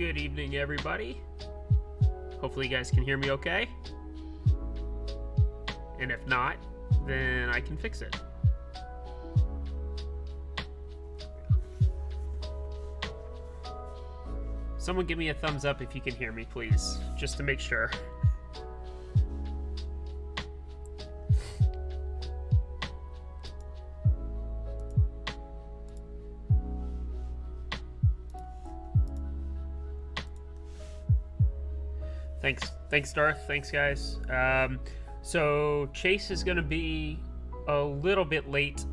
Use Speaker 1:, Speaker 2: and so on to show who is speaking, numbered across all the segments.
Speaker 1: Good evening, everybody. Hopefully you guys can hear me okay. And if not, then I can fix it. Someone give me a thumbs up if you can hear me, please, just to make sure. Thanks, Darth. Thanks, guys. So Chase is going to be a little bit late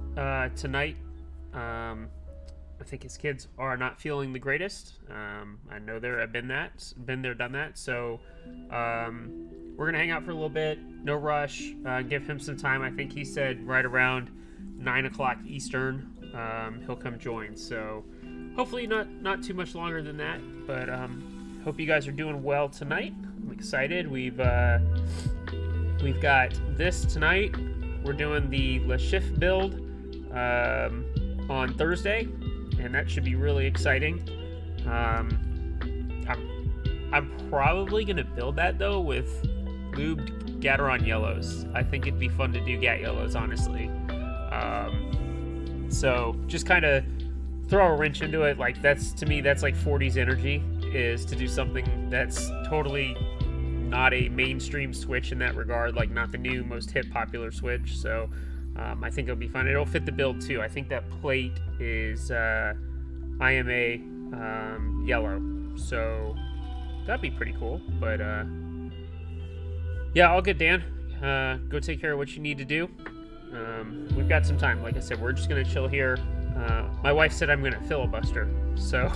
Speaker 1: tonight. I think his kids are not feeling the greatest. I know there have been there, done that. So we're gonna hang out for a little bit. No rush. Give him some time. I think he said right around 9 o'clock Eastern. He'll come join. So hopefully not too much longer than that. But hope you guys are doing well tonight. I'm excited. We've got this tonight. We're doing the Le Chiffre build on Thursday, and that should be really exciting. I'm probably gonna build that though with lubed Gateron yellows. I think it'd be fun to do Gat yellows, honestly. So just kind of throw a wrench into it. Like to me that's like 40s energy, is to do something that's totally not a mainstream switch in that regard, like not the new most hip popular switch. So I think it'll be fun. It'll fit the build too. I think that plate is IMA yellow, so that'd be pretty cool. But yeah, all good, Dan. Go take care of what you need to do. We've got some time. Like I said, we're just gonna chill here. My wife said I'm gonna filibuster, so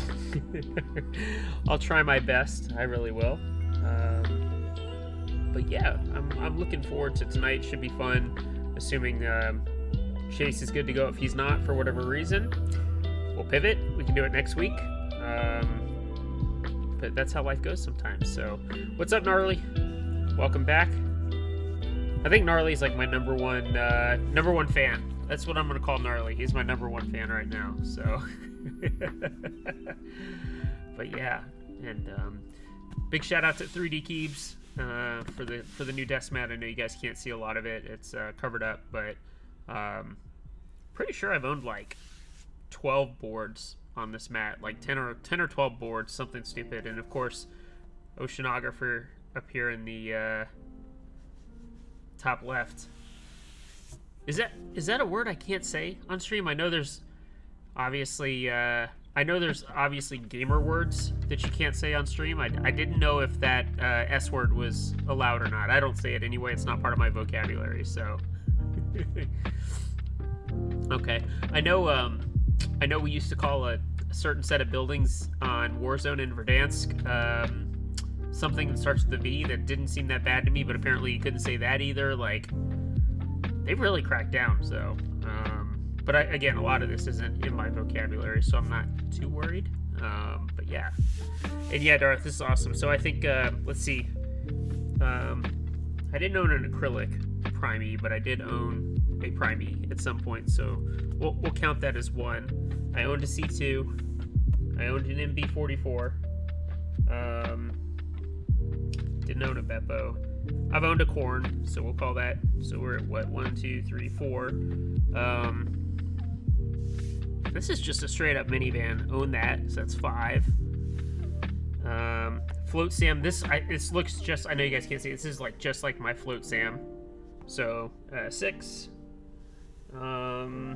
Speaker 1: I'll try my best. I really will. But yeah, I'm looking forward to tonight. Should be fun, assuming Chase is good to go. If he's not, for whatever reason, we'll pivot. We can do it next week. But that's how life goes sometimes. So what's up, Gnarly? Welcome back. I think Gnarly is like my number one fan. That's what I'm gonna call Gnarly. He's my number one fan right now. So but yeah, and big shout out to 3D Keebs for the new desk mat. I know you guys can't see a lot of it. It's covered up, but pretty sure I've owned like 12 boards on this mat, like 10 or 12 boards, something stupid. And of course, Oceanographer up here in the top left. Is that a word I can't say on stream? I know there's obviously gamer words that you can't say on stream. I didn't know if that S word was allowed or not. I don't say it anyway. It's not part of my vocabulary. So okay. I know we used to call a certain set of buildings on Warzone in Verdansk something that starts with a V that didn't seem that bad to me, but apparently you couldn't say that either. Like, they've really cracked down. So but again, a lot of this isn't in my vocabulary, so I'm not too worried. But yeah. And yeah, Darth, this is awesome. So I think, let's see. I didn't own an acrylic Prime-E, but I did own a Prime-E at some point, so we'll count that as one. I owned a C2. I owned an MB44. Didn't own a Beppo. I've owned a Corn, so we'll call that. So we're at what? 1, 2, 3, 4. This is just a straight up minivan. Own that, so that's 5. Float Sam. This looks just. I know you guys can't see. This is like just like my Float Sam. So 6. Oh,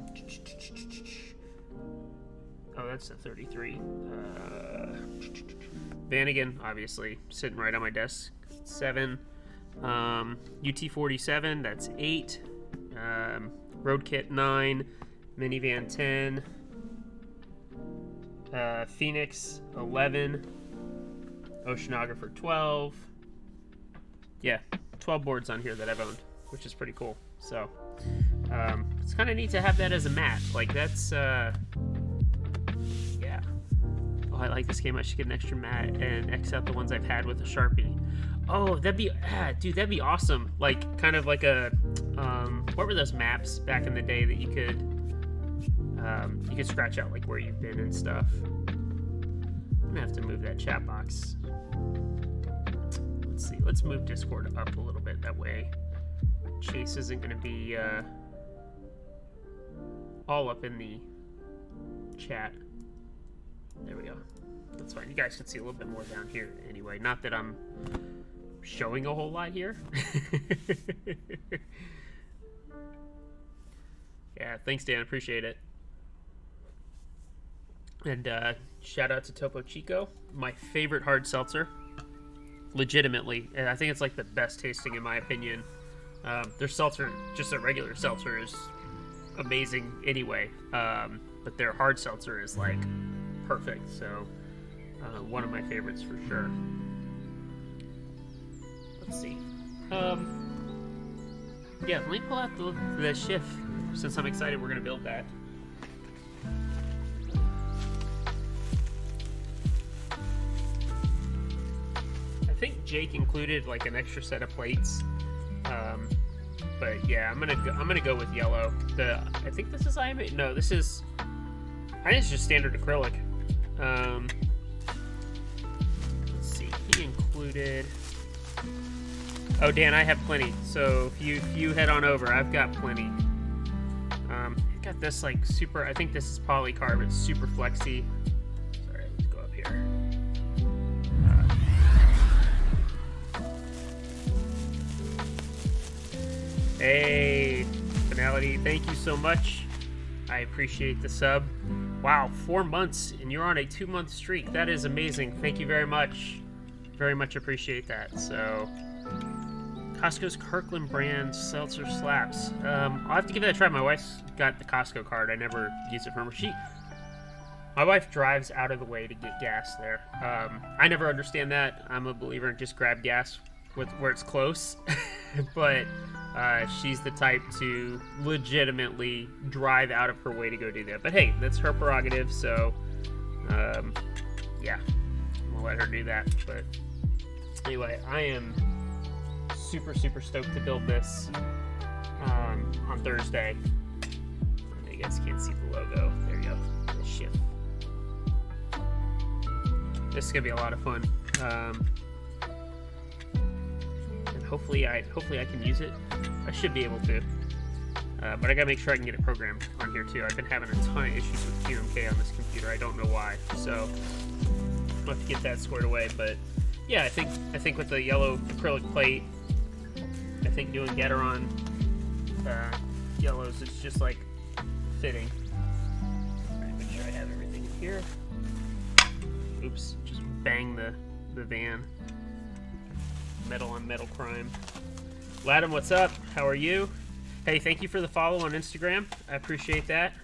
Speaker 1: that's a 33. Vanagon, obviously, sitting right on my desk. 7. UT47, that's 8. Roadkit 9. Minivan 10. Phoenix 11. Oceanographer 12. Yeah, 12 boards on here that I've owned, which is pretty cool. So it's kind of neat to have that as a mat. Like, that's yeah. Oh, I like this game. I should get an extra mat and X out the ones I've had with a Sharpie. Oh, that'd be dude, that'd be awesome. Like, kind of like a what were those maps back in the day that you could scratch out like where you've been and stuff. gonna have to move that chat box. Let's see. Let's move Discord up a little bit. That way, Chase isn't gonna be all up in the chat. There we go. That's fine. You guys can see a little bit more down here anyway. Not that I'm showing a whole lot here. Yeah, thanks, Dan. Appreciate it. And shout out to Topo Chico, my favorite hard seltzer. Legitimately, and I think it's like the best tasting in my opinion. Their seltzer, just a regular seltzer, is amazing anyway. But their hard seltzer is like perfect. So one of my favorites for sure. Let's see. Yeah, let me pull out the shift since I'm excited. We're gonna build that. I think Jake included like an extra set of plates, but yeah, I'm gonna go with yellow. I think this is IMA. No, this is. I think it's just standard acrylic. Let's see. He included. Oh, Dan, I have plenty. So if you head on over, I've got plenty. I got this like super. I think this is polycarb. It's super flexy. Sorry, let's go up here. Hey, Finality, thank you so much. I appreciate the sub. Wow, 4 months, and you're on a 2-month streak. That is amazing. Thank you very much. Very much appreciate that. So, Costco's Kirkland brand seltzer slaps. I'll have to give that a try. My wife's got the Costco card. I never use it from her. My wife drives out of the way to get gas there. I never understand that. I'm a believer in just grab gas where it's close. But she's the type to legitimately drive out of her way to go do that. But hey, that's her prerogative, so yeah, we'll let her do that. But anyway, I am super stoked to build this on Thursday. You guys can't see the logo. There you go. The ship. This is gonna be a lot of fun. Hopefully I can use it. I should be able to. But I gotta make sure I can get it programmed on here too. I've been having a ton of issues with QMK on this computer. I don't know why. So I'll have to get that squared away. But yeah, I think with the yellow acrylic plate, I think doing Gateron yellows, it's just like fitting. Alright, make sure I have everything in here. Oops, just bang the van. Metal on metal crime. Ladam, what's up? How are you? Hey, thank you for the follow on Instagram. I appreciate that.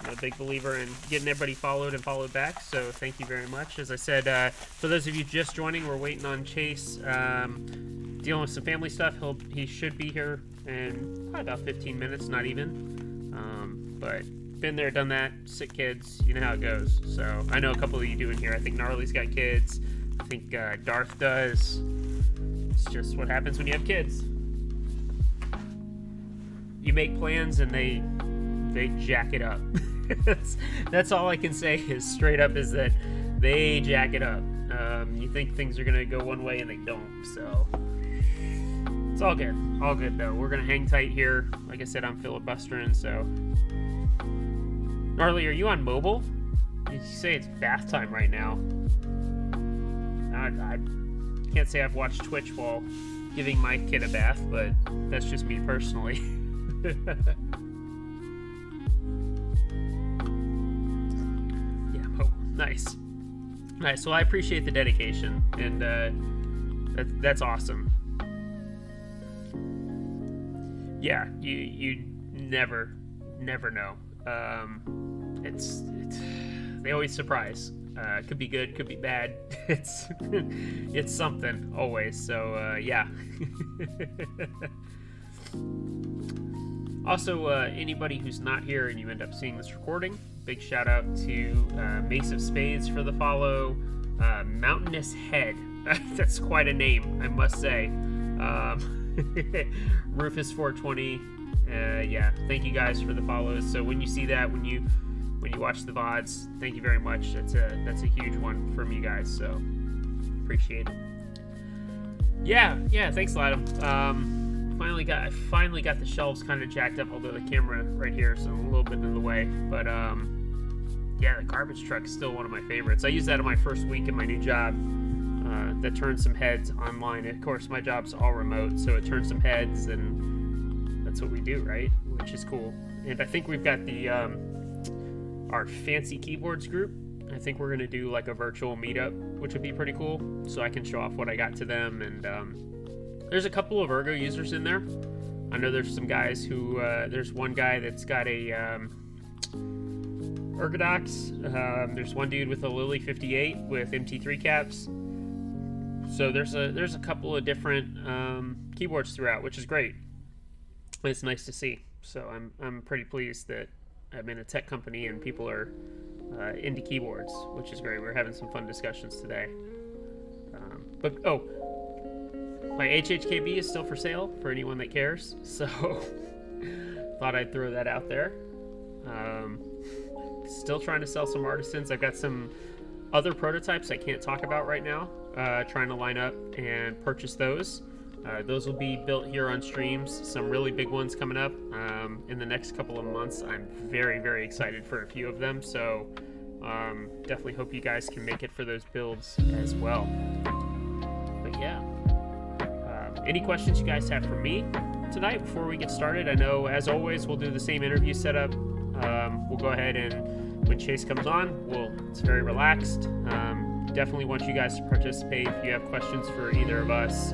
Speaker 1: I'm a big believer in getting everybody followed and followed back, so thank you very much. As I said, for those of you just joining, we're waiting on Chase, dealing with some family stuff. He should be here in probably about 15 minutes, not even. But been there, done that, sick kids, you know how it goes. So I know a couple of you do in here. I think Gnarly's got kids. I think Darth does. It's just what happens when you have kids. You make plans and they jack it up. that's all I can say is straight up is that they jack it up. You think things are gonna go one way and they don't. So it's all good. All good though. We're gonna hang tight here. Like I said, I'm filibustering. So Gnarly, are you on mobile? You say it's bath time right now. I can't say I've watched Twitch while giving my kid a bath, but that's just me personally. Yeah, oh, nice. Well, I appreciate the dedication, and that's awesome. Yeah, you never know. They always surprise. Could be good, could be bad. It's something always. So yeah. Also, anybody who's not here and you end up seeing this recording, big shout out to Mace of Spades for the follow. Mountainous Head. That's quite a name, I must say. Rufus420. Yeah, thank you guys for the follows. So when you see that, when you when you watch the VODs. Thank you very much. That's a huge one from you guys, so appreciate it. Yeah, thanks a lot. I finally got the shelves kind of jacked up, although the camera right here is a little bit in the way. But yeah, the garbage truck is still one of my favorites. I used that in my first week in my new job. That turned some heads online. Of course, my job's all remote, so it turned some heads, and that's what we do, right? Which is cool. And I think we've got the our fancy keyboards group. I think we're gonna do like a virtual meetup, which would be pretty cool. So I can show off what I got to them. And there's a couple of Ergo users in there. I know there's some guys who there's one guy that's got a Ergodox. There's one dude with a Lily 58 with MT3 caps. So there's a couple of different keyboards throughout, which is great. It's nice to see. So I'm pretty pleased that I'm in a tech company and people are into keyboards, which is great. We're having some fun discussions today. My HHKB is still for sale for anyone that cares. So thought I'd throw that out there. Still trying to sell some artisans. I've got some other prototypes I can't talk about right now. Trying to line up and purchase those. Those will be built here on streams. Some really big ones coming up in the next couple of months. I'm very, very excited for a few of them. So definitely hope you guys can make it for those builds as well. But yeah, any questions you guys have for me tonight before we get started? I know, as always, we'll do the same interview setup. We'll go ahead and when Chase comes on, it's very relaxed. Definitely want you guys to participate. If you have questions for either of us,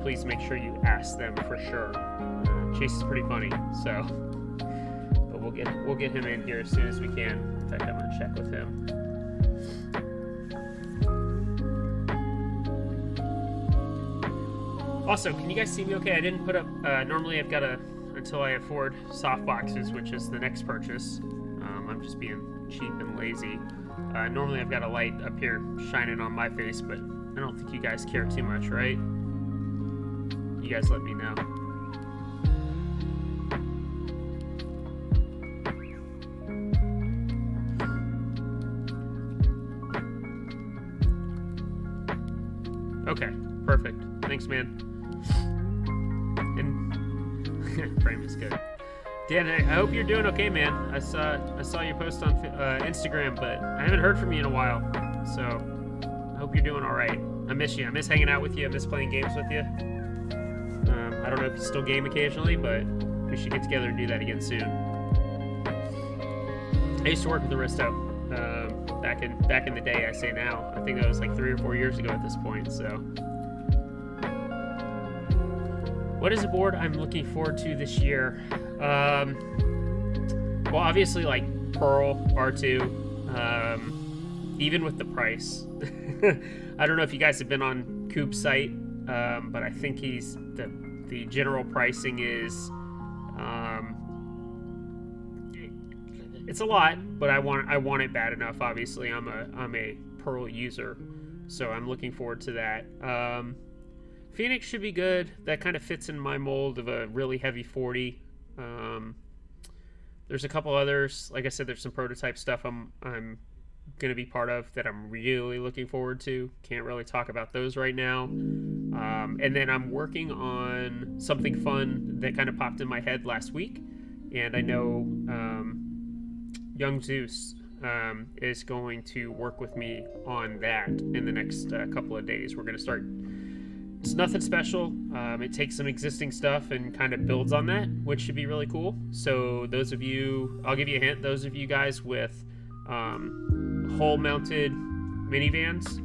Speaker 1: please make sure you ask them for sure. Chase is pretty funny, so but we'll get him in here as soon as we can. In fact, I'm gonna check with him. Also, can you guys see me okay? I didn't put up. Normally, I've got until I afford soft boxes, which is the next purchase. I'm just being cheap and lazy. Normally I've got a light up here shining on my face, but I don't think you guys care too much, right? You guys let me know. Okay, perfect. Thanks, man. And frame is good. Dan, I hope you're doing okay, man. I saw your post on Instagram, but I haven't heard from you in a while. So I hope you're doing all right. I miss you. I miss hanging out with you. I miss playing games with you. I don't know if you still game occasionally, but we should get together and do that again soon. I used to work with Aristo back in the day. I say now. I think that was like 3 or 4 years ago at this point. So. What is a board I'm looking forward to this year? Well, obviously, like Pearl R2, even with the price. I don't know if you guys have been on Coop's site, but I think the general pricing is it's a lot, but I want it bad enough. Obviously, I'm a Pearl user, so I'm looking forward to that. Phoenix should be good. That kind of fits in my mold of a really heavy 40. There's a couple others. Like I said, there's some prototype stuff I'm going to be part of that I'm really looking forward to. Can't really talk about those right now. And then I'm working on something fun that kind of popped in my head last week. And I know Young Zeus is going to work with me on that in the next couple of days. We're going to start. It's nothing special. It takes some existing stuff and kind of builds on that, which should be really cool. So those of you, I'll give you a hint, those of you guys with hole-mounted minivans,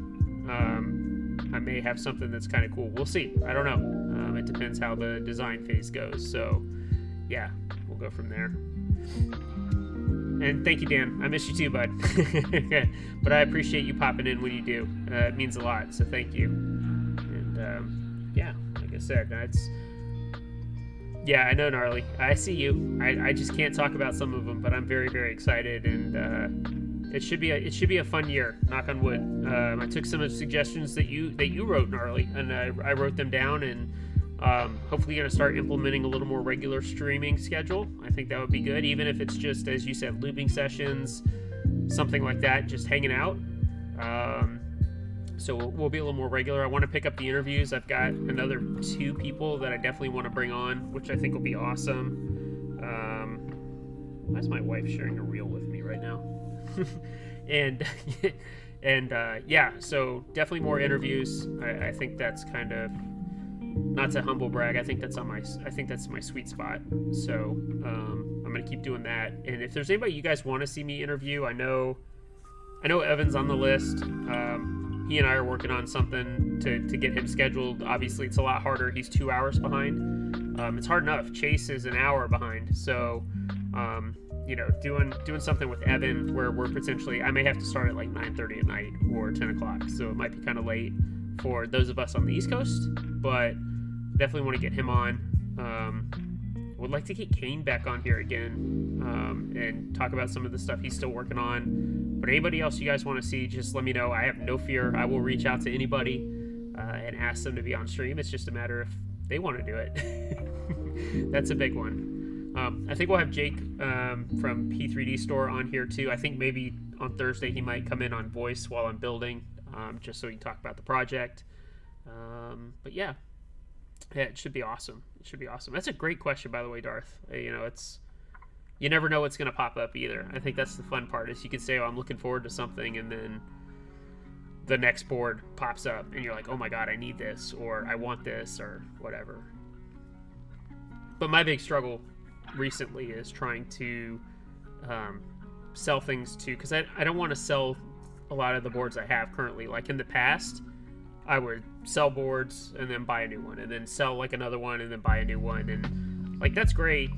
Speaker 1: I may have something that's kind of cool. We'll see. I don't know. It depends how the design phase goes. So yeah, we'll go from there. And thank you, Dan. I miss you too, bud. But I appreciate you popping in when you do. It means a lot, so thank you. Yeah, like I said, I know, Gnarly. I see you. I just can't talk about some of them, but I'm very, very excited, and it should be a fun year. Knock on wood. I took some of the suggestions that you wrote, Gnarly, and I wrote them down, and Hopefully going to start implementing a little more regular streaming schedule. I think that would be good, even if it's just, as you said, looping sessions, something like that, just hanging out. So we'll be a little more regular. I want to pick up the interviews. I've got another 2 people that I definitely want to bring on, which I think will be awesome. Why is my wife sharing a reel with me right now? and yeah, so definitely more interviews. I think that's kind of, not to humble brag, I think that's my sweet spot. So I'm gonna keep doing that. And if there's anybody you guys want to see me interview, I know Evan's on the list. He and I are working on something to get him scheduled. Obviously, it's a lot harder. He's 2 hours behind. It's hard enough. Chase is an hour behind. So, doing something with Evan where we're potentially, I may have to start at like 9:30 at night or 10 o'clock. So it might be kind of late for those of us on the East Coast, but definitely want to get him on. Would like to get Kane back on here again and talk about some of the stuff he's still working on. But anybody else you guys want to see, just let me know. I have no fear. I will reach out to anybody and ask them to be on stream. It's just a matter if they want to do it. That's a big one. I think we'll have Jake from P3D Store on here too. I think maybe on Thursday he might come in on voice while I'm building, just so he can talk about the project. But yeah, it should be awesome. It should be awesome. That's a great question, by the way, Darth. You never know what's going to pop up either. I think that's the fun part, is you can say, oh, I'm looking forward to something, and then the next board pops up and you're like, oh my god, I need this, or I want this, or whatever. But my big struggle recently is trying to sell things to, because I don't want to sell a lot of the boards I have currently. Like in the past, I would sell boards and then buy a new one, and then sell like another one and then buy a new one, and like that's great.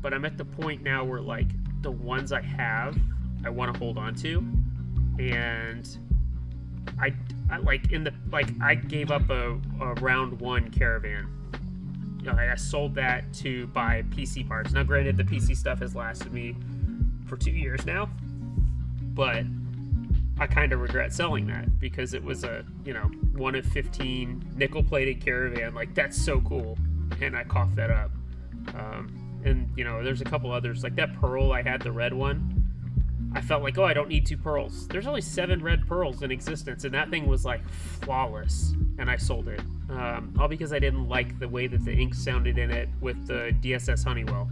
Speaker 1: But I'm at the point now where like the ones I have, I want to hold on to, and I I gave up a round 1 caravan. I sold that to buy PC parts. Now, granted, the PC stuff has lasted me for 2 years now, but I kind of regret selling that because it was a 1 of 15 nickel-plated caravan. Like, that's so cool, and I coughed that up. And there's a couple others like that pearl I had, the red one. I felt like, oh, I don't need 2 pearls. There's only 7 red pearls in existence, and that thing was like flawless, and I sold it. All because I didn't like the way that the ink sounded in it with the DSS Honeywell.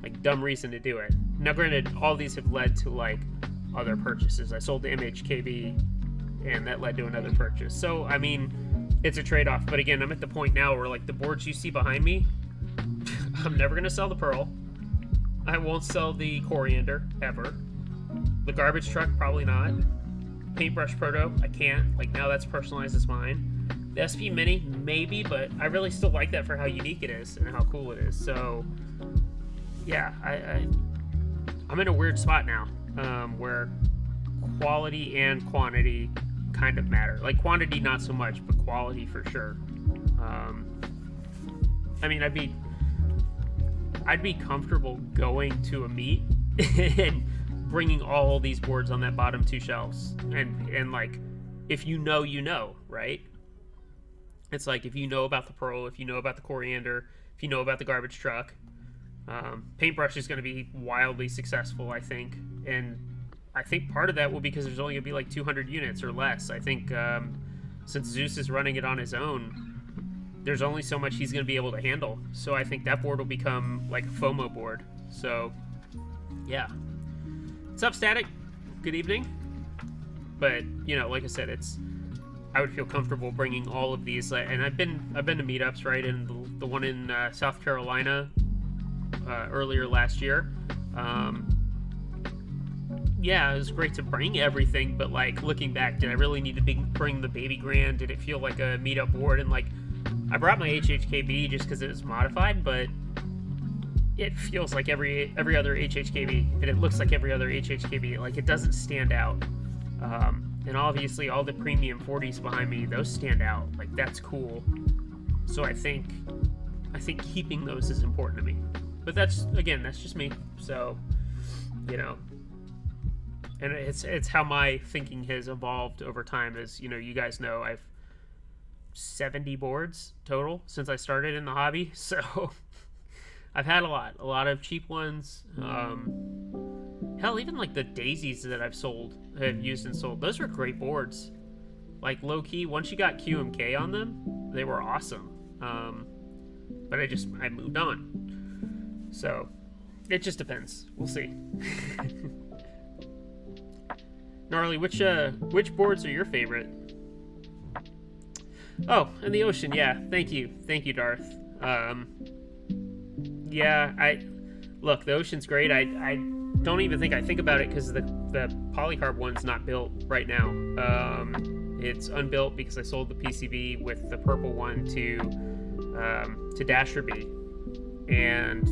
Speaker 1: Like, dumb reason to do it. Now, granted, all these have led to like other purchases. I sold the MHKB, and that led to another purchase. So, I mean, it's a trade-off. But again, I'm at the point now where like the boards you see behind me, I'm never going to sell the pearl. I won't sell the coriander, ever. The garbage truck, probably not. Paintbrush Proto, I can't. Like, now that's personalized as mine. The SP Mini, maybe, but I really still like that for how unique it is and how cool it is. So, yeah, I'm in a weird spot now where quality and quantity kind of matter. Like, quantity not so much, but quality for sure. I mean, I'd be comfortable going to a meet and bringing all these boards on that bottom 2 shelves, and like, if you know, right? It's like, if you know about the pearl, if you know about the coriander, if you know about the garbage truck, Paintbrush is going to be wildly successful, I think. And I think part of that will be because there's only going to be like 200 units or less. I think since Zeus is running it on his own, there's only so much he's going to be able to handle. So I think that board will become like a FOMO board. So, yeah. What's up, Static? Good evening. But, like I said, I would feel comfortable bringing all of these. And I've been to meetups, right? And the one in South Carolina earlier last year. Yeah, it was great to bring everything. But, like, looking back, did I really need to bring the Baby Grand? Did it feel like a meetup board? And, like, I brought my HHKB just because it was modified, but it feels like every other HHKB, and it looks like every other HHKB. Like, it doesn't stand out. And obviously, all the premium 40s behind me, those stand out. Like, that's cool. So I think keeping those is important to me. But that's just me. So, and it's how my thinking has evolved over time. As you guys know, 70 boards total since I started in the hobby. So I've had a lot of cheap ones. Hell, even like the daisies that have used and sold, those were great boards. Like low key, once you got QMK on them, they were awesome. But I moved on. So it just depends. We'll see. Gnarly, which boards are your favorite? Oh, in the ocean, yeah. Thank you, Darth. Yeah, look, the ocean's great. I don't even think about it because the polycarb one's not built right now. It's unbuilt because I sold the PCB with the purple one to Dasher B, and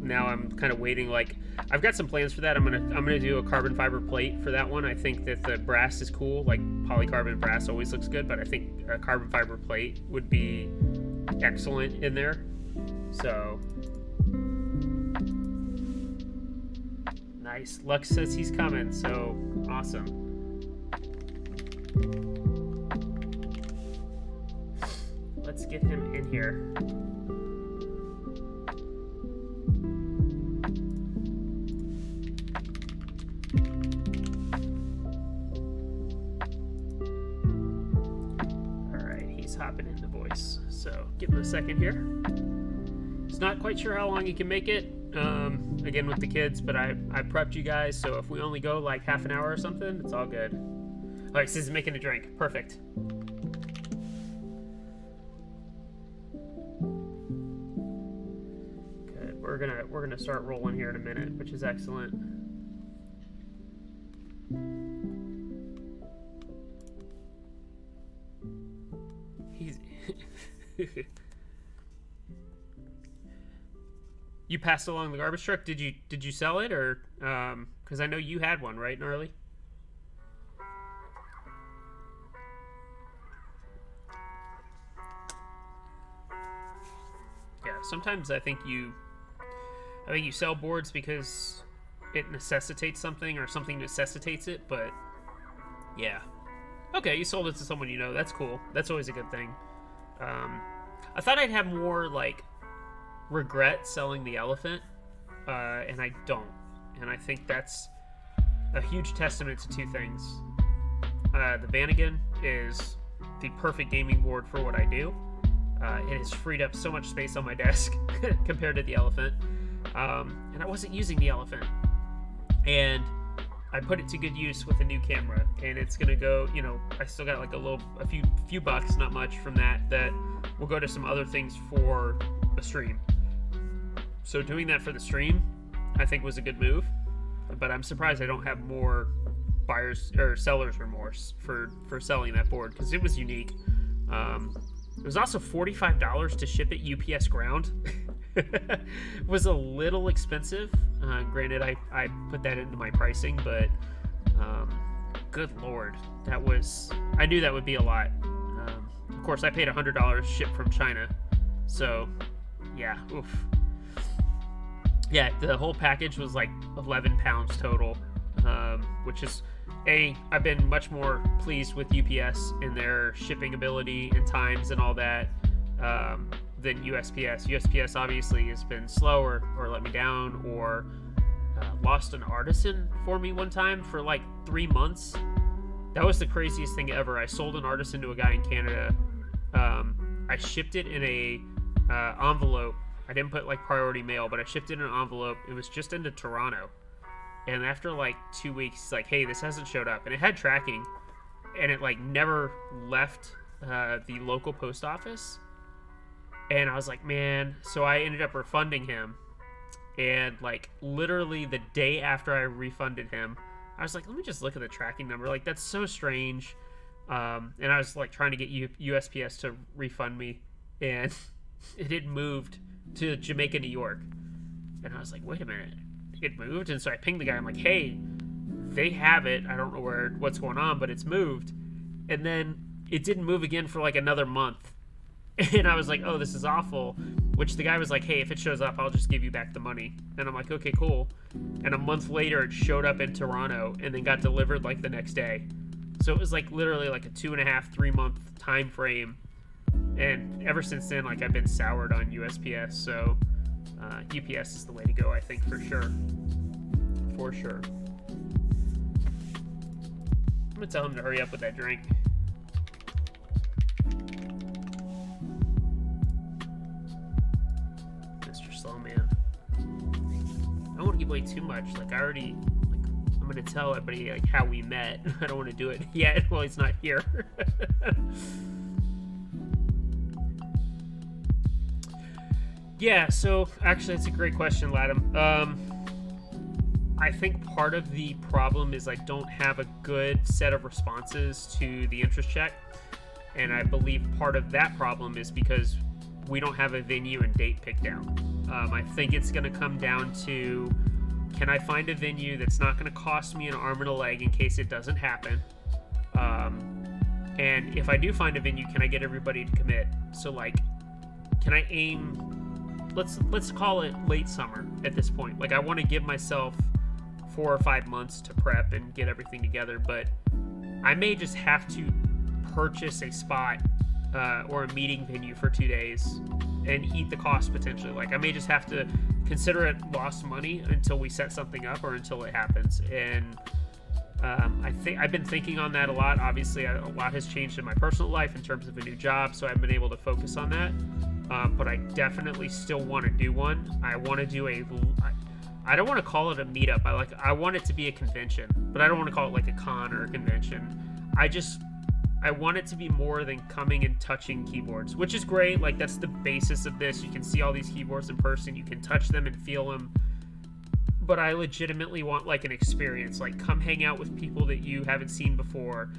Speaker 1: now I'm kind of waiting. Like, I've got some plans for that. I'm gonna do a carbon fiber plate for that one. I think that the brass is cool. Like, polycarbonate brass always looks good, but I think a carbon fiber plate would be excellent in there. So nice. Lux says he's coming, so awesome. Let's get him in here. Hopping into voice, so give him a second here. It's not quite sure how long he can make it, again with the kids, but I prepped you guys, so if we only go like half an hour or something, it's all good. All right, Sis is making a drink. Perfect. Good. We're gonna start rolling here in a minute, which is excellent. You passed along the garbage truck. Did you sell it, or because I know you had one, right, Gnarly? Yeah, sometimes I think you sell boards because it necessitates something, or something necessitates it, but yeah. Okay, you sold it to someone you know. That's cool. That's always a good thing. I thought I'd have more, like, regret selling the elephant, and I don't. And I think that's a huge testament to two things. The Vanagon is the perfect gaming board for what I do. It has freed up so much space on my desk compared to the elephant. And I wasn't using the elephant. And I put it to good use with a new camera, and it's gonna go, you know, I still got like a few bucks, not much from that will go to some other things for the stream. So doing that for the stream, I think was a good move, but I'm surprised I don't have more buyers or sellers remorse for selling that board, because it was unique. It was also $45 to ship it UPS ground. It was a little expensive. Granted, I put that into my pricing, but good lord, I knew that would be a lot. Of course, I paid $100 shipped from China, so yeah, oof. Yeah, the whole package was like 11 pounds total, which is I've been much more pleased with UPS and their shipping ability and times and all that than USPS. USPS obviously has been slow or let me down, or lost an artisan for me one time for like 3 months. That was the craziest thing ever. I sold an artisan to a guy in Canada. I shipped it in a envelope. I didn't put like priority mail, but I shipped it in an envelope. It was just into Toronto. And after like 2 weeks, he's like, hey, this hasn't showed up. And it had tracking, and it like never left the local post office. And I was like, man. So I ended up refunding him. And like literally the day after I refunded him, I was like, let me just look at the tracking number. Like, that's so strange. And I was like trying to get USPS to refund me, and it had moved to Jamaica, New York. And I was like, wait a minute, it moved? And so I pinged the guy. I'm like, hey, they have it. I don't know what's going on, but it's moved. And then it didn't move again for like another month. And I was like, oh, this is awful. Which the guy was like, hey, if it shows up, I'll just give you back the money. And I'm like, okay, cool. And a month later, it showed up in Toronto and then got delivered like the next day. So it was like literally like a 2.5-3 month time frame And ever since then, like, I've been soured on USPS, so UPS is the way to go, I think, for sure. For sure. I'm gonna tell him to hurry up with that drink. Mr. Slowman. I don't want to give away too much. Like, I already, like, I'm gonna tell everybody, like, how we met. I don't want to do it yet while he's not here. Yeah, so actually that's a great question, Ladam. I think part of the problem is I don't have a good set of responses to the interest check, and I believe part of that problem is because we don't have a venue and date picked out. I think it's going to come down to, can I find a venue that's not going to cost me an arm and a leg in case it doesn't happen? And if I do find a venue, can I get everybody to commit? So, like, can I aim... Let's call it late summer at this point. Like, I want to give myself 4 or 5 months to prep and get everything together, but I may just have to purchase a spot or a meeting venue for 2 days and eat the cost potentially. Like, I may just have to consider it lost money until we set something up or until it happens. And I think I've been thinking on that a lot. Obviously, a lot has changed in my personal life in terms of a new job, so I've been able to focus on that. But I definitely still want to do one. I want to do I don't want to call it a meetup. I want it to be a convention, but I don't want to call it like a con or a convention. I want it to be more than coming and touching keyboards, which is great. Like, that's the basis of this. You can see all these keyboards in person. You can touch them and feel them. But I legitimately want, like, an experience. Like, come hang out with people that you haven't seen before.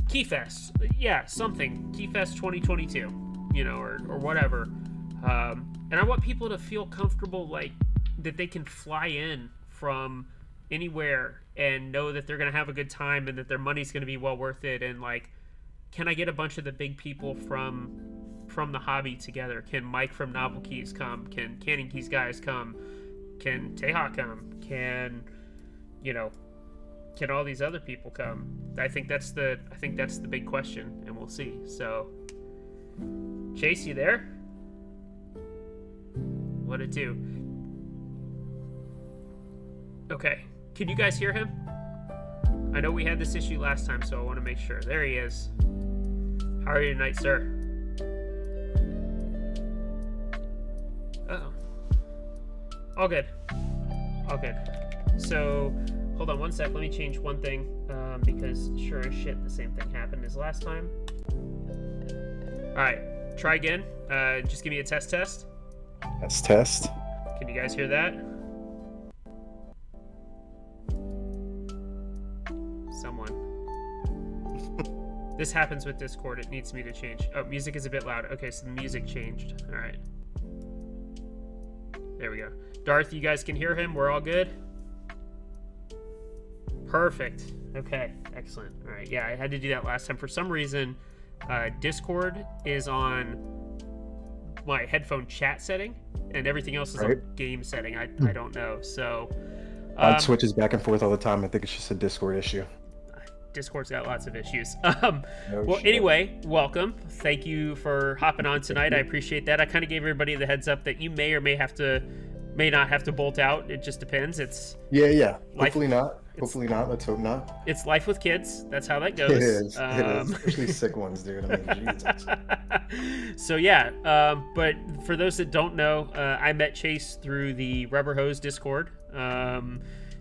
Speaker 1: Keyfest. Yeah, something. Keyfest 2022. You know, or whatever. And I want people to feel comfortable, like, that they can fly in from anywhere and know that they're going to have a good time and that their money's going to be well worth it. And, like, can I get a bunch of the big people from the hobby together? Can Mike from Novel Keys come? Can Canning Keys guys come? Can Teha come? Can all these other people come? I think that's the big question, and we'll see. So, Chase, you there? What'd it do? Okay. Can you guys hear him? I know we had this issue last time, so I want to make sure. There he is. How are you tonight, sir? Uh-oh. All good. All good. So, hold on one sec. Let me change one thing, because sure as shit, the same thing happened as last time. All right. Try again. Just give me a test.
Speaker 2: Test.
Speaker 1: Can you guys hear that? Someone. This happens with Discord. It needs me to change. Oh, music is a bit loud. Okay, so the music changed. All right. There we go. Darth, you guys can hear him? We're all good? Perfect. Okay, excellent. All right, yeah, I had to do that last time. For some reason, Discord is on my headphone chat setting, and everything else is on game setting. I don't know. So
Speaker 2: it switches back and forth all the time. I think it's just a Discord issue.
Speaker 1: Discord's got lots of issues. Anyway, welcome. Thank you for hopping on tonight. I appreciate that. I kind of gave everybody the heads up that you may or may not have to bolt out. It just depends. It's
Speaker 2: yeah. Hopefully not. Hopefully not. Let's hope not.
Speaker 1: It's life with kids. That's how that goes.
Speaker 2: It is. Especially sick ones, dude. I mean, Jesus.
Speaker 1: So yeah, but for those that don't know, I met Chase through the Rubber Hose Discord.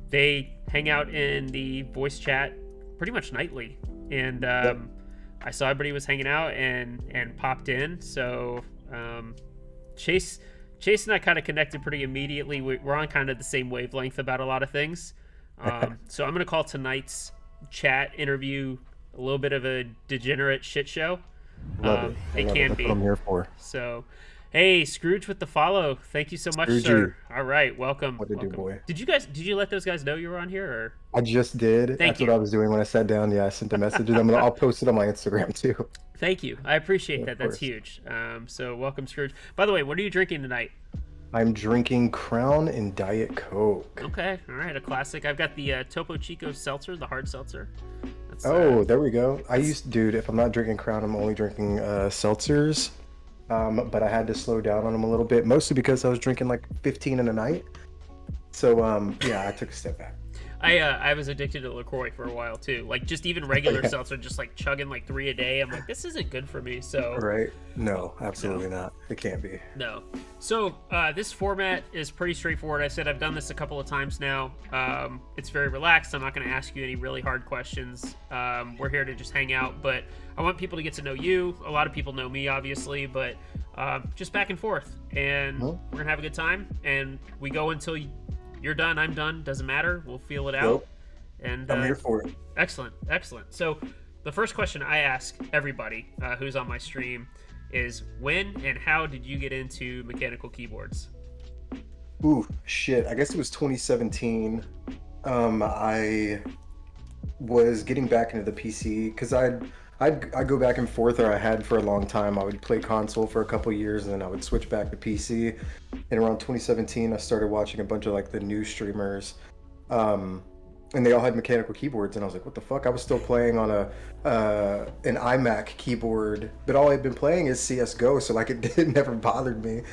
Speaker 1: They hang out in the voice chat pretty much nightly, and I saw everybody was hanging out and popped in. So Chase and I kind of connected pretty immediately. We're on kind of the same wavelength about a lot of things. So I'm gonna call tonight's chat interview a little bit of a degenerate shit show. It can be.
Speaker 2: That's what I'm here for.
Speaker 1: So, hey, Scrooge with the follow. Thank you so much, sir. All right, welcome.
Speaker 2: What did you do, boy?
Speaker 1: Did you let those guys know you were on here? Or?
Speaker 2: I just did. That's what I was doing when I sat down. Yeah, I sent a message. I'll post it on my Instagram too.
Speaker 1: Thank you. I appreciate that. That's huge. So welcome, Scrooge. By the way, what are you drinking tonight?
Speaker 2: I'm drinking Crown and Diet Coke.
Speaker 1: Okay, all right, a classic. I've got the Topo Chico seltzer, the hard seltzer. That's
Speaker 2: Oh, there we go. Dude, if I'm not drinking Crown, I'm only drinking seltzers. But I had to slow down on them a little bit, mostly because I was drinking like 15 in a night. So yeah, I took a step back.
Speaker 1: I was addicted to LaCroix for a while too. Like just even regular
Speaker 2: Yeah.
Speaker 1: seltzer, just like chugging like 3 a day. I'm like, this isn't good for me. So
Speaker 2: Right? No, absolutely
Speaker 1: no,
Speaker 2: not. It can't be.
Speaker 1: no. So this format is pretty straightforward. I said I've done this a couple of times now. It's very relaxed. I'm not going to ask you any really hard questions. We're here to just hang out, but I want people to get to know you. A lot of people know me, obviously, but just back and forth. And we're going to have a good time. And we go until you're done, I'm done. Doesn't matter. We'll feel it out.
Speaker 2: Nope.
Speaker 1: And
Speaker 2: I'm here for it.
Speaker 1: Excellent, excellent. So the first question I ask everybody who's on my stream is when and how did you get into mechanical keyboards?
Speaker 2: Ooh, shit. I guess it was 2017. I was getting back into the PC because I'd go back and forth, or I had for a long time. I would play console for a couple years, and then I would switch back to PC. And around 2017, I started watching a bunch of like the new streamers, and they all had mechanical keyboards, and I was like, "What the fuck?" I was still playing on an iMac keyboard, but all I'd been playing is CS:GO, so like it never bothered me.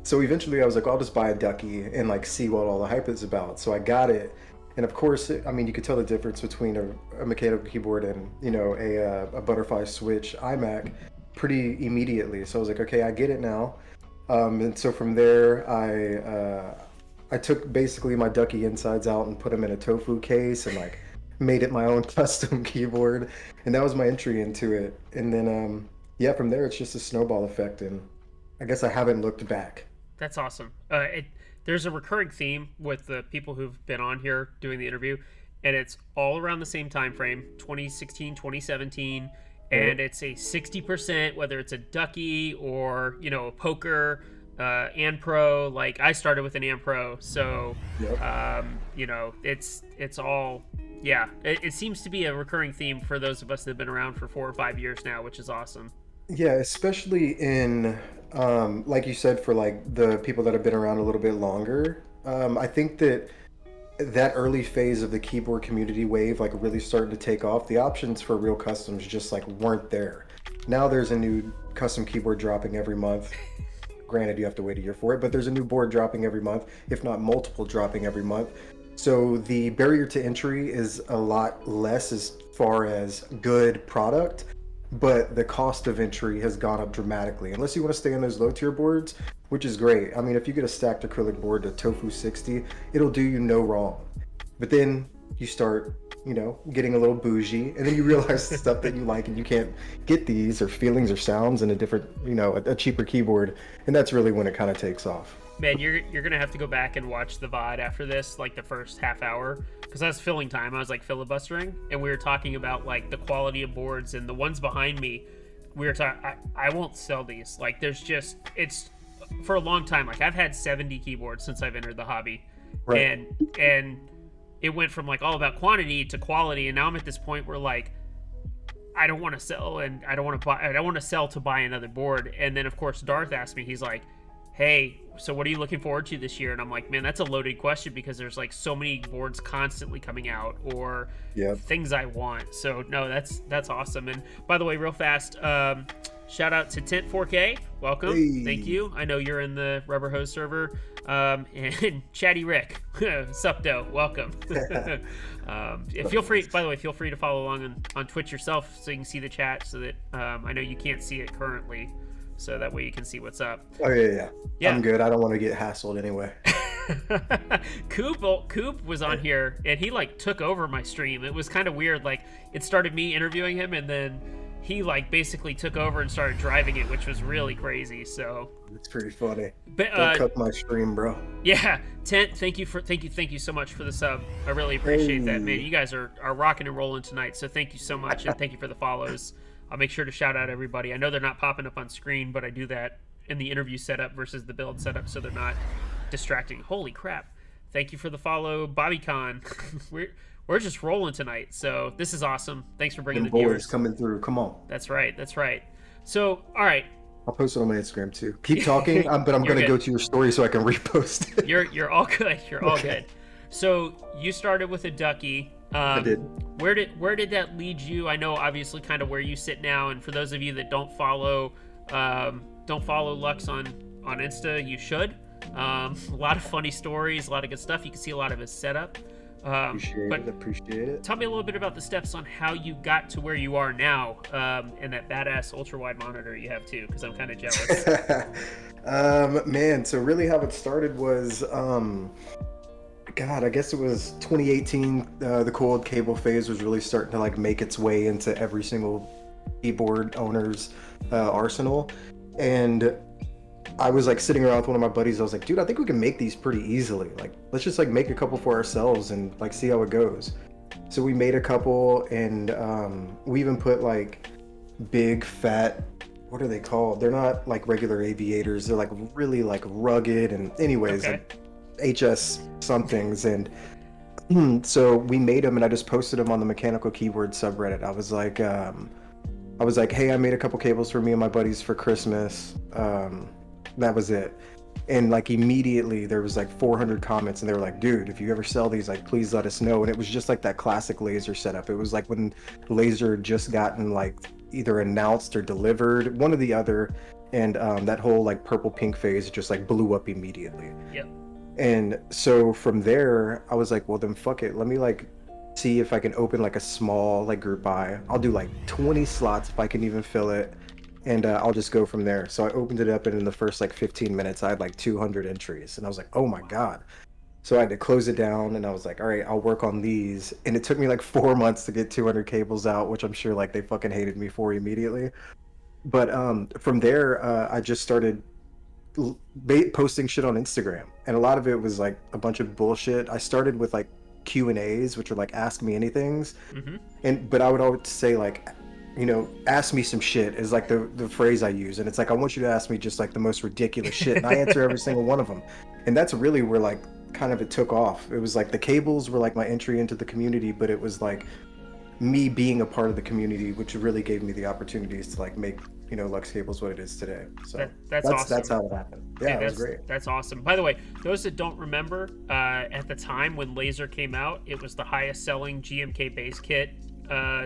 Speaker 2: So eventually, I was like, "I'll just buy a Ducky and like see what all the hype is about." So I got it. And of course, I mean, you could tell the difference between a mechanical keyboard and, you know, a butterfly switch iMac pretty immediately. So I was like, okay, I get it now. And so from there, I took basically my Ducky insides out and put them in a tofu case and like made it my own custom keyboard. And that was my entry into it. And then, yeah, from there, it's just a snowball effect. And I guess I haven't looked back.
Speaker 1: That's awesome. There's a recurring theme with the people who've been on here doing the interview, and it's all around the same time frame, 2016, 2017, and it's a 60%, whether it's a Ducky or, you know, a poker, and pro. Like I started with an and pro, so you know, it's all, yeah, it seems to be a recurring theme for those of us that have been around for 4 or 5 years now, which is awesome.
Speaker 2: Yeah, especially in like you said, for like the people that have been around a little bit longer. I think that early phase of the keyboard community wave, like really starting to take off, the options for real customs just like weren't there. Now there's a new custom keyboard dropping every month. Granted, you have to wait a year for it, but there's a new board dropping every month, if not multiple dropping every month. So the barrier to entry is a lot less as far as good product, but the cost of entry has gone up dramatically. Unless you want to stay on those low tier boards, which is great. I mean, if you get a stacked acrylic board to Tofu 60, it'll do you no wrong. But then you start, you know, getting a little bougie, and then you realize the stuff that you like, and you can't get these or feelings or sounds in a different, you know, a cheaper keyboard, and that's really when it kind of takes off.
Speaker 1: Man, you're gonna have to go back and watch the VOD after this, like the first half hour, because I was filling time. I was like filibustering, and we were talking about like the quality of boards, and the ones behind me, we were talking. I won't sell these. Like, there's just, it's for a long time. Like I've had 70 keyboards since I've entered the hobby,
Speaker 2: Right.
Speaker 1: and it went from like all about quantity to quality, and now I'm at this point where like I don't want to sell, and I don't want to buy. I don't want to sell to buy another board. And then of course Darth asked me. He's like, hey, so what are you looking forward to this year? And I'm like, man, that's a loaded question, because there's like so many boards constantly coming out, or things I want. So no, that's awesome. And by the way, real fast, shout out to Tent 4K. Welcome.
Speaker 2: Hey.
Speaker 1: Thank you. I know you're in the Rubber Hose server. And Chatty Rick, Supdo, welcome. Feel free, by the way, feel free to follow along on Twitch yourself, so you can see the chat, so that I know you can't see it currently, so that way you can see what's up.
Speaker 2: Oh yeah. I'm good. I don't want to get hassled anyway.
Speaker 1: Coop was on here, and he like took over my stream. It was kind of weird. Like, it started me interviewing him, and then he like basically took over and started driving it, which was really crazy. So
Speaker 2: it's pretty funny.
Speaker 1: But
Speaker 2: don't cut my stream, bro.
Speaker 1: Yeah, Tent, thank you so much for the sub. I really appreciate that, man. You guys are rocking and rolling tonight, so thank you so much, and thank you for the follows. I'll make sure to shout out everybody. I know they're not popping up on screen, but I do that in the interview setup versus the build setup, so they're not distracting. Holy crap. Thank you for the follow, BobbyCon. We're just rolling tonight, so this is awesome. Thanks for bringing the viewers
Speaker 2: coming through. Come on.
Speaker 1: That's right. So, all right.
Speaker 2: I'll post it on my Instagram too. Keep talking, but I'm going to go to your story so I can repost it.
Speaker 1: You're all good. You're all good. So you started with a Ducky.
Speaker 2: I did.
Speaker 1: Where did that lead you? I know obviously kind of where you sit now, and for those of you that don't follow Lux on Insta, you should. A lot of funny stories, a lot of good stuff. You can see a lot of his setup. But
Speaker 2: Appreciate it.
Speaker 1: tell me a little bit about the steps on how you got to where you are now, and that badass ultra wide monitor you have too, because I'm kind of jealous.
Speaker 2: Man, so really how it started was, God, I guess it was 2018. The cold cable phase was really starting to like make its way into every single keyboard owner's arsenal, and I was like sitting around with one of my buddies. I was like, dude, I think we can make these pretty easily. Like, let's just like make a couple for ourselves and like see how it goes. So we made a couple, and we even put like big fat, what are they called? They're not like regular aviators. They're like really like rugged, and anyways,
Speaker 1: Okay.
Speaker 2: like HS somethings. And so we made them, and I just posted them on the mechanical keyboard subreddit. I was like, hey, I made a couple cables for me and my buddies for Christmas. That was it. And like immediately there was like 400 comments, and they were like, dude, if you ever sell these, like please let us know. And it was just like that classic Laser setup. It was like when Laser had just gotten like either announced or delivered, one or the other. And that whole like purple pink phase just like blew up immediately.
Speaker 1: Yep.
Speaker 2: And so from there, I was like, well then fuck it. Let me like see if I can open like a small like group buy. I'll do like 20 slots if I can even fill it. And I'll just go from there. So I opened it up, and in the first like 15 minutes, I had like 200 entries. And I was like, oh my God. So I had to close it down, and I was like, all right, I'll work on these. And it took me like 4 months to get 200 cables out, which I'm sure like they fucking hated me for immediately. But from there, I just started posting shit on Instagram, and a lot of it was like a bunch of bullshit. I started with like Q&As, which are like ask me anythings,
Speaker 1: Mm-hmm.
Speaker 2: but I would always say like, ask me some shit is like the phrase I use, and it's like I want you to ask me just like the most ridiculous shit, and I answer every single one of them. And that's really where like kind of it took off. It was like the cables were like my entry into the community, but it was like me being a part of the community, which really gave me the opportunities to like make Lux Cables what it is today. So
Speaker 1: That's awesome.
Speaker 2: That's how it happened. Yeah, it was great.
Speaker 1: That's awesome. By the way, those that don't remember, at the time when Laser came out, it was the highest selling GMK bass kit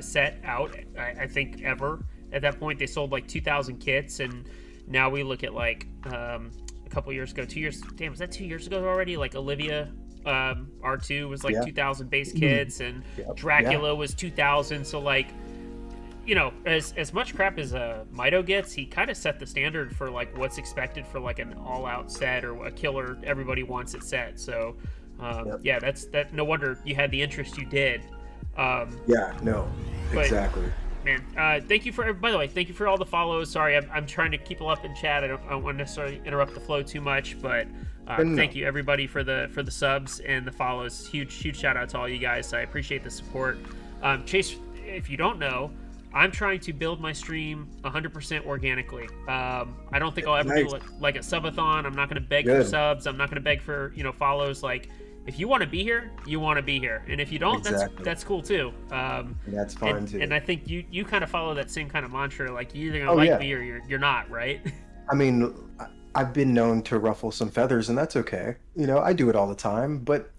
Speaker 1: set out, I think, ever. At that point, they sold like 2,000 kits, and now we look at like a couple years ago, 2 years. Damn, was that 2 years ago already? Like Olivia R2 was like 2,000 bass kits, and Dracula was 2,000. So like, as much crap as Mito gets, he kind of set the standard for like what's expected for like an all-out set or a killer everybody wants it set. So yeah, that. No wonder you had the interest you did.
Speaker 2: Exactly.
Speaker 1: Man, thank you for. By the way, thank you for all the follows. Sorry, I'm trying to keep up in chat. I don't want to necessarily interrupt the flow too much, but thank you everybody for the subs and the follows. Huge shout out to all you guys. I appreciate the support. Chase, if you don't know, I'm trying to build my stream 100% organically. I don't think I'll ever do like a subathon. I'm not going to beg for subs. I'm not going to beg for follows. Like, if you want to be here, you want to be here, and if you don't, that's cool too.
Speaker 2: That's fine too.
Speaker 1: And I think you kind of follow that same kind of mantra. Like, you're either gonna me or you're not, right?
Speaker 2: I mean, I've been known to ruffle some feathers, and that's okay. I do it all the time. But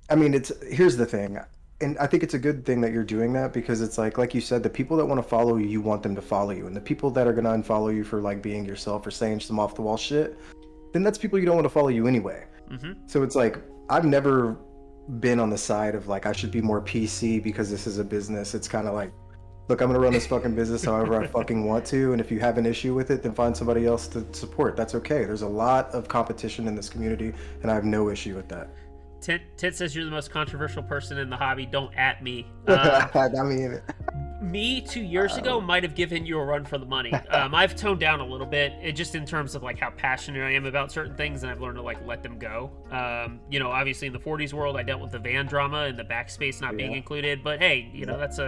Speaker 2: I mean, here's the thing. And I think it's a good thing that you're doing that, because it's like you said, the people that want to follow you, you want them to follow you. And the people that are going to unfollow you for like being yourself or saying some off the wall shit, then that's people you don't want to follow you anyway.
Speaker 1: Mm-hmm.
Speaker 2: So it's like, I've never been on the side of like, I should be more PC because this is a business. It's kind of like, look, I'm going to run this fucking business however I fucking want to. And if you have an issue with it, then find somebody else to support. That's okay. There's a lot of competition in this community, and I have no issue with that.
Speaker 1: Tit says you're the most controversial person in the hobby. Don't at me.
Speaker 2: I mean,
Speaker 1: me 2 years ago might have given you a run for the money. I've toned down a little bit, just in terms of like how passionate I am about certain things, and I've learned to like let them go. Obviously in the 40s world, I dealt with the van drama and the backspace not being included. But hey, that's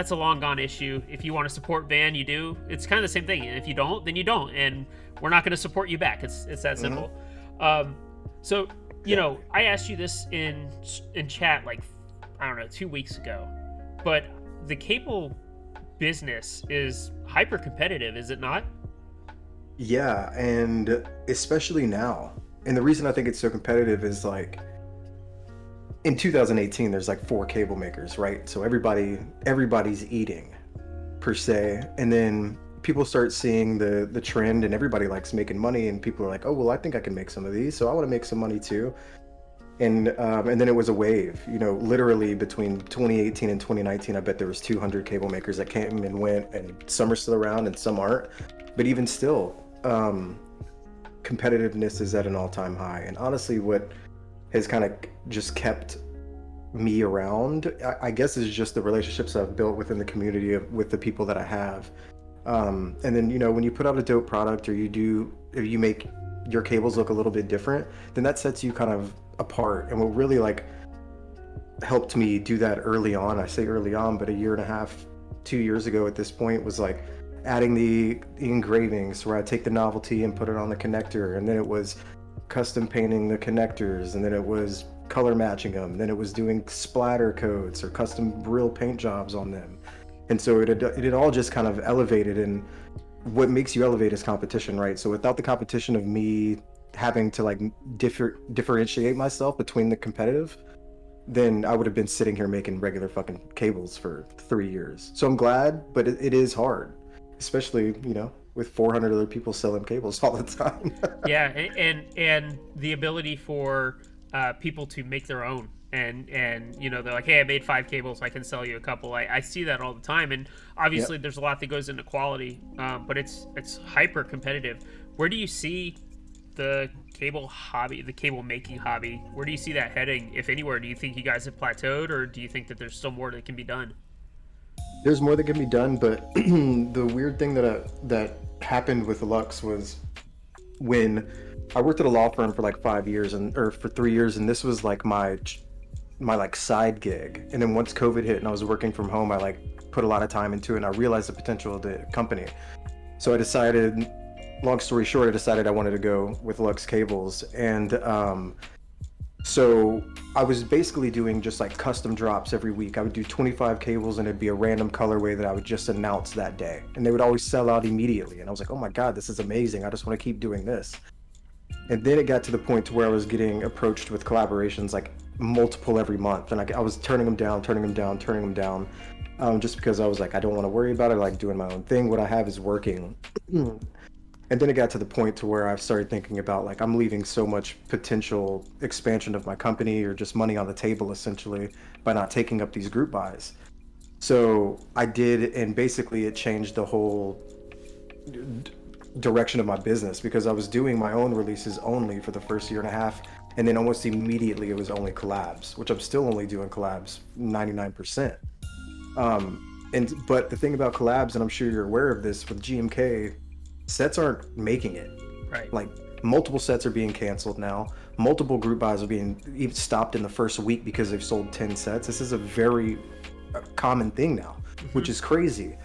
Speaker 1: a long gone issue. If you want to support van, you do. It's kind of the same thing. And if you don't, then you don't, and we're not going to support you back. It's that simple. So. I asked you this in chat like, I don't know, 2 weeks ago, but the cable business is hyper competitive, is it not?
Speaker 2: Yeah, and especially now. And the reason I think it's so competitive is like, in 2018 there's like four cable makers, right? So everybody's eating per se, and then people start seeing the trend, and everybody likes making money, and people are like, oh well, I think I can make some of these, so I want to make some money too. And then it was a wave, literally between 2018 and 2019. I bet there was 200 cable makers that came and went, and some are still around and some aren't. But even still, competitiveness is at an all-time high. And honestly, what has kind of just kept me around, I guess, is just the relationships I've built within the community with the people that I have. And then, when you put out a dope product, or if you make your cables look a little bit different, then that sets you kind of apart. And what really like helped me do that early on, I say early on, but a year and a half, 2 years ago at this point, was like adding the engravings where I take the novelty and put it on the connector, and then it was custom painting the connectors, and then it was color matching them, then it was doing splatter coats or custom real paint jobs on them. And so it had all just kind of elevated. And what makes you elevate is competition, right? So without the competition of me having to like differentiate myself between the competitive, then I would have been sitting here making regular fucking cables for 3 years. So I'm glad, but it is hard, especially with 400 other people selling cables all the time.
Speaker 1: Yeah, and the ability for people to make their own, and they're like, hey, I made 5 cables, I can sell you a couple. I see that all the time, and obviously
Speaker 2: Yep.
Speaker 1: there's a lot that goes into quality, but it's hyper competitive. Where do you see the cable hobby, the cable making hobby? Where do you see that heading, if anywhere? Do you think you guys have plateaued, or do you think that there's still more that can be done?
Speaker 2: There's more that can be done, but the weird thing that happened with Lux was when I worked at a law firm for like 5 years, or for 3 years, and this was like my like side gig. And then once COVID hit and I was working from home, I like put a lot of time into it, and I realized the potential of the company. So I decided, long story short, I decided I wanted to go with Luxe Cables. And so I was basically doing just like custom drops every week. I would do 25 cables, and it'd be a random colorway that I would just announce that day. And they would always sell out immediately. And I was like, oh my God, this is amazing. I just want to keep doing this. And then it got to the point to where I was getting approached with collaborations, like multiple every month. And I was turning them down, just because I was like, I don't want to worry about it. I like doing my own thing. What I have is working. And then it got to the point to where I started thinking about like, I'm leaving so much potential expansion of my company, or just money on the table essentially, by not taking up these group buys. So I did, and basically it changed the whole direction of my business, because I was doing my own releases only for the first year and a half, and then almost immediately it was only collabs, which I'm still only doing collabs 99%. But the thing about collabs, and I'm sure you're aware of this, with GMK, sets aren't making it.
Speaker 1: Right.
Speaker 2: Like, multiple sets are being canceled now. Multiple group buys are being even stopped in the first week because they've sold 10 sets. This is a very common thing now, which is crazy.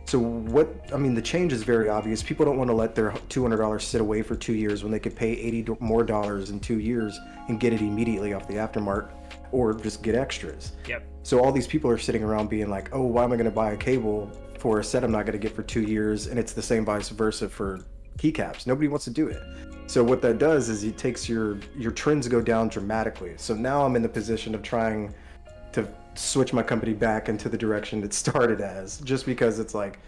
Speaker 2: So the change is very obvious. People don't want to let their $200 sit away for 2 years when they could pay $80 more in 2 years and get it immediately off the aftermarket, or just get extras.
Speaker 1: Yep.
Speaker 2: So all these people are sitting around being like, oh, why am I going to buy a cable for a set I'm not going to get for 2 years? And it's the same vice versa for keycaps. Nobody wants to do it. So what that does is it takes your trends go down dramatically. So now I'm in the position of trying to switch my company back into the direction it started as, just because it's like,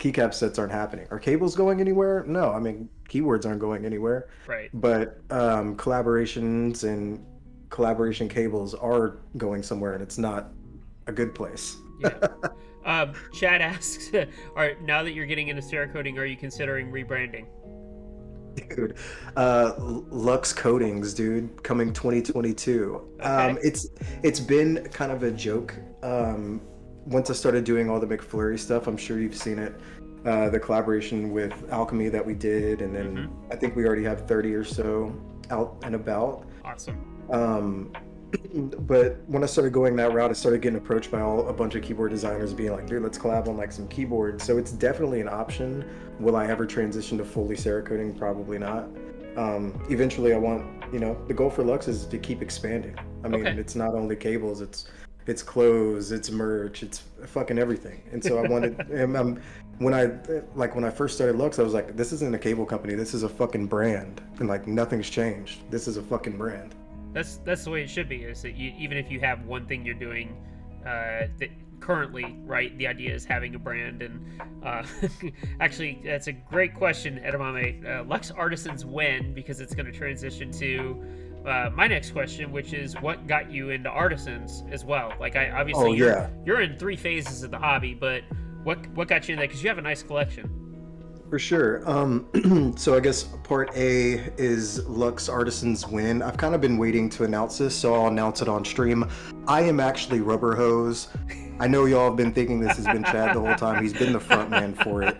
Speaker 2: keycap sets aren't happening. Are cables going anywhere? No, I mean, keywords aren't going anywhere.
Speaker 1: Right.
Speaker 2: But collaborations and collaboration cables are going somewhere, and it's not a good place.
Speaker 1: Yeah. Chad asks, all right, now that you're getting into Cerakoting, are you considering rebranding?
Speaker 2: Dude, Luxe Coatings, dude, coming 2022.
Speaker 1: Okay.
Speaker 2: It's been kind of a joke. Once I started doing all the McFlurry stuff, I'm sure you've seen it. The collaboration with Alchemy that we did, and then I think we already have 30 or so out and about.
Speaker 1: Awesome.
Speaker 2: But when I started going that route, I started getting approached by a bunch of keyboard designers being like, dude, let's collab on like some keyboards. So it's definitely an option. Will I ever transition to fully Cerakoting? Probably not. Eventually I want, the goal for Lux is to keep expanding. I mean, it's not only cables, it's clothes, it's merch, it's fucking everything. And so I wanted, when I first started Lux, I was like, this isn't a cable company, this is a fucking brand. And like, nothing's changed. This is a fucking brand.
Speaker 1: That's the way it should be. Is that even if you have one thing you're doing, that currently, right? The idea is having a brand, and actually, that's a great question, Edamame. Luxe Artisans when, because it's going to transition to my next question, which is what got you into artisans as well. Like, I obviously you're in 3 phases of the hobby, but what got you in that? Because you have a nice collection.
Speaker 2: For sure. So I guess part A is Lux Artisans win. I've kind of been waiting to announce this, so I'll announce it on stream. I am actually Rubber Hose. I know y'all have been thinking this has been Chad the whole time. He's been the front man for it.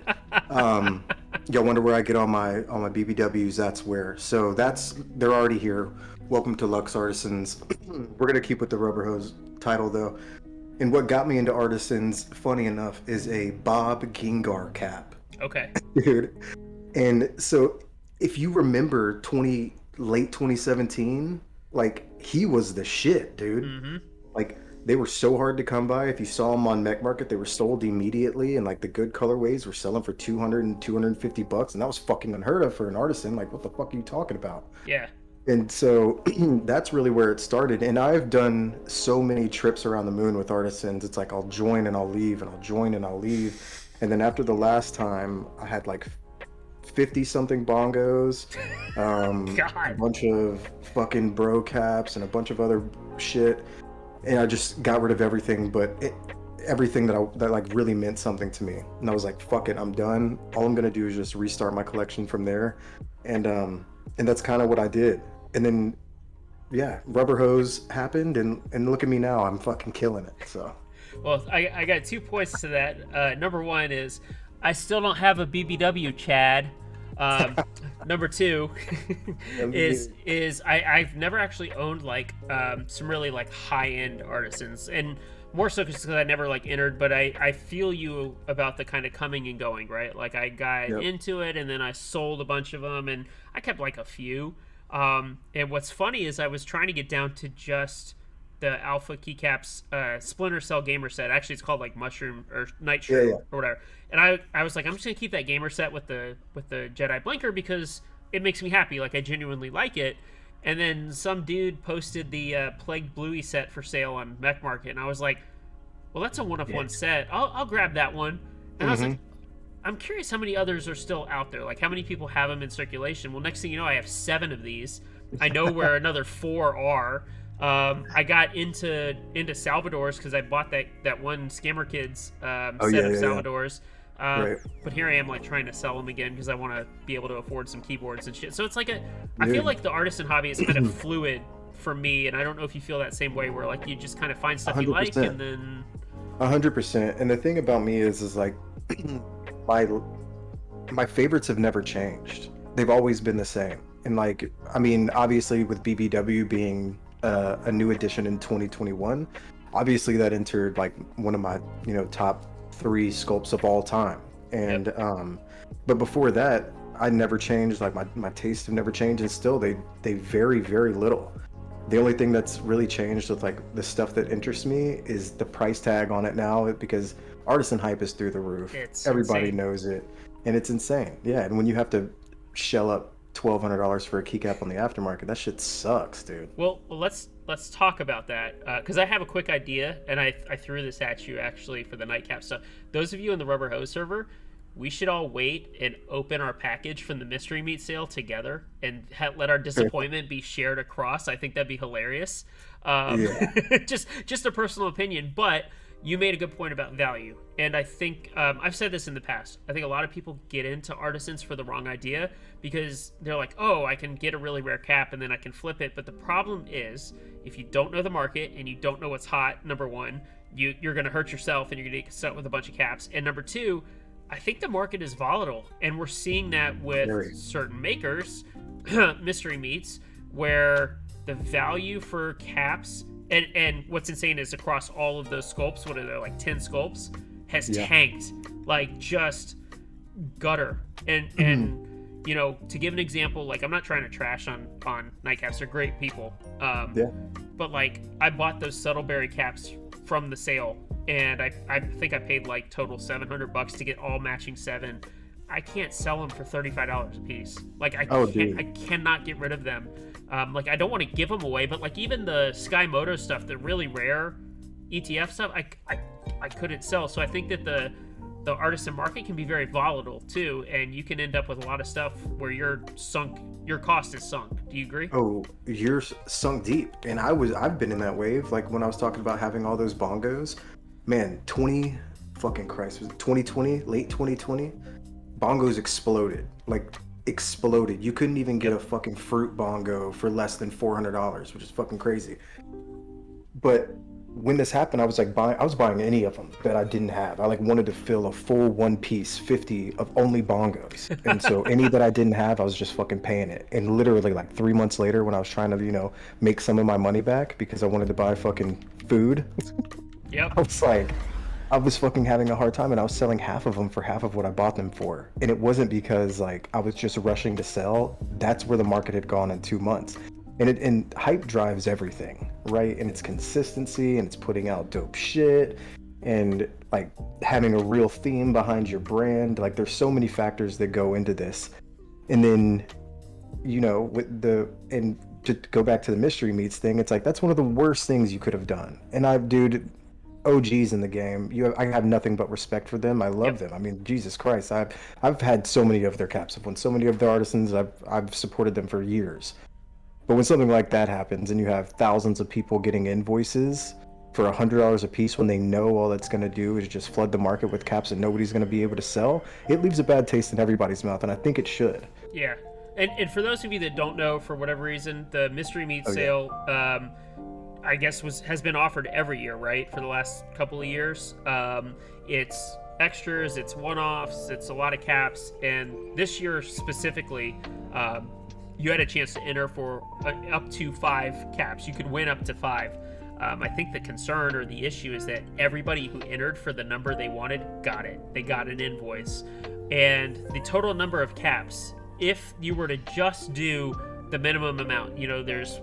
Speaker 2: Y'all wonder where I get all my BBWs. That's where. So they're already here. Welcome to Lux Artisans. We're gonna keep with the Rubber Hose title though. And what got me into artisans, funny enough, is a Bob Gengar cap.
Speaker 1: Okay.
Speaker 2: Dude. And so if you remember late 2017, like he was the shit, dude.
Speaker 1: Mm-hmm.
Speaker 2: Like they were so hard to come by. If you saw them on Mech Market, they were sold immediately, and like the good colorways were selling for 200 and 250 bucks, and that was fucking unheard of for an artisan. Like what the fuck are you talking about?
Speaker 1: Yeah.
Speaker 2: And so that's really where it started. And I've done so many trips around the moon with artisans. It's like I'll join and I'll leave, and I'll join and I'll leave. And then after the last time, I had like 50 something bongos, a bunch of fucking bro caps, and a bunch of other shit. And I just got rid of everything, but everything that like really meant something to me. And I was like, fuck it, I'm done. All I'm gonna do is just restart my collection from there. And that's kind of what I did. And then, yeah, Rubber Hose happened, and look at me now, I'm fucking killing it. So.
Speaker 1: Well, I got 2 points to that. Number 1 is I still don't have a BBW, Chad. Number 2 is I've never actually owned like some really like high-end artisans, and more so because I never like entered. But I feel you about the kind of coming and going, right? Like I got into it, and then I sold a bunch of them, and I kept like a few. And what's funny is I was trying to get down to just the Alpha Keycaps Splinter Cell gamer set. Actually, it's called like Mushroom or Nitro or whatever. And I was like, I'm just gonna keep that gamer set with the Jedi Blinker because it makes me happy. Like I genuinely like it. And then some dude posted the Plague Bluey set for sale on Mech Market, and I was like, well, that's a one-of-one set. I'll grab that one. And I was like, I'm curious how many others are still out there. Like how many people have them in circulation? Well, next thing you know, I have 7 of these. I know where another 4 are. I got into Salvador's because I bought that one Scammer Kids set of Salvador's.
Speaker 2: Right.
Speaker 1: But here I am like trying to sell them again because I want to be able to afford some keyboards and shit. So it's like I feel like the artisan hobby is kind of fluid for me, and I don't know if you feel that same way where like you just kind of find stuff 100%. You like and then
Speaker 2: 100%. And the thing about me is like my favorites have never changed. They've always been the same. And like, I mean, obviously with BBW being a new addition in 2021, obviously that entered like one of my top 3 sculpts of all time. And but before that, I never changed. Like my tastes have never changed, and still they vary very little. The only thing that's really changed with like the stuff that interests me is the price tag on it now, because artisan hype is through the roof. Everybody knows it, and it's insane. Yeah, and when you have to shell up $1,200 for a keycap on the aftermarket, that shit sucks, dude.
Speaker 1: Well, let's talk about that because I have a quick idea, and I threw this at you actually for the nightcap stuff. Those of you in the Rubber Hose server, we should all wait and open our package from the mystery meat sale together and let our disappointment be shared across. I think that'd be hilarious. Just a personal opinion, but you made a good point about value. And I think, I've said this in the past, I think a lot of people get into artisans for the wrong idea because they're like, oh, I can get a really rare cap and then I can flip it. But the problem is, if you don't know the market and you don't know what's hot, number 1, you're going to hurt yourself and you're going to get stuck with a bunch of caps. And number 2, I think the market is volatile. And we're seeing that with certain makers, mystery meats, where the value for caps, and what's insane is across all of those sculpts, what are there, like 10 sculpts, has tanked, like just gutter. And to give an example, like I'm not trying to trash on nightcaps, they're great people. But like I bought those Subtleberry caps from the sale, and I think I paid like total $700 to get all matching 7. I can't sell them for $35 a piece. Like I cannot get rid of them. Like I don't want to give them away, but like even the Sky Moto stuff, the really rare ETF stuff, I couldn't sell. So I think that the artisan market can be very volatile too, and you can end up with a lot of stuff where your cost is sunk. Do you agree?
Speaker 2: Oh, you're sunk deep. And I've been in that wave. Like when I was talking about having all those bongos, man, 20 fucking Christ, was it 2020, late 2020? Bongos exploded. Like exploded. You couldn't even get a fucking fruit bongo for less than $400, which is fucking crazy. But when this happened, I was buying any of them that I didn't have. I like wanted to fill a full one piece 50 of only bongos. And so any that I didn't have, I was just fucking paying it. And literally like 3 months later when I was trying to, make some of my money back because I wanted to buy fucking food,
Speaker 1: Yep.
Speaker 2: I was fucking having a hard time, and I was selling half of them for half of what I bought them for. And it wasn't because like I was just rushing to sell. That's where the market had gone in 2 months. And hype drives everything, right? And it's consistency, and it's putting out dope shit, and like having a real theme behind your brand. Like there's so many factors that go into this. And then, and to go back to the mystery meats thing, it's like that's one of the worst things you could have done. And dude, OGs in the game, I have nothing but respect for them. I love them. I mean, Jesus Christ, I've had so many of their caps. I've won so many of their artisans. I've supported them for years. But when something like that happens and you have thousands of people getting invoices for $100 a piece when they know all that's going to do is just flood the market with caps that nobody's going to be able to sell, it leaves a bad taste in everybody's mouth, and I think it should.
Speaker 1: Yeah. And for those of you that don't know, for whatever reason, the mystery meat sale, I guess has been offered every year, right, for the last couple of years. It's extras, it's one-offs, it's a lot of caps, and this year specifically, you had a chance to enter for up to 5 caps. You could win up to 5. I think the concern or the issue is that everybody who entered for the number they wanted got it. They got an invoice. And the total number of caps, if you were to just do the minimum amount, there's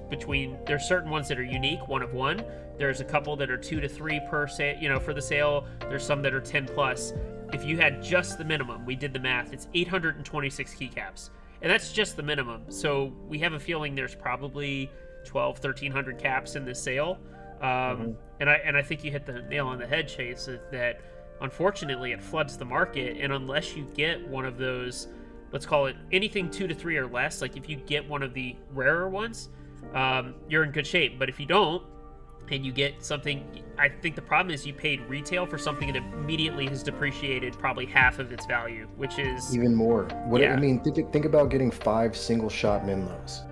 Speaker 1: certain ones that are unique, one of one. There's a couple that are 2 to 3 per sale, for the sale. There's some that are 10 plus. If you had just the minimum, we did the math, it's 826 keycaps. And that's just the minimum. So we have a feeling there's probably 1,300 caps in this sale. And I think you hit the nail on the head, Chase, that unfortunately it floods the market. And unless you get one of those, let's call it anything 2 to 3 or less, like if you get one of the rarer ones, you're in good shape. But if you don't, and you get something, I think the problem is you paid retail for something that immediately has depreciated probably half of its value, which is
Speaker 2: even more. I mean, think about getting 5 single shot Menlos.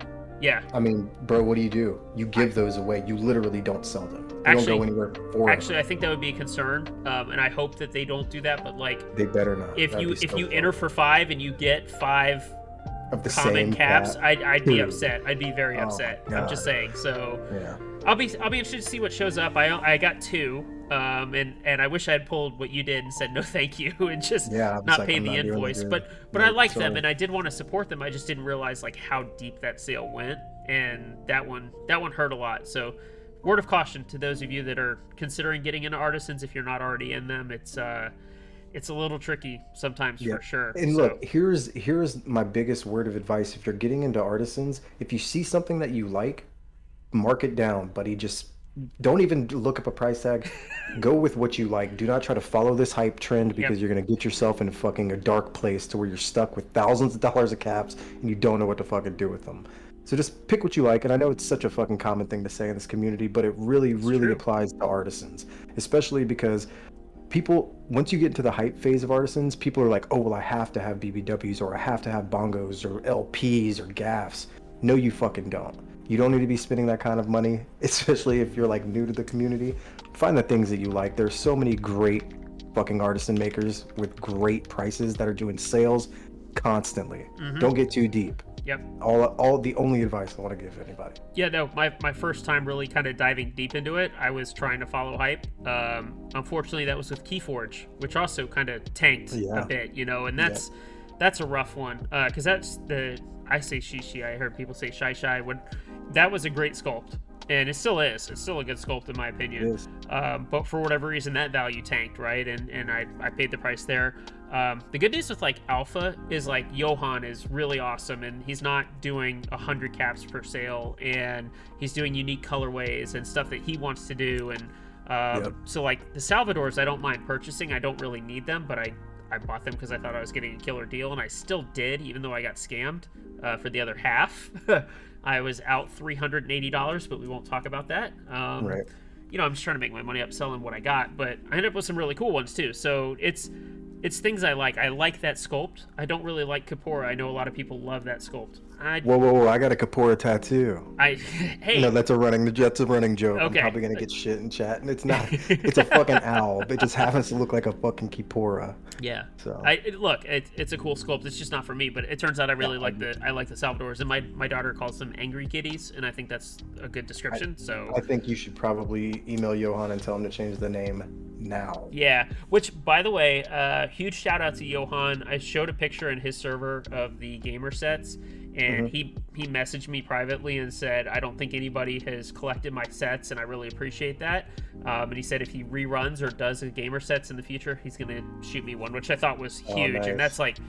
Speaker 1: Yeah.
Speaker 2: I mean, bro, what do? You give those away. You literally don't sell them. They don't go anywhere forever.
Speaker 1: Actually, I think that would be a concern, and I hope that they don't do that. But like,
Speaker 2: they better not.
Speaker 1: If you enter for 5 and you get 5
Speaker 2: of the
Speaker 1: common
Speaker 2: same
Speaker 1: caps,
Speaker 2: cap.
Speaker 1: I'd be upset. I'd be very upset. I'm just saying. So
Speaker 2: yeah.
Speaker 1: I'll be interested to see what shows up. I got 2, and I wish I had pulled what you did and said no thank you and just not paid the invoice. But I like them and I did want to support them. I just didn't realize like how deep that sale went, and that one hurt a lot. So word of caution to those of you that are considering getting into artisans, if you're not already in them, it's a little tricky sometimes for sure.
Speaker 2: And look, here's my biggest word of advice. If you're getting into artisans, if you see something that you like, mark it down, buddy. Just don't even look up a price tag. Go with what you like. Do not try to follow this hype trend because you're going to get yourself in fucking a dark place to where you're stuck with thousands of dollars of caps and you don't know what to fucking do with them. So just pick what you like. And I know it's such a fucking common thing to say in this community, but it really applies to artisans, especially because people, once you get into the hype phase of artisans, people are like, oh, well, I have to have BBWs or I have to have bongos or LPs or gaffs. No, you fucking don't. You don't need to be spending that kind of money, especially if you're like new to the community. Find the things that you like. There's so many great fucking artisan makers with great prices that are doing sales constantly. Don't get too deep.
Speaker 1: Yep.
Speaker 2: All the only advice I want to give anybody.
Speaker 1: Yeah, no, my first time really kind of diving deep into it, I was trying to follow hype. Unfortunately, that was with Keyforge, which also kind of tanked a bit, and that's a rough one, because that's I say shishi, I heard people say shai. That was a great sculpt, and it still is. It's still a good sculpt in my opinion.
Speaker 2: It is.
Speaker 1: But for whatever reason, that value tanked, right? And I paid the price there. The good news with like Alpha is like Johan is really awesome, and he's not doing 100 caps per sale, and he's doing unique colorways and stuff that he wants to do. And so like the Salvadors, I don't mind purchasing. I don't really need them, but I bought them because I thought I was getting a killer deal, and I still did, even though I got scammed for the other half. I was out $380, but we won't talk about that.
Speaker 2: Right.
Speaker 1: You know, I'm just trying to make my money up selling what I got, but I ended up with some really cool ones too. So it's things I like. I like that sculpt. I don't really like Kapora. I know a lot of people love that sculpt.
Speaker 2: Whoa! I got a Kapora tattoo.
Speaker 1: Hey.
Speaker 2: No, that's a running joke.
Speaker 1: Okay.
Speaker 2: I'm probably gonna get shit in chat, and it's not. It's a fucking owl. It just happens to look like a fucking Kapora.
Speaker 1: Yeah.
Speaker 2: So
Speaker 1: look, it's a cool sculpt. It's just not for me, but it turns out I really like the Salvadors, and my daughter calls them angry kitties, and I think that's a good description. So
Speaker 2: I think you should probably email Johan and tell him to change the name now.
Speaker 1: Yeah. Which, by the way, huge shout out to Johan. I showed a picture in his server of the gamer sets, and he messaged me privately and said, I don't think anybody has collected my sets, and I really appreciate that. And he said if he reruns or does a gamer sets in the future, he's going to shoot me one, which I thought was huge. Nice. And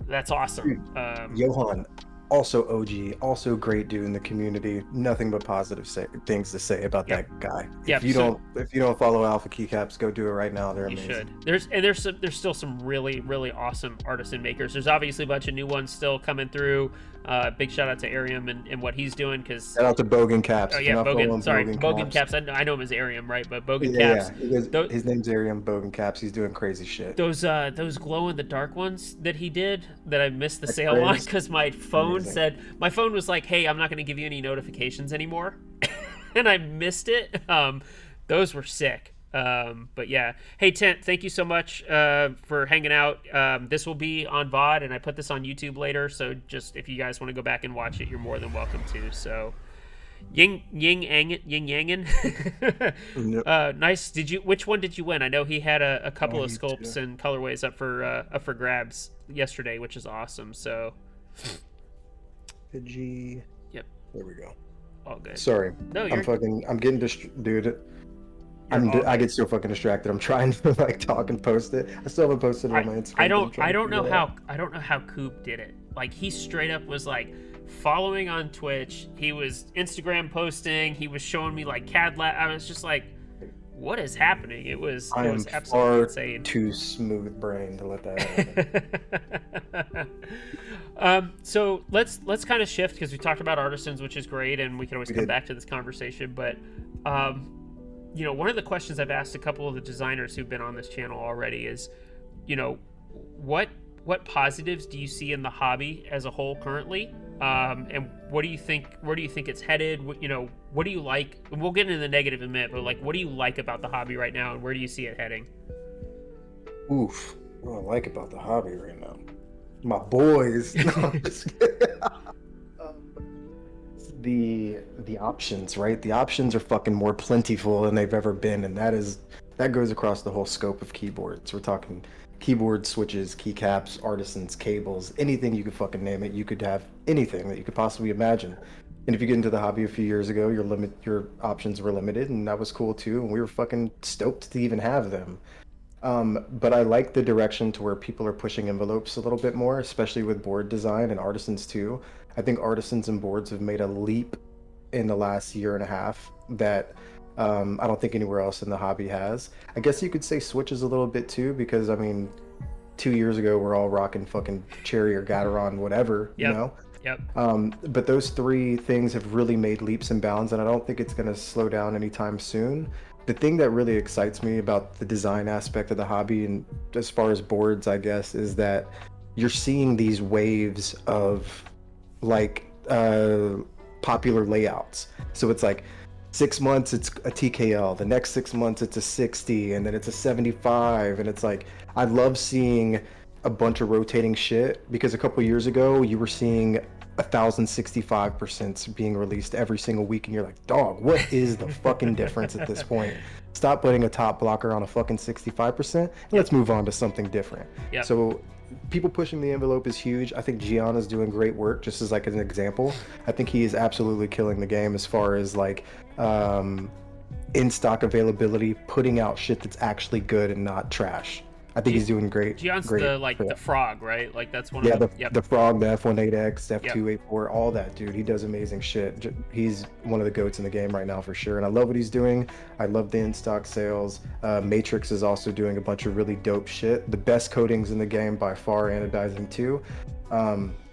Speaker 1: that's awesome.
Speaker 2: Johan, also OG, also great dude in the community. Nothing but positive things to say about that guy. If you don't follow Alpha Keycaps, go do it right now. They're amazing.
Speaker 1: You should. There's still some really, really awesome artisan makers. There's obviously a bunch of new ones still coming through. Big shout out to Arium and what he's doing, because
Speaker 2: shout out to Bogan Caps.
Speaker 1: Oh yeah, Bogan Caps. I know him as Arium, right? But Bogan Caps.
Speaker 2: Yeah. His name's Arium Bogan Caps. He's doing crazy shit.
Speaker 1: Those glow in the dark ones that he did that I missed the sale on because my phone was like, hey, I'm not going to give you any notifications anymore, and I missed it. Those were sick. But yeah, hey Tent, thank you so much for hanging out. This will be on VOD, and I put this on YouTube later, so just if you guys want to go back and watch it, you're more than welcome to. So yin yangin. Nice. Which one did you win? I know he had a couple of sculpts and colorways up for grabs yesterday, which is awesome. So
Speaker 2: G.
Speaker 1: Yep.
Speaker 2: There we go.
Speaker 1: All good.
Speaker 2: Sorry.
Speaker 1: No,
Speaker 2: I'm getting dude. I get so fucking distracted. I'm trying to like talk and post it. I still haven't posted it on my Instagram.
Speaker 1: I don't know how Coop did it. Like, he straight up was like following on Twitch. He was Instagram posting. He was showing me like CAD lab. I was just like, what is happening? It was absolutely insane.
Speaker 2: Too smooth brain to let that happen.
Speaker 1: So let's kind of shift, because we talked about artisans, which is great, and we can always come back to this conversation. But you know, one of the questions I've asked a couple of the designers who've been on this channel already is, you know, what positives do you see in the hobby as a whole currently? And what do you think? Where do you think it's headed? You know, what do you like? And we'll get into the negative in a minute, but like, what do you like about the hobby right now, and where do you see it heading?
Speaker 2: Oof, what I like about the hobby right now, my boys. No, I'm just kidding. The options, right? The options are fucking more plentiful than they've ever been, and that goes across the whole scope of keyboards. We're talking keyboard switches, keycaps, artisans, cables, anything you could fucking name it. You could have anything that you could possibly imagine. And if you get into the hobby a few years ago, your options were limited, and that was cool too, and we were fucking stoked to even have them. But I like the direction to where people are pushing envelopes a little bit more, especially with board design and artisans too. I think artisans and boards have made a leap in the last year and a half that I don't think anywhere else in the hobby has. I guess you could say switches a little bit too, because I mean, 2 years ago we're all rocking fucking Cherry or Gateron, whatever, you know?
Speaker 1: Yep.
Speaker 2: But those three things have really made leaps and bounds, and I don't think it's going to slow down anytime soon. The thing that really excites me about the design aspect of the hobby, and as far as boards, I guess, is that you're seeing these waves of like popular layouts. So it's like 6 months it's a TKL, the next 6 months it's a 60, and then it's a 75, and it's like, I love seeing a bunch of rotating shit, because a couple years ago you were seeing 1,065% being released every single week, and you're like, dog, what is the fucking difference at this point? Stop putting a top blocker on a fucking 65%, and let's move on to something different. So people pushing the envelope is huge. I think Gianna's doing great work, just as like an example. I think he is absolutely killing the game as far as like in-stock availability, putting out shit that's actually good and not trash. I think he's doing
Speaker 1: Gion's
Speaker 2: great
Speaker 1: the
Speaker 2: for
Speaker 1: the
Speaker 2: that.
Speaker 1: frog, right? Like that's one of
Speaker 2: Yeah,
Speaker 1: the. Yep.
Speaker 2: the Frog, the F18X,
Speaker 1: Yep.
Speaker 2: F284, all that, dude. He does amazing shit. He's one of the goats in the game right now for sure, and I love what he's doing. I love the in-stock sales. Matrix is also doing a bunch of really dope shit. The best coatings in the game by far, anodizing too.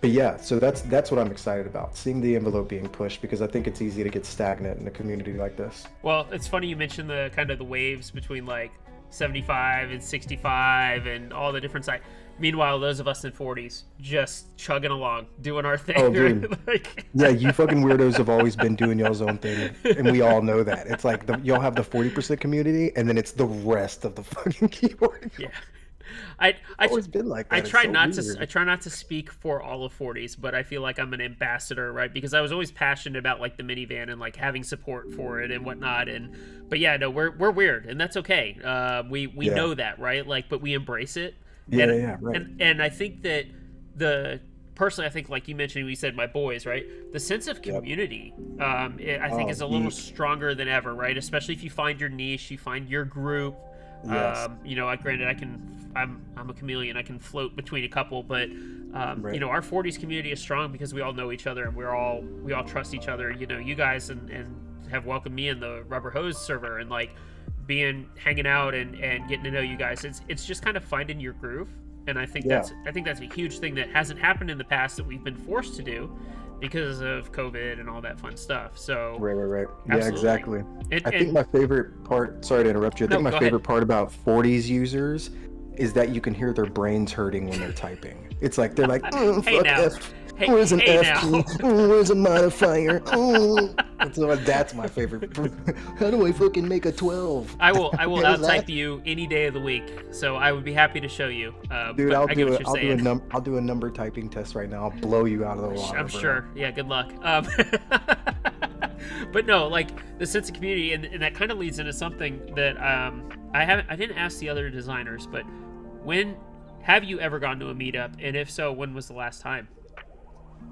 Speaker 2: But yeah, so that's what I'm excited about, seeing the envelope being pushed, because I think it's easy to get stagnant in a community like this.
Speaker 1: Well, it's funny you mentioned the kind of the waves between like 75 and 65 and all the different sides. Meanwhile, those of us in 40s just chugging along, doing our thing.
Speaker 2: Oh,
Speaker 1: Right?
Speaker 2: dude.
Speaker 1: Like,
Speaker 2: Yeah, you fucking weirdos have always been doing y'all's own thing, and we all know that. It's like y'all have the 40% community, and then it's the rest of the fucking keyboard.
Speaker 1: yeah. I
Speaker 2: Always been like that.
Speaker 1: I
Speaker 2: It's
Speaker 1: try
Speaker 2: so
Speaker 1: not to
Speaker 2: weird.
Speaker 1: I try not to speak for all of 40s, but I feel like I'm an ambassador, right? Because I was always passionate about like the minivan and like having support for it and whatnot. And but yeah, no, we're weird, and that's okay. We
Speaker 2: Yeah.
Speaker 1: know that, right? Like, but we embrace it.
Speaker 2: Yeah, yeah, right.
Speaker 1: And I think that the personally, I think like you mentioned, we said my boys, right? The sense of
Speaker 2: Yep.
Speaker 1: community, I think
Speaker 2: Oh,
Speaker 1: is a little
Speaker 2: yeet.
Speaker 1: stronger than ever, right? Especially if you find your niche, you find your group.
Speaker 2: Yes.
Speaker 1: You know, granted, I'm a chameleon. I can float between a couple, but
Speaker 2: Right.
Speaker 1: you know, our 40s community is strong because we all know each other and we all trust each other. You know, you guys and have welcomed me in the Rubber Hose server and like hanging out and getting to know you guys. It's just kind of finding your groove, and I think
Speaker 2: Yeah.
Speaker 1: that's a huge thing that hasn't happened in the past that we've been forced to do because of COVID and all that fun stuff. So
Speaker 2: Right, right, right. Yeah,
Speaker 1: absolutely.
Speaker 2: exactly.
Speaker 1: And,
Speaker 2: I think my favorite part, sorry to interrupt you, I
Speaker 1: No,
Speaker 2: think my
Speaker 1: go
Speaker 2: favorite
Speaker 1: ahead.
Speaker 2: part about 40s users is that you can hear their brains hurting when they're typing. It's like they're like, oh,
Speaker 1: Hey
Speaker 2: fuck
Speaker 1: now.
Speaker 2: F.
Speaker 1: Hey,
Speaker 2: Where's an
Speaker 1: hey
Speaker 2: F
Speaker 1: now.
Speaker 2: key? Oh, where's a modifier? Oh. That's my favorite. How do I fucking make a 12?
Speaker 1: I will
Speaker 2: Here's that.
Speaker 1: outtype you any day of the week, so I would be happy to show you.
Speaker 2: Dude,
Speaker 1: But
Speaker 2: I'll
Speaker 1: I get
Speaker 2: do
Speaker 1: what
Speaker 2: it.
Speaker 1: you're saying.
Speaker 2: I'll do a number typing test right now. I'll blow you out of the water.
Speaker 1: I'm
Speaker 2: bro.
Speaker 1: sure. Yeah, good luck. But no, like the sense of community, and that kind of leads into something that I didn't ask the other designers, but when have you ever gone to a meetup, and if so, when was the last time?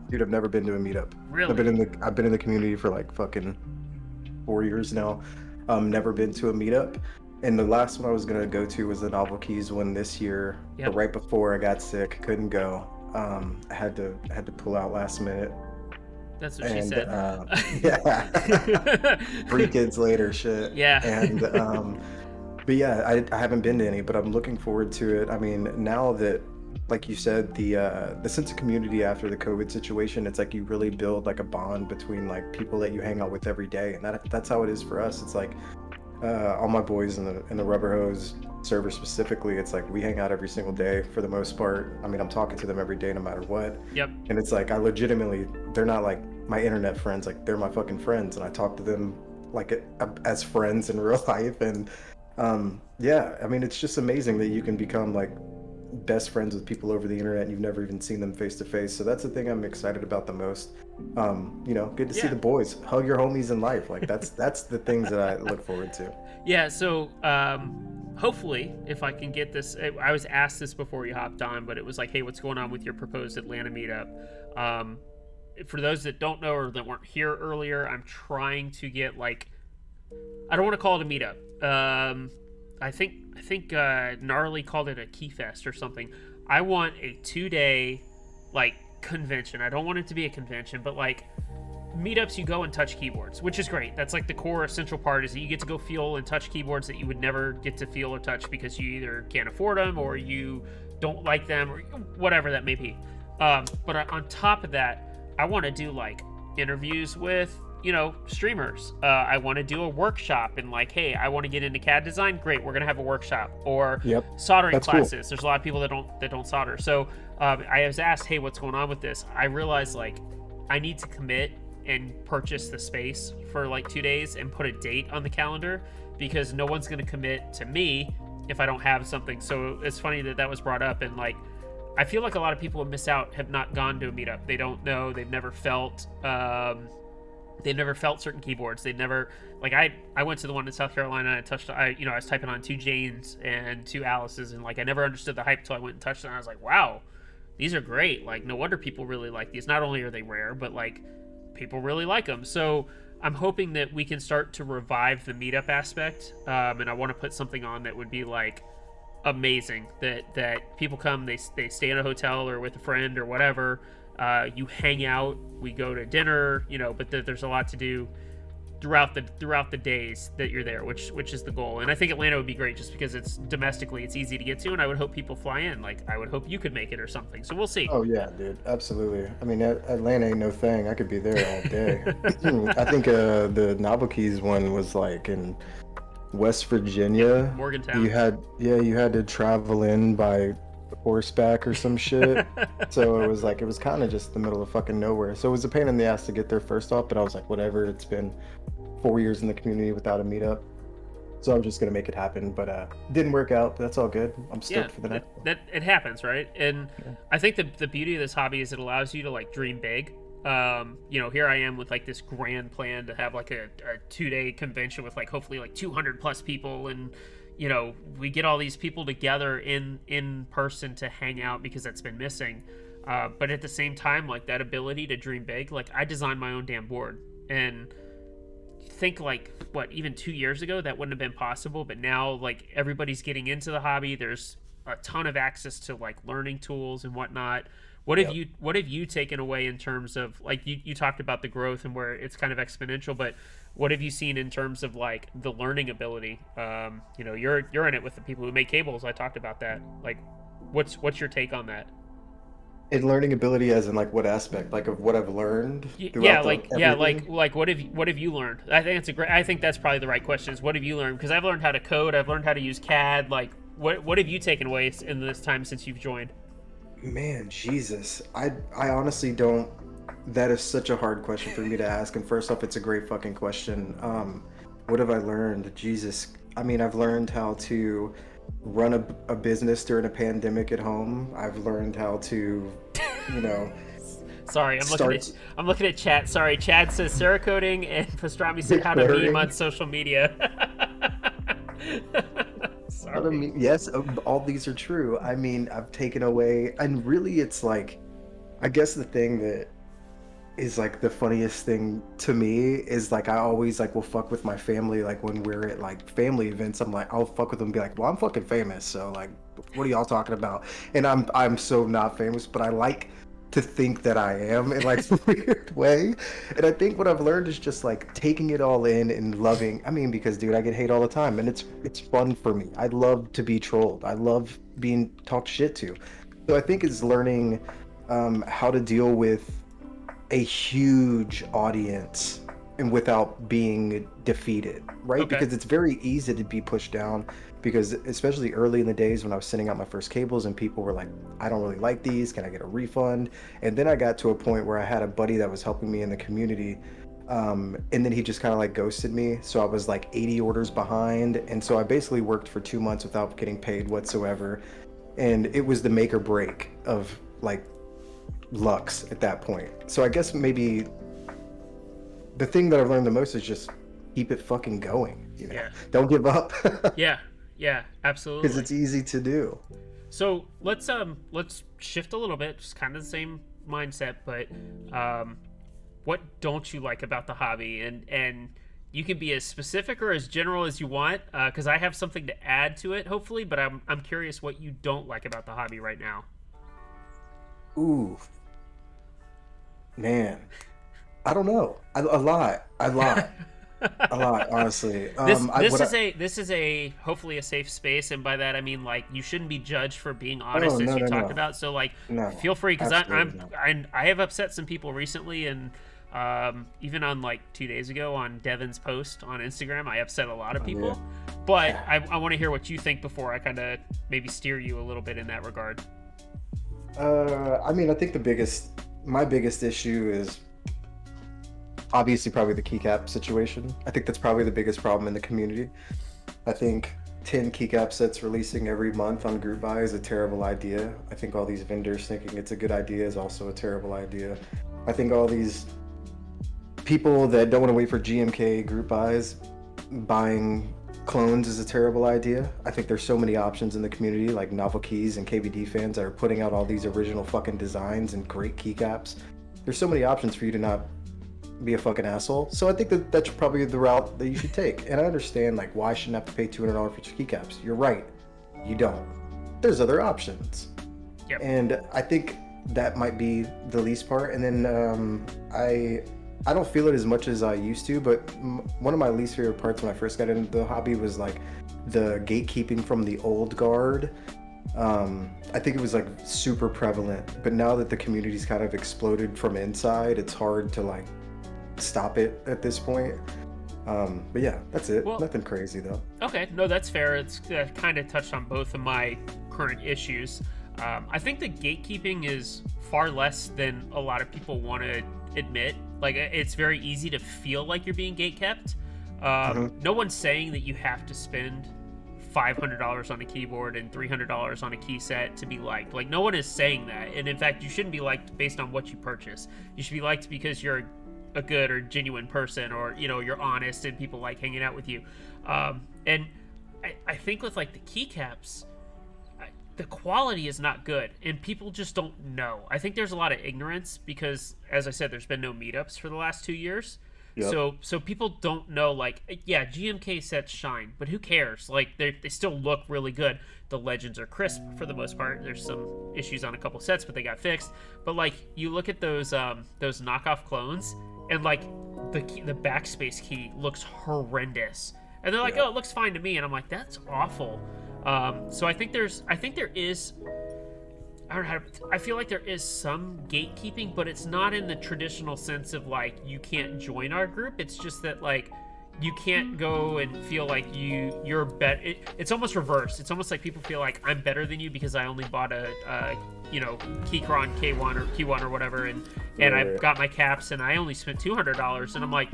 Speaker 2: Dude, I've never been to a meetup.
Speaker 1: Really?
Speaker 2: I've been in the community for like fucking 4 years now. Never been to a meetup. And the last one I was gonna go to was the Novel Keys one this year.
Speaker 1: Yep.
Speaker 2: But right before I got sick, couldn't go. I had to pull out last minute.
Speaker 1: That's what she
Speaker 2: And
Speaker 1: said.
Speaker 2: yeah. 3 kids later, shit.
Speaker 1: Yeah.
Speaker 2: And but yeah, I haven't been to any, but I'm looking forward to it. I mean, now that, like you said, the sense of community after the COVID situation, it's like you really build like a bond between like people that you hang out with every day, and that's how it is for us. It's like all my boys in the Rubber Hose server specifically, it's like we hang out every single day for the most part. I mean, I'm talking to them every day no matter what.
Speaker 1: Yep.
Speaker 2: And it's like I legitimately, they're not like my internet friends, like they're my fucking friends, and I talk to them like as friends in real life. And yeah, I mean, it's just amazing that you can become like best friends with people over the internet and you've never even seen them face to face. So that's the thing I'm excited about the most. You know, good to see
Speaker 1: Yeah.
Speaker 2: the boys, hug your homies in life. Like that's the things that I look forward to.
Speaker 1: Yeah, so hopefully, if I can get this, I was asked this before you hopped on, but it was like, hey, what's going on with your proposed Atlanta meetup? For those that don't know or that weren't here earlier, I'm trying to get like, I don't want to call it a meetup. I think Gnarly called it a Key Fest or something. I want a 2-day like convention. I don't want it to be a convention, but like meetups, you go and touch keyboards, which is great. That's like the core essential part, is that you get to go feel and touch keyboards that you would never get to feel or touch because you either can't afford them or you don't like them or whatever that may be. But on top of that, I want to do like interviews with, you know, streamers. I want to do a workshop and like, hey, I want to get into CAD design. Great, we're gonna have a workshop. Or
Speaker 2: Yep,
Speaker 1: soldering
Speaker 2: that's
Speaker 1: classes.
Speaker 2: cool.
Speaker 1: There's a lot of people that don't solder. So I was asked, hey, what's going on with this? I realized like I need to commit and purchase the space for like 2 days and put a date on the calendar, because no one's gonna commit to me if I don't have something. So it's funny that that was brought up, and like I feel like a lot of people have missed out, have not gone to a meetup. They don't know. They've never felt. They've never felt certain keyboards. They've never, like I went to the one in South Carolina. And I was typing on 2 Janes and 2 Alices, and like I never understood the hype until I went and touched it. And I was like, wow, these are great. Like no wonder people really like these. Not only are they rare, but like people really like them. So I'm hoping that we can start to revive the meetup aspect. And I want to put something on that would be like amazing that people come, they stay in a hotel or with a friend or whatever. You hang out, we go to dinner, but there's a lot to do throughout the days that you're there, which is the goal. And I think Atlanta would be great just because it's domestically, it's easy to get to, and I would hope people fly in. Like, I would hope you could make it or something. So we'll see.
Speaker 2: Oh yeah, dude, absolutely. I mean, Atlanta ain't no thing. I could be there all day. I think the Novelties one was like in West Virginia.
Speaker 1: Morgantown.
Speaker 2: You had to travel in by horseback or some shit. So it was kind of just the middle of fucking nowhere. So it was a pain in the ass to get there first off, but I was like, whatever. It's been 4 years in the community without a meetup, so I'm just gonna make it happen. But didn't work out. But that's all good. I'm stoked for the next one.
Speaker 1: That it happens, right? And I think the beauty of this hobby is it allows you to like dream big. Here I am with like this grand plan to have like a 2-day convention with like hopefully like 200 plus people, and we get all these people together in person to hang out because that's been missing. But at the same time, like that ability to dream big, like I designed my own damn board, and think like even 2 years ago that wouldn't have been possible, but now like everybody's getting into the hobby. There's a ton of access to like learning tools and whatnot. What have you taken away in terms of like you talked about the growth and where it's kind of exponential, but what have you seen in terms of like the learning ability? You're in it with the people who make cables. I talked about that. Like what's your take on that?
Speaker 2: In learning ability, as in like what aspect, like of what I've learned?
Speaker 1: Like what have you learned? I think that's probably the right question. Is what have you learned? Because I've learned how to code. I've learned how to use CAD. Like what have you taken away in this time since you've joined?
Speaker 2: Man, Jesus, I honestly don't. That is such a hard question for me to ask. And first off, it's a great fucking question. What have I learned? Jesus, I mean, I've learned how to run a business during a pandemic at home. I've learned how to,
Speaker 1: Sorry, I'm looking at chat. Sorry, Chad says Cerakoting, and Pastrami said how to meme on social media. Sorry.
Speaker 2: Yes, all these are true. I mean, I've taken away, and really, it's like, I guess the thing that is like the funniest thing to me is like I always like will fuck with my family, like when we're at like family events. I'm like, I'll fuck with them and be like, well, I'm fucking famous, so like what are y'all talking about? And I'm so not famous, but I like to think that I am in like a weird way. And I think what I've learned is just like taking it all in and loving. I mean, because dude, I get hate all the time, and it's fun for me. I love to be trolled. I love being talked shit to. So I think it's learning how to deal with a huge audience and without being defeated, right?
Speaker 1: Okay.
Speaker 2: Because it's very easy to be pushed down, because especially early in the days when I was sending out my first cables and people were like, I don't really like these, can I get a refund? And then I got to a point where I had a buddy that was helping me in the community, and then he just kind of like ghosted me, so I was like 80 orders behind, and so I basically worked for 2 months without getting paid whatsoever. And it was the make or break of like Luxe at that point. So I guess maybe the thing that I've learned the most is just keep it fucking going.
Speaker 1: Yeah.
Speaker 2: Don't give up.
Speaker 1: Yeah, absolutely.
Speaker 2: Because it's easy to do.
Speaker 1: So let's shift a little bit, just kind of the same mindset, but what don't you like about the hobby? And you can be as specific or as general as you want, because I have something to add to it, hopefully. But I'm curious what you don't like about the hobby right now.
Speaker 2: Ooh, man, I don't know. A lot, honestly.
Speaker 1: This is a hopefully a safe space, and by that I mean like you shouldn't be judged for being honest, as you talked about. So like, feel free, because I have upset some people recently, and even on like 2 days ago on Devin's post on Instagram, I upset a lot of people. But I want to hear what you think before I kind of maybe steer you a little bit in that regard.
Speaker 2: I mean, I think my biggest issue is obviously probably the keycap situation. I think that's probably the biggest problem in the community. I think 10 keycap sets releasing every month on group buy is a terrible idea. I think all these vendors thinking it's a good idea is also a terrible idea. I think all these people that don't want to wait for GMK group buys buying clones is a terrible idea. I think there's so many options in the community, like Novel Keys and KBD fans that are putting out all these original fucking designs and great keycaps. There's so many options for you to not be a fucking asshole. So I think that's probably the route that you should take. And I understand like why I shouldn't have to pay $200 for keycaps. You're right. you don't. There's other options.
Speaker 1: Yep.
Speaker 2: And I think that might be the least part. And then I don't feel it as much as I used to, but one of my least favorite parts when I first got into the hobby was like the gatekeeping from the old guard. I think it was like super prevalent, but now that the community's kind of exploded from inside, it's hard to like stop it at this point. But yeah, that's it.
Speaker 1: Well,
Speaker 2: Nothing crazy though.
Speaker 1: okay, no, that's fair. It's kind of touched on both of my current issues. I think the gatekeeping is far less than a lot of people want to admit. Like, it's very easy to feel like you're being gatekept. No one's saying that you have to spend $500 on a keyboard and $300 on a key set to be liked. Like, no one is saying that. And in fact, you shouldn't be liked based on what you purchase. You should be liked because you're a good or genuine person, or, you know, you're honest and people like hanging out with you. And I think with like the keycaps, the quality is not good and people just don't know. I think there's a lot of ignorance because, as I said, there's been no meetups for the last 2 years.
Speaker 2: Yep.
Speaker 1: So people don't know, like, yeah, GMK sets shine, but who cares? Like, they still look really good. The legends are crisp for the most part. There's some issues on a couple sets, but they got fixed. But like, you look at those knockoff clones, and like the backspace key looks horrendous. And they're like,
Speaker 2: Yeah.
Speaker 1: oh, it looks fine to me, and I'm like, that's awful. So I think there is, I don't know how to, I feel like there is some gatekeeping, but it's not in the traditional sense of like you can't join our group. It's just that like you can't go and feel like you're better. It's almost reversed. It's almost like people feel like I'm better than you because I only bought a Keychron K1 or Q1 or whatever, and I've got my caps and I only spent $200, and I'm like,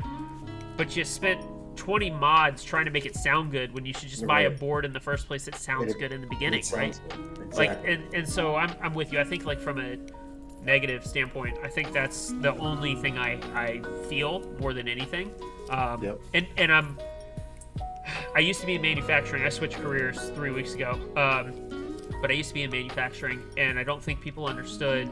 Speaker 1: but you spent 20 mods trying to make it sound good when you should just buy a board in the first place that sounds good in the beginning, right?
Speaker 2: Exactly.
Speaker 1: Like, and so I'm with you. I think like from a negative standpoint, I think that's the only thing I feel more than anything. And I used to be in manufacturing. I switched careers 3 weeks ago, but I used to be in manufacturing, and I don't think people understood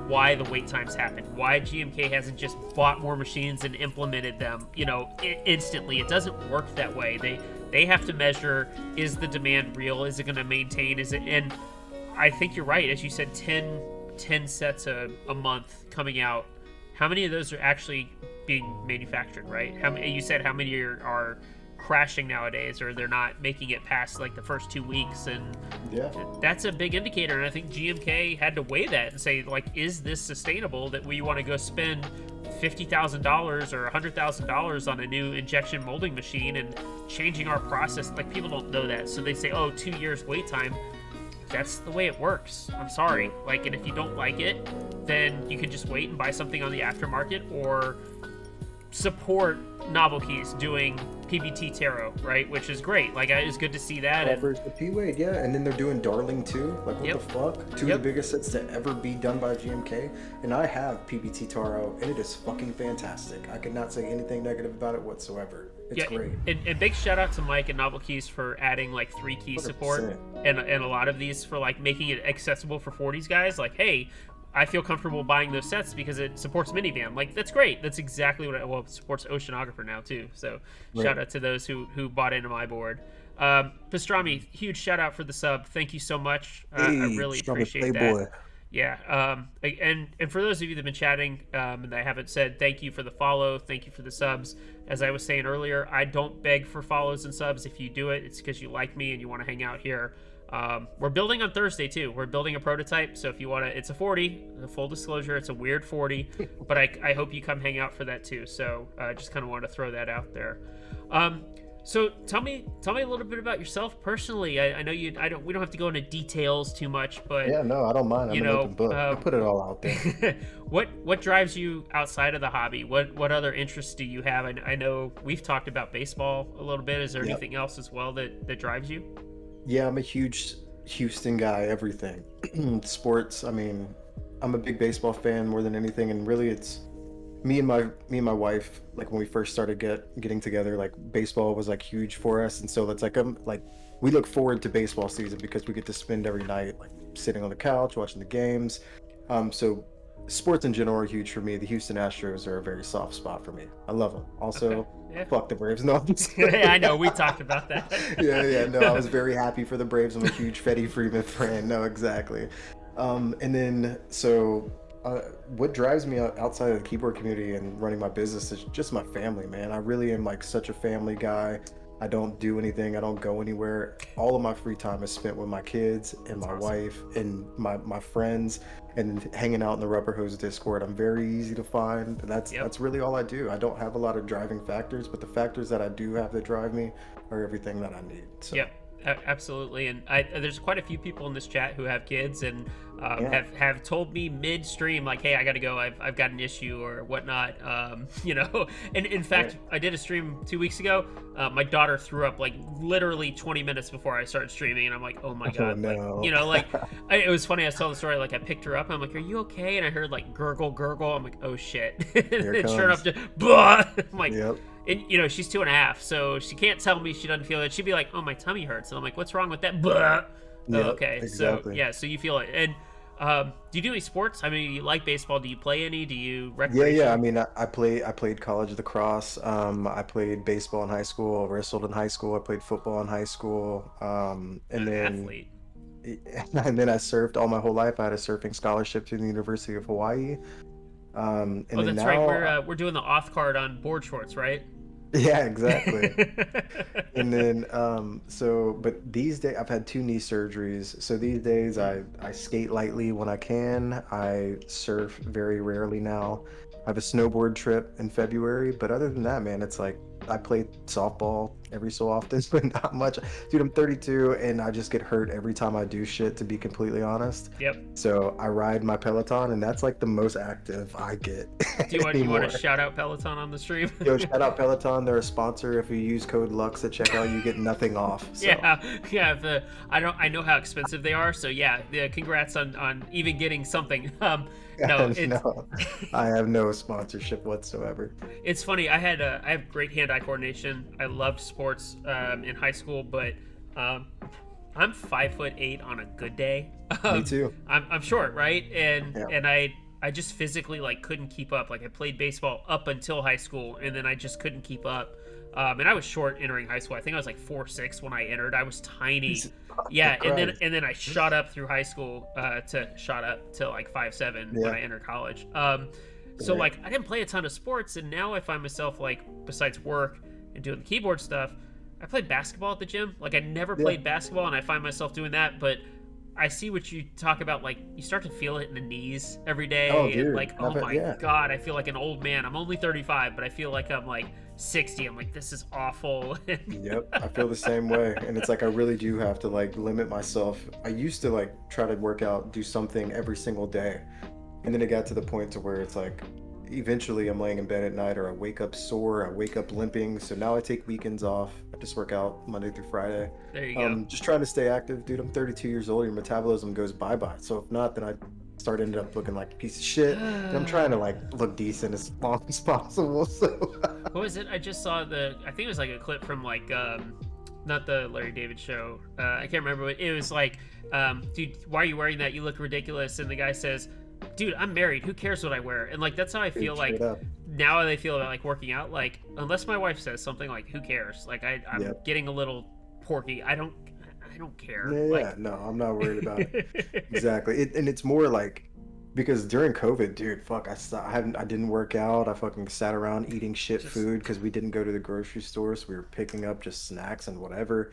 Speaker 1: why the wait times happen, why GMK hasn't just bought more machines and implemented them, you know, instantly. It doesn't work that way. They have to measure, is the demand real? Is it going to maintain? Is it? And I think you're right. As you said, 10 sets a month coming out. How many of those are actually being manufactured, right? You said how many are crashing nowadays, or they're not making it past like the first 2 weeks, and that's a big indicator. And I think GMK had to weigh that and say, like, is this sustainable that we want to go spend $50,000 or $100,000 on a new injection molding machine and changing our process? Like, people don't know that, so they say, oh, 2 years wait time. That's the way it works. I'm sorry. Like, and if you don't like it, then you can just wait and buy something on the aftermarket, or support Novel Keys doing PBT Tarot, right? Which is great. Like, it's good to see that.
Speaker 2: Offers the P-Wade, yeah. And then they're doing Darling too. Like, what the fuck? Two of the biggest sets to ever be done by GMK. And I have PBT Taro, and it is fucking fantastic. I could not say anything negative about it whatsoever. It's great.
Speaker 1: And big shout out to Mike and Novel Keys for adding like 3 key 100%. Support and a lot of these, for like making it accessible for 40s guys. Like, hey, I feel comfortable buying those sets because it supports minivan. Like, that's great. That's exactly what it supports Oceanographer now too. So shout out to those who bought into my board. Pastrami, huge shout out for the sub. Thank you so much. I really appreciate that. Yeah. And for those of you that have been chatting and I haven't said, thank you for the follow. Thank you for the subs. As I was saying earlier, I don't beg for follows and subs. If you do it, it's because you like me and you want to hang out here. We're building on Thursday too. We're building a prototype, so if you want to, it's a 40. Full disclosure, it's a weird 40, but I hope you come hang out for that too. So just kind of want to throw that out there. So tell me a little bit about yourself personally. I know we don't have to go into details too much, but
Speaker 2: yeah, no, I don't mind. I'm an open book. I put it all out there.
Speaker 1: What drives you outside of the hobby? What other interests do you have? I know we've talked about baseball a little bit. Is there anything else as well that drives you?
Speaker 2: Yeah, I'm a huge Houston guy, everything. Sports, I mean, I'm a big baseball fan more than anything, and really it's me and my wife, like when we first started getting together, like baseball was like huge for us, and so it's like we look forward to baseball season because we get to spend every night like sitting on the couch watching the games. So sports in general are huge for me. The Houston Astros are a very soft spot for me. I love them.
Speaker 1: Okay.
Speaker 2: Also,
Speaker 1: Yeah.
Speaker 2: fuck the Braves. No, I'm just
Speaker 1: Yeah, I
Speaker 2: kidding.
Speaker 1: know. We talked about
Speaker 2: Yeah, yeah. No, I was
Speaker 1: that.
Speaker 2: very happy for the Braves. I'm a huge Freddie Freeman fan. No, exactly. And then so. What drives me outside of the keyboard community and running my business is just my family, man. I really am like such a family guy. I don't do anything. I don't go anywhere. All of my free time is spent with my kids and
Speaker 1: That's
Speaker 2: my
Speaker 1: awesome.
Speaker 2: wife and my friends and hanging out in the Rubber Hose Discord. I'm very easy to find.
Speaker 1: Yep.
Speaker 2: That's really all I do. I don't have a lot of driving factors, but the factors that I do have that drive me are everything that I need. So
Speaker 1: Yep, absolutely. And there's quite a few people in this chat who have kids and
Speaker 2: yeah,
Speaker 1: have told me midstream like, "Hey, I got to go. I've got an issue or whatnot." You know. And in
Speaker 2: right.
Speaker 1: fact, I did a stream 2 weeks ago. My daughter threw up like literally 20 minutes before I started streaming, and I'm like, "Oh my
Speaker 2: Oh
Speaker 1: god!" Like,
Speaker 2: no.
Speaker 1: it was funny. I saw the story. Like, I picked her up. And I'm like, "Are you okay?" And I heard like gurgle, gurgle. I'm like, "Oh shit!"
Speaker 2: Here it
Speaker 1: And sure enough,
Speaker 2: comes.
Speaker 1: just blah. I'm like,
Speaker 2: Yep.
Speaker 1: and she's 2.5, so she can't tell me she doesn't feel it. She'd be like, "Oh, my tummy hurts," and I'm like, "What's wrong with that?" Blah. Oh,
Speaker 2: Yep.
Speaker 1: okay. So
Speaker 2: Exactly.
Speaker 1: yeah, so you feel it. And do you do any sports? I mean, you like baseball? Do you play any? Do you
Speaker 2: Yeah, yeah. I
Speaker 1: recreational?
Speaker 2: mean, I played college lacrosse. I played baseball in high school, wrestled in high school. I played football in high school.
Speaker 1: An
Speaker 2: And then
Speaker 1: athlete?
Speaker 2: and then I surfed all my whole life. I had a surfing scholarship to the University of Hawaii. And
Speaker 1: Oh,
Speaker 2: then
Speaker 1: that's right.
Speaker 2: now,
Speaker 1: We're doing the off card on board shorts, right?
Speaker 2: yeah, exactly. And then, but these days I've had two knee surgeries. So these days
Speaker 1: Mm,
Speaker 2: I skate lightly when I can. I surf very rarely now. I have a snowboard trip in February, but other than that, man, it's like I play softball every so often, but not much. Dude, I'm 32 and I just get hurt every time I do shit, to be completely honest.
Speaker 1: yep.
Speaker 2: So I ride my Peloton, and that's like the most active I get
Speaker 1: Do you want to
Speaker 2: anymore.
Speaker 1: shout out Peloton on the stream?
Speaker 2: Yo, shout out Peloton. They're a sponsor. If you use code Lux at checkout, you get nothing off. So,
Speaker 1: Yeah, yeah. I know how expensive they are, so yeah. Congrats on even getting something. No, it's
Speaker 2: no, I have no sponsorship whatsoever.
Speaker 1: it's funny. I have great hand-eye coordination. I loved sports in high school, but um, I'm 5'8" on a good day.
Speaker 2: Me
Speaker 1: Um,
Speaker 2: too.
Speaker 1: I'm short, right? And
Speaker 2: Yeah.
Speaker 1: I just physically like couldn't keep up. Like, I played baseball up until high school, and then I just couldn't keep up. And I was short entering high school. I think I was like 4'6" when I entered. I was tiny.
Speaker 2: Jesus
Speaker 1: Yeah,
Speaker 2: fucking
Speaker 1: and then
Speaker 2: Christ.
Speaker 1: I shot up through high school to shot up to like 5'7" when
Speaker 2: Yeah.
Speaker 1: I entered college. So
Speaker 2: Right.
Speaker 1: like I didn't play a ton of sports, and now I find myself like, besides work and doing the keyboard stuff, I played basketball at the gym. Like, I never
Speaker 2: Yeah.
Speaker 1: played basketball, and I find myself doing that. But I see what you talk about. Like, you start to feel it in the knees every
Speaker 2: Oh,
Speaker 1: day, and
Speaker 2: dude.
Speaker 1: like, oh my
Speaker 2: Yeah.
Speaker 1: god, I feel like an old man. I'm only 35, but I feel like I'm like 60. I'm like, this is awful.
Speaker 2: Yep. I feel the same way. And it's like I really do have to like limit myself. I used to like try to work out, do something every single day. And then it got to the point to where it's like eventually I'm laying in bed at night or I wake up sore, I wake up limping. So now I take weekends off. I just work out Monday through Friday.
Speaker 1: There you go.
Speaker 2: Just trying to stay active, dude. I'm 32 years old. Your metabolism goes bye-bye. So if not, then I start ended up looking like a piece of shit. And I'm trying to like look decent as long as possible. So
Speaker 1: What was it? I just saw I think it was like a clip from like not the Larry David show. I can't remember, but it was like, dude, why are you wearing that? You look ridiculous. And the guy says, dude, I'm married. Who cares what I wear? And like, that's how I feel
Speaker 2: dude,
Speaker 1: like
Speaker 2: straight up.
Speaker 1: now they feel about like working out. Like, unless my wife says something, like, who cares? Like, I'm
Speaker 2: Yep.
Speaker 1: getting a little porky. I don't care.
Speaker 2: Yeah,
Speaker 1: Like,
Speaker 2: yeah. No, I'm not worried about it. Exactly. And it's more like because during COVID, dude, fuck, I didn't work out. I fucking sat around eating shit
Speaker 1: just,
Speaker 2: food because we didn't go to the grocery store, so we were picking up just snacks and whatever.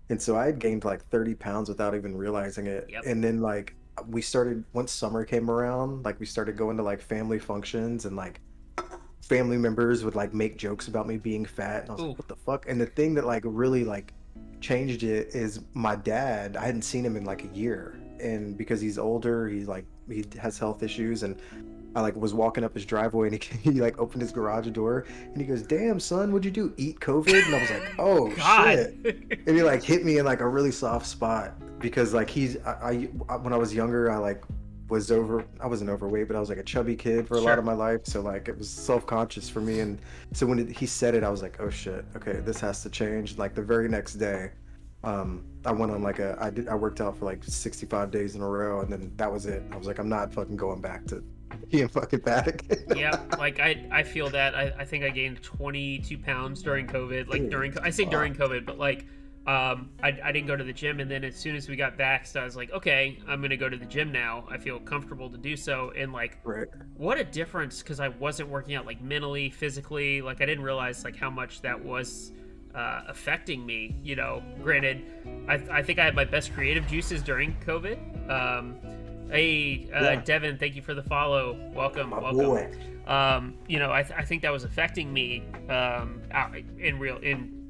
Speaker 2: And so I had gained like 30 pounds without even realizing it.
Speaker 1: yep,
Speaker 2: And then like we started once summer came around, like we started going to like family functions and like family members would like make jokes about me being fat and I was
Speaker 1: ooh,
Speaker 2: like, what the fuck? And the thing that like really like changed it is my dad, I hadn't seen him in like a year. And because he's older, he has health issues and I like was walking up his driveway and he like opened his garage door and he goes, "Damn son, what'd you do? Eat COVID?" And I was like, "Oh
Speaker 1: God,
Speaker 2: shit." And he like hit me in like a really soft spot because like when I was younger I like I wasn't overweight but I was like a chubby kid for a lot
Speaker 1: sure,
Speaker 2: of my life, so like it was self-conscious for me. And so when he said it I was like, oh shit, okay, this has to change. Like the very next day I went on like I worked out for like 65 days in a row and then that was it. I was like, I'm not fucking going back to Being fucking bad again.
Speaker 1: Yep, like I feel that. I think I gained 22 pounds during COVID. Like I say during
Speaker 2: Fuck.
Speaker 1: COVID, but like I didn't go to the gym, and then as soon as we got vaxxed, I was like, okay, I'm gonna go to the gym now. I feel comfortable to do so, and like,
Speaker 2: Right.
Speaker 1: what a difference, because I wasn't working out like mentally, physically. Like I didn't realize like how much that was affecting me. You know, granted, I think I had my best creative juices during COVID. Hey,
Speaker 2: Yeah.
Speaker 1: Devin, thank you for the follow. Welcome,
Speaker 2: My
Speaker 1: welcome.
Speaker 2: boy.
Speaker 1: You know, I think that was affecting me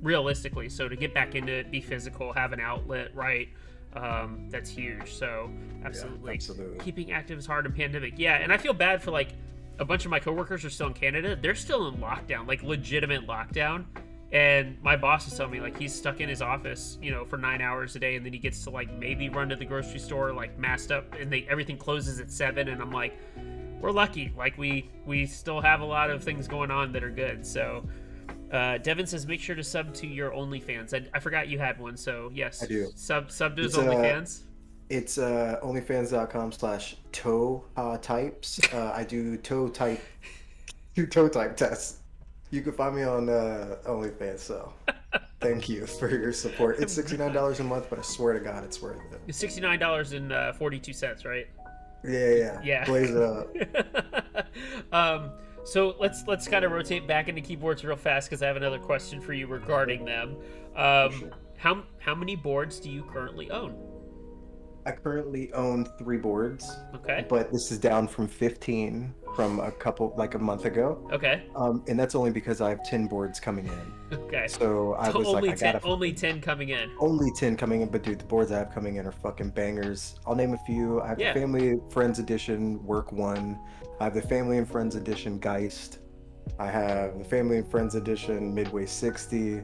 Speaker 1: realistically. So to get back into it, be physical, have an outlet, right? That's huge. So absolutely.
Speaker 2: Yeah, absolutely.
Speaker 1: Keeping active is hard in pandemic. Yeah, and I feel bad for like a bunch of my coworkers are still in Canada. They're still in lockdown, like legitimate lockdown. And my boss is telling me like he's stuck in his office, you know, for 9 hours a day, and then he gets to like maybe run to the grocery store like masked up, and everything closes at 7. And I'm like, we're lucky, like we still have a lot of things going on that are good. So Devin says make sure to sub to your OnlyFans. I forgot you had one, so yes,
Speaker 2: I do.
Speaker 1: sub to his
Speaker 2: It's
Speaker 1: OnlyFans.
Speaker 2: It's onlyfans.com/toe types. I do toe type tests. You can find me on OnlyFans. So thank you for your support. It's $69 a month, but I swear to God, it's worth it.
Speaker 1: It's $69.42, right?
Speaker 2: Yeah.
Speaker 1: Yeah.
Speaker 2: Blaze it up.
Speaker 1: So let's kind of rotate back into keyboards real fast, because I have another question for you regarding them.
Speaker 2: Sure.
Speaker 1: How many boards do you currently own?
Speaker 2: I currently own 3 boards,
Speaker 1: Okay.
Speaker 2: but this is down from 15 from like a month ago.
Speaker 1: Okay.
Speaker 2: And that's only because I have 10 boards coming in.
Speaker 1: Okay.
Speaker 2: So I was
Speaker 1: only
Speaker 2: like, I
Speaker 1: 10,
Speaker 2: gotta
Speaker 1: only 10 coming in.
Speaker 2: only 10 coming in, but dude, the boards I have coming in are fucking bangers. I'll name a few. I have
Speaker 1: Yeah.
Speaker 2: the Family Friends Edition Work One. I have the Family and Friends Edition Geist. I have the Family and Friends Edition Midway 60.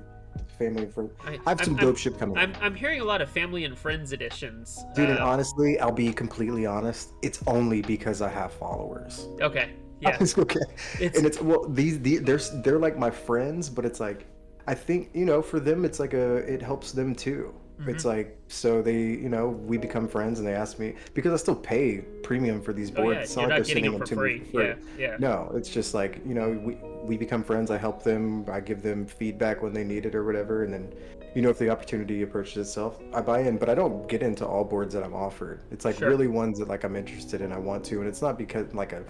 Speaker 2: Family and Friends. I have some dope shit coming in.
Speaker 1: I'm hearing a lot of family and friends editions.
Speaker 2: Dude, and honestly, I'll be completely honest. It's only because I have followers.
Speaker 1: Okay. Yeah.
Speaker 2: It's okay.
Speaker 1: It's-
Speaker 2: And it's well, they're like my friends, but it's like I think, you know, for them it's like it helps them too. It's like, so we become friends, and they ask me because I still pay premium for these boards.
Speaker 1: Yeah,
Speaker 2: It's
Speaker 1: you're
Speaker 2: like
Speaker 1: not
Speaker 2: they're
Speaker 1: getting
Speaker 2: sending
Speaker 1: them for
Speaker 2: to me
Speaker 1: free. Yeah.
Speaker 2: No, it's just like, we become friends. I help them. I give them feedback when they need it or whatever, and then, if the opportunity approaches itself, I buy in. But I don't get into all boards that I'm offered. It's like
Speaker 1: Sure.
Speaker 2: really ones that like I'm interested in. I want to, and it's not because like I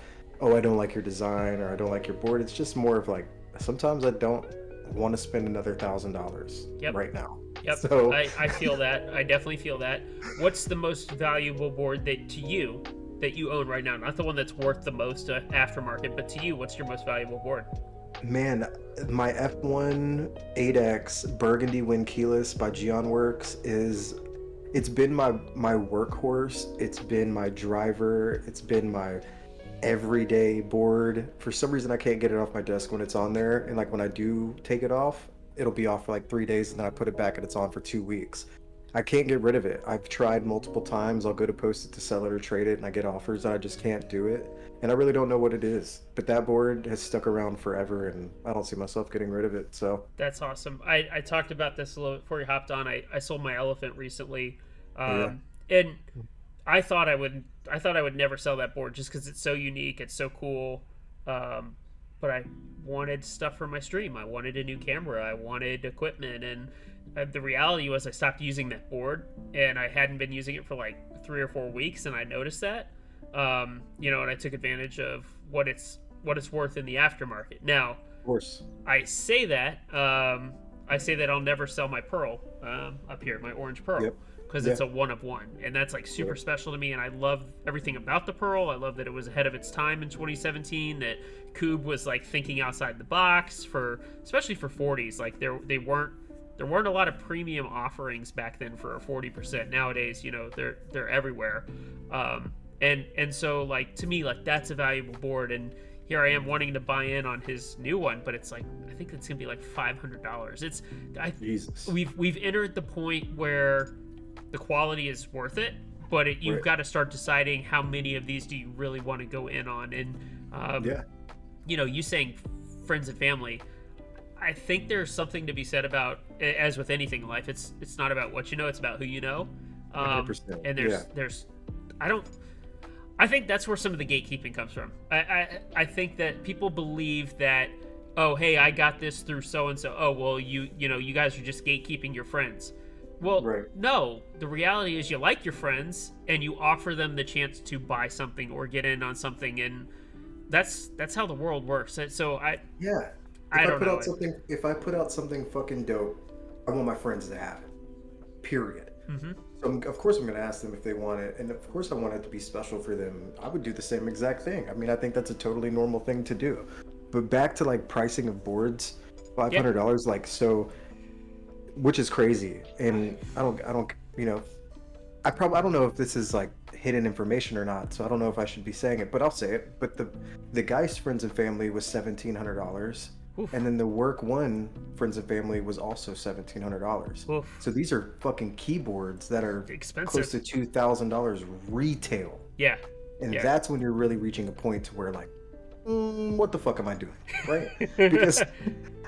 Speaker 2: don't like your design or I don't like your board. It's just more of like sometimes I don't want to spend another $1,000
Speaker 1: Yep.
Speaker 2: right now.
Speaker 1: Yep.
Speaker 2: So
Speaker 1: I feel that. I definitely feel that. What's the most valuable board that you own right now? Not the one that's worth the most aftermarket, but to you, what's your most valuable board?
Speaker 2: man, my F1 8X Burgundy Wind Keyless by Geon Works it's been my workhorse. It's been my driver. It's been my everyday board. For some reason, I can't get it off my desk when it's on there. And like when I do take it off, it'll be off for like 3 days, and then I put it back and it's on for 2 weeks. I can't get rid of it. I've tried multiple times. I'll go to post it to sell it or trade it, and I get offers, and I just can't do it. And I really don't know what it is. But that board has stuck around forever, and I don't see myself getting rid of it. So
Speaker 1: That's awesome. I talked about this a little before you hopped on. I sold my elephant recently, and I thought I would never sell that board just because it's so unique. It's so cool. But I wanted stuff for my stream. I wanted a new camera. I wanted equipment, and the reality was I stopped using that board, and I hadn't been using it for like 3 or 4 weeks, and I noticed that. And I took advantage of what it's worth in the aftermarket. Now,
Speaker 2: of course,
Speaker 1: I say that I'll never sell my Pearl up here, my orange Pearl, because it's a one of one, and that's like super special to me. And I love everything about the Pearl. I love that it was ahead of its time in 2017. That Coob was like thinking outside the box especially for 40s. Like there weren't a lot of premium offerings back then for a 40%. Nowadays, they're everywhere. And so like to me, like that's a valuable board, and here I am wanting to buy in on his new one, but it's like I think it's gonna be like $500.
Speaker 2: Jesus.
Speaker 1: We've entered the point where the quality is worth it, but you've got to start deciding how many of these do you really want to go in on. And you saying friends and family, I think there's something to be said about, as with anything in life, it's not about what you know, it's about who you know.
Speaker 2: 100%.
Speaker 1: And there's I think that's where some of the gatekeeping comes from. I think that people believe that, oh, hey, I got this through so and so. Oh, well, you know, you guys are just gatekeeping your friends. Well,
Speaker 2: Right.
Speaker 1: no. The reality is you like your friends and you offer them the chance to buy something or get in on something, and that's how the world works. So
Speaker 2: Yeah.
Speaker 1: I don't know.
Speaker 2: If I put out something fucking dope, I want my friends to have it. Period.
Speaker 1: Mm-hmm.
Speaker 2: So of course I'm going to ask them if they want it, and of course I want it to be special for them. I would do the same exact thing. I mean, I think that's a totally normal thing to do. But back to like pricing of boards,
Speaker 1: Yeah.
Speaker 2: $500, like so, which is crazy. And I don't, you know, I don't know if this is like hidden information or not, so I don't know if I should be saying it, but I'll say it. But the Geist Friends and Family was $1,700,
Speaker 1: Oof.
Speaker 2: and then the Work One Friends and Family was also $1,700.
Speaker 1: Oof.
Speaker 2: So these are fucking keyboards that are close
Speaker 1: Expensive.
Speaker 2: to $2,000 retail,
Speaker 1: Yeah.
Speaker 2: and
Speaker 1: Yeah.
Speaker 2: that's when you're really reaching a point to where like, what the fuck am I doing, right? Because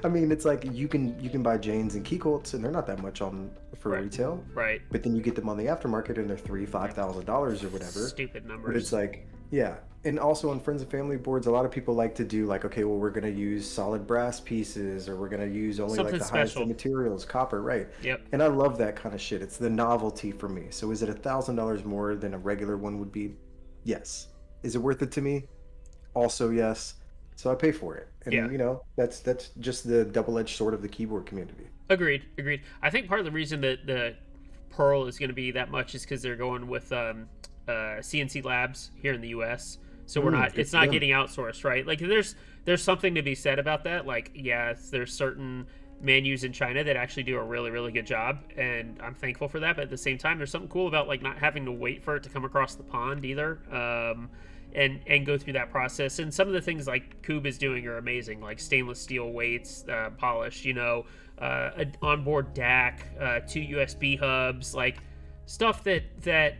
Speaker 2: I mean, it's like you can buy Janes and Keycolts, and they're not that much on for
Speaker 1: Right.
Speaker 2: retail.
Speaker 1: Right.
Speaker 2: But then you get them on the aftermarket, and they're $3,000-$5,000 or whatever.
Speaker 1: Stupid numbers.
Speaker 2: But it's like, yeah. And also on friends and family boards, a lot of people like to do like, okay, well, we're gonna use solid brass pieces, or we're gonna use only
Speaker 1: Something
Speaker 2: like the highest
Speaker 1: special.
Speaker 2: of materials, copper, right?
Speaker 1: Yep.
Speaker 2: And I love that kind of shit. It's the novelty for me. So is it $1,000 more than a regular one would be? Yes. Is it worth it to me? Also, yes. So I pay for it. And
Speaker 1: Yeah.
Speaker 2: you know, that's just the double-edged sword of the keyboard community.
Speaker 1: Agreed. Agreed. I think part of the reason that the Pearl is going to be that much is because they're going with CNC Labs here in the U.S. So we're not.
Speaker 2: Good
Speaker 1: It's
Speaker 2: for
Speaker 1: not
Speaker 2: them.
Speaker 1: getting outsourced, right? Like there's something to be said about that. Like, yeah, there's certain menus in China that actually do a really really good job, and I'm thankful for that. But at the same time, there's something cool about like not having to wait for it to come across the pond either. And go through that process. And some of the things like Coob is doing are amazing, like stainless steel weights, polished, you know, an onboard DAC, two USB hubs, like stuff that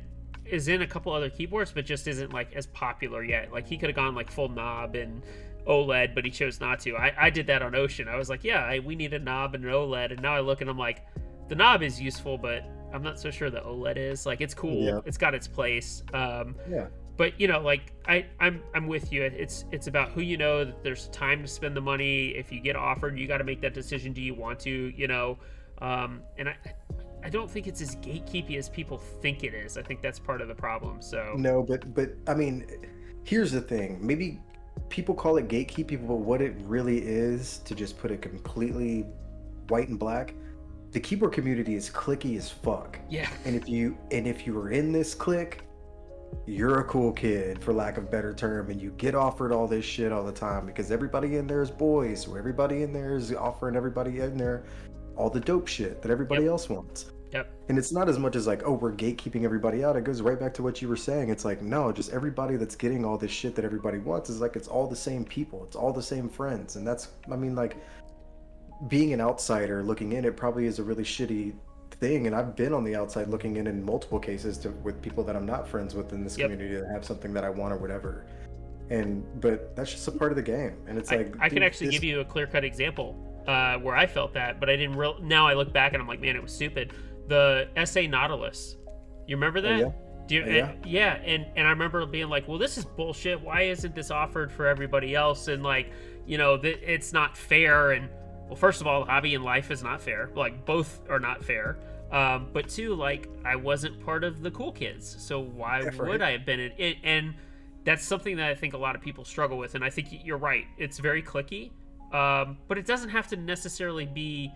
Speaker 1: is in a couple other keyboards, but just isn't like as popular yet. Like he could have gone like full knob and OLED, but he chose not to. I did that on Ocean. I was like, yeah, we need a knob and an OLED, and now I look and I'm like, the knob is useful, but I'm not so sure the OLED is. Like it's cool,
Speaker 2: Yeah.
Speaker 1: it's got its place.
Speaker 2: Yeah.
Speaker 1: But you know, like I'm with you. It's about who you know. That there's time to spend the money. If you get offered, you got to make that decision. Do you want to? You know, and I don't think it's as gatekeepy as people think it is. I think that's part of the problem. So
Speaker 2: No, but I mean, here's the thing. Maybe people call it gatekeeping, but what it really is, to just put it completely white and black, the keyboard community is cliquey as fuck.
Speaker 1: yeah,
Speaker 2: And if you are in this clique, you're a cool kid, for lack of a better term, and you get offered all this shit all the time because everybody in there is boys, so everybody in there is offering everybody in there all the dope shit that everybody
Speaker 1: Yep.
Speaker 2: else wants.
Speaker 1: yep,
Speaker 2: And it's not as much as like, oh, we're gatekeeping everybody out. It goes right back to what you were saying. It's like, no, just everybody that's getting all this shit that everybody wants is like, it's all the same people. It's all the same friends. And that's, I mean, like, being an outsider looking in, it probably is a really shitty thing. And I've been on the outside looking in multiple cases with people that I'm not friends with in this
Speaker 1: Yep.
Speaker 2: community that have something that I want or whatever. But that's just a part of the game. And it's like,
Speaker 1: I could
Speaker 2: dude,
Speaker 1: actually
Speaker 2: this-
Speaker 1: give you a clear cut example where I felt that, but I didn't. Now I look back and I'm like, man, it was stupid. The SA Nautilus. You remember that?
Speaker 2: yeah.
Speaker 1: Do you,
Speaker 2: Yeah.
Speaker 1: yeah, and I remember being like, well, this is bullshit. Why isn't this offered for everybody else? And like, you know, it's not fair. And well, first of all, hobby and life is not fair. Like both are not fair. But two, like I wasn't part of the cool kids, so why
Speaker 2: Yeah,
Speaker 1: would
Speaker 2: right.
Speaker 1: I have been in it? And that's something that I think a lot of people struggle with. And I think you're right. It's very cliquey, but it doesn't have to necessarily be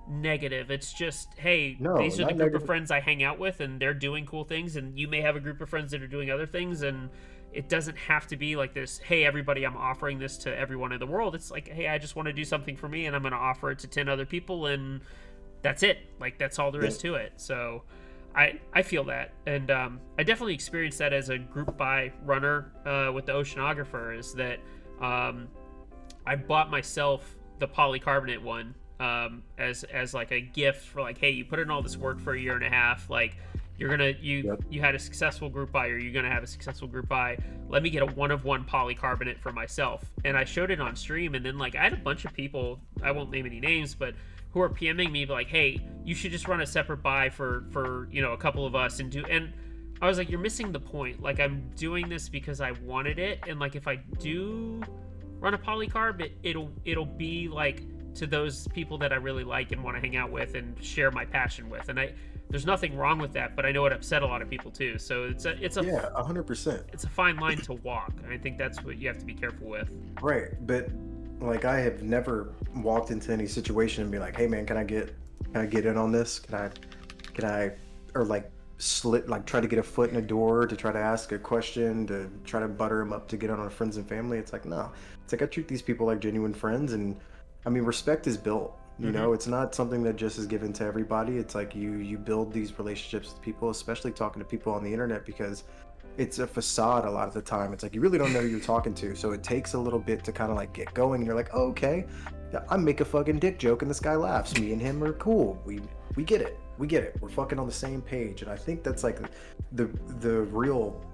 Speaker 1: negative. It's just, hey,
Speaker 2: No,
Speaker 1: these are the
Speaker 2: not
Speaker 1: group
Speaker 2: negative.
Speaker 1: of friends I hang out with, and they're doing cool things, and you may have a group of friends that are doing other things, and it doesn't have to be like this, hey, everybody, I'm offering this to everyone in the world. It's like, hey, I just want to do something for me, and I'm going to offer it to 10 other people, and that's it. Like, that's all there is to it. So I feel that. And I definitely experienced that as a group buy runner with the Oceanographer, is that I bought myself the polycarbonate one as like a gift for like, hey, you put in all this work for a year and a half, like you're gonna you had a successful group buy, or you're gonna have a successful group buy, let me get a one of one polycarbonate for myself. And I showed it on stream, and then like I had a bunch of people, I won't name any names, but who are PMing me like, hey, you should just run a separate buy for you know, a couple of us and do. And I was like, you're missing the point. Like, I'm doing this because I wanted it, and like, if I do run a polycarb, it'll be like to those people that I really like and want to hang out with and share my passion with. And there's nothing wrong with that, but I know it upset a lot of people too. So
Speaker 2: Yeah, 100%.
Speaker 1: it's a fine line to walk, and I think that's what you have to be careful with.
Speaker 2: Right, but like I have never walked into any situation and be like, "Hey man, can I get in on this? Can I or like slit like try to get a foot in a door to try to ask a question to try to butter them up to get on friends and family?" It's like, no. It's like I treat these people like genuine friends, and I mean respect is built. You
Speaker 1: Mm-hmm.
Speaker 2: know, it's not something that just is given to everybody. It's like you build these relationships with people, especially talking to people on the internet, because it's a facade a lot of the time. It's like you really don't know who you're talking to, so it takes a little bit to kind of like get going. And you're like, oh, okay, yeah, I make a fucking dick joke and this guy laughs. Me and him are cool. We get it. We get it. We're fucking on the same page. And I think that's like the real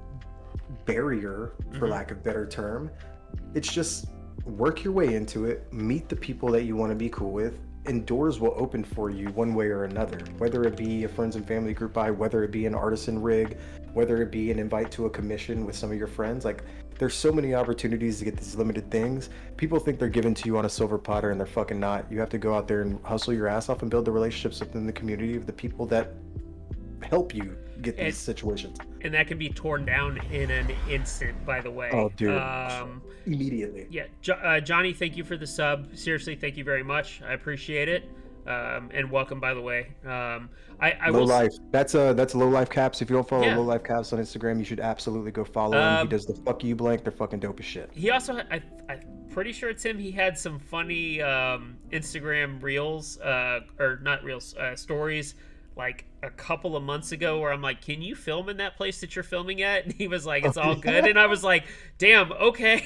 Speaker 2: barrier, for
Speaker 1: Mm-hmm.
Speaker 2: lack of a better term. It's just work your way into it, meet the people that you want to be cool with, and doors will open for you one way or another, whether it be a friends and family group buy, whether it be an artisan rig, whether it be an invite to a commission with some of your friends. Like there's so many opportunities to get these limited things. People think they're given to you on a silver platter, and they're fucking not. You have to go out there and hustle your ass off and build the relationships within the community of the people that help you get
Speaker 1: And
Speaker 2: these situations.
Speaker 1: and that can be torn down in an instant. By the
Speaker 2: Oh,
Speaker 1: way,
Speaker 2: dude, immediately.
Speaker 1: yeah, Johnny, thank you for the sub. Seriously, thank you very much. I appreciate it. And welcome, by the way. I
Speaker 2: Low
Speaker 1: will.
Speaker 2: Life. That's Low Life Caps. If you don't follow
Speaker 1: Yeah.
Speaker 2: Low Life Caps on Instagram, you should absolutely go follow him. He
Speaker 1: Um,
Speaker 2: does the fuck you blank. They're fucking dope as shit.
Speaker 1: he also, I'm pretty sure it's him. He had some funny Instagram reels, or not reels, stories, like a couple of months ago, where I'm like, "Can you film in that place that you're filming at?" And he was like, "It's all good," and I was like, "Damn, okay."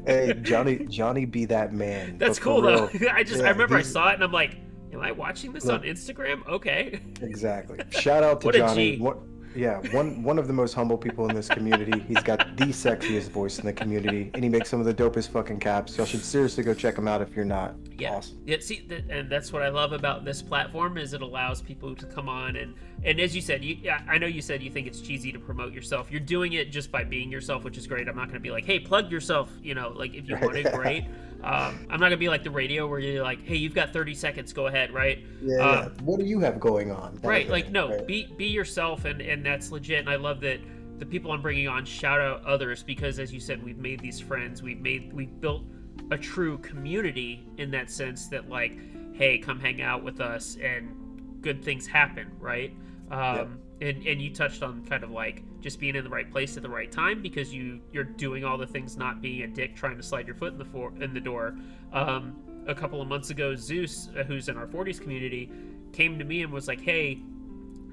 Speaker 2: Hey, Johnny be that man.
Speaker 1: That's
Speaker 2: But for
Speaker 1: cool though.
Speaker 2: real,
Speaker 1: I
Speaker 2: yeah,
Speaker 1: remember I
Speaker 2: he's
Speaker 1: saw it and I'm like, am I watching this on
Speaker 2: look,
Speaker 1: Instagram? Okay.
Speaker 2: exactly. Shout out to
Speaker 1: What a
Speaker 2: Johnny.
Speaker 1: G.
Speaker 2: What yeah, one of the most humble people in this community. He's got the sexiest voice in the community, and he makes some of the dopest fucking caps. Y'all should seriously go check him out if you're not.
Speaker 1: Yeah.
Speaker 2: Awesome.
Speaker 1: Yeah. See, and that's what I love about this platform is it allows people to come on and as you said, yeah, I know you said you think it's cheesy to promote yourself. You're doing it just by being yourself, which is great. I'm not going to be like, hey, plug yourself. You know, like if you want it, great. I'm not gonna be like the radio where you're like, hey, you've got 30 seconds, go ahead, right?
Speaker 2: Yeah. What do you have going on?
Speaker 1: Right, like no,
Speaker 2: Right.
Speaker 1: be yourself, and that's legit. And I love that the people I'm bringing on shout out others because, as you said, we've made these friends. We've built a true community in that sense that like, hey, come hang out with us, and good things happen, right?
Speaker 2: Yep.
Speaker 1: And you touched on kind of like just being in the right place at the right time because you're doing all the things, not being a dick trying to slide your foot in the door. A couple of months ago, Zeus, who's in our 40s community, came to me and was like, hey,